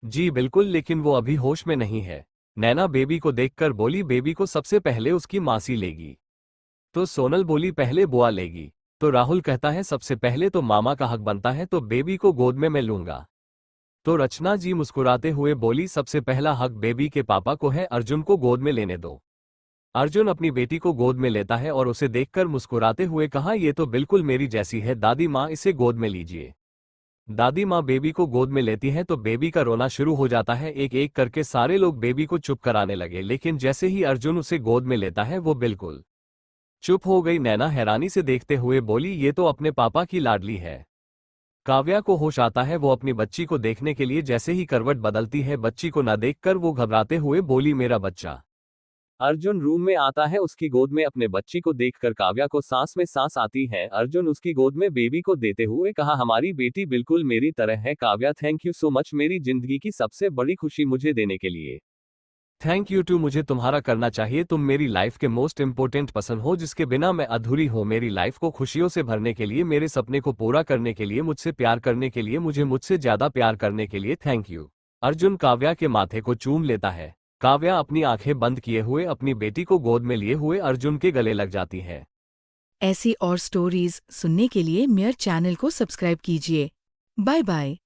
जी बिल्कुल, लेकिन वो अभी होश में नहीं है। नैना बेबी को देखकर बोली, बेबी को सबसे पहले उसकी मासी लेगी। तो सोनल बोली, पहले बुआ लेगी। तो राहुल कहता है सबसे पहले तो मामा का हक बनता है, तो बेबी को गोद में मैं लूंगा। तो रचना जी मुस्कुराते हुए बोली, सबसे पहला हक बेबी के पापा को है, अर्जुन को गोद में लेने दो। अर्जुन अपनी बेटी को गोद में लेता है और उसे देखकर मुस्कुराते हुए कहा, ये तो बिल्कुल मेरी जैसी है, दादी माँ इसे गोद में लीजिए। दादी माँ बेबी को गोद में लेती हैं तो बेबी का रोना शुरू हो जाता है। एक एक करके सारे लोग बेबी को चुप कराने लगे, लेकिन जैसे ही अर्जुन उसे गोद में लेता है वो बिल्कुल चुप हो गई। नैना हैरानी से देखते हुए बोली, ये तो अपने पापा की लाडली है। काव्या को होश आता है, वो अपनी बच्ची को देखने के लिए जैसे ही करवट बदलती है, बच्ची को न देखकर वो घबराते हुए बोली, मेरा बच्चा। अर्जुन रूम में आता है, उसकी गोद में अपने बच्ची को देखकर काव्या को सांस में सांस आती है। अर्जुन उसकी गोद में बेबी को देते हुए कहा, हमारी बेटी बिल्कुल मेरी तरह है। Kavya, thank you so much, मेरी जिंदगी की सबसे बड़ी खुशी मुझे देने के लिए। थैंक यू टू, मुझे तुम्हारा करना चाहिए। तुम मेरी लाइफ के मोस्ट इंपोर्टेंट पर्सन हो, जिसके बिना मैं अधूरी हो। मेरी लाइफ को खुशियों से भरने के लिए, मेरे सपने को पूरा करने के लिए, मुझसे प्यार करने के लिए, मुझे मुझसे ज्यादा प्यार करने के लिए थैंक यू। अर्जुन काव्या के माथे को चूम लेता है। काव्या अपनी आंखें बंद किए हुए अपनी बेटी को गोद में लिए हुए अर्जुन के गले लग जाती है। ऐसी और स्टोरीज सुनने के लिए मेयर चैनल को सब्सक्राइब कीजिए। Bye bye.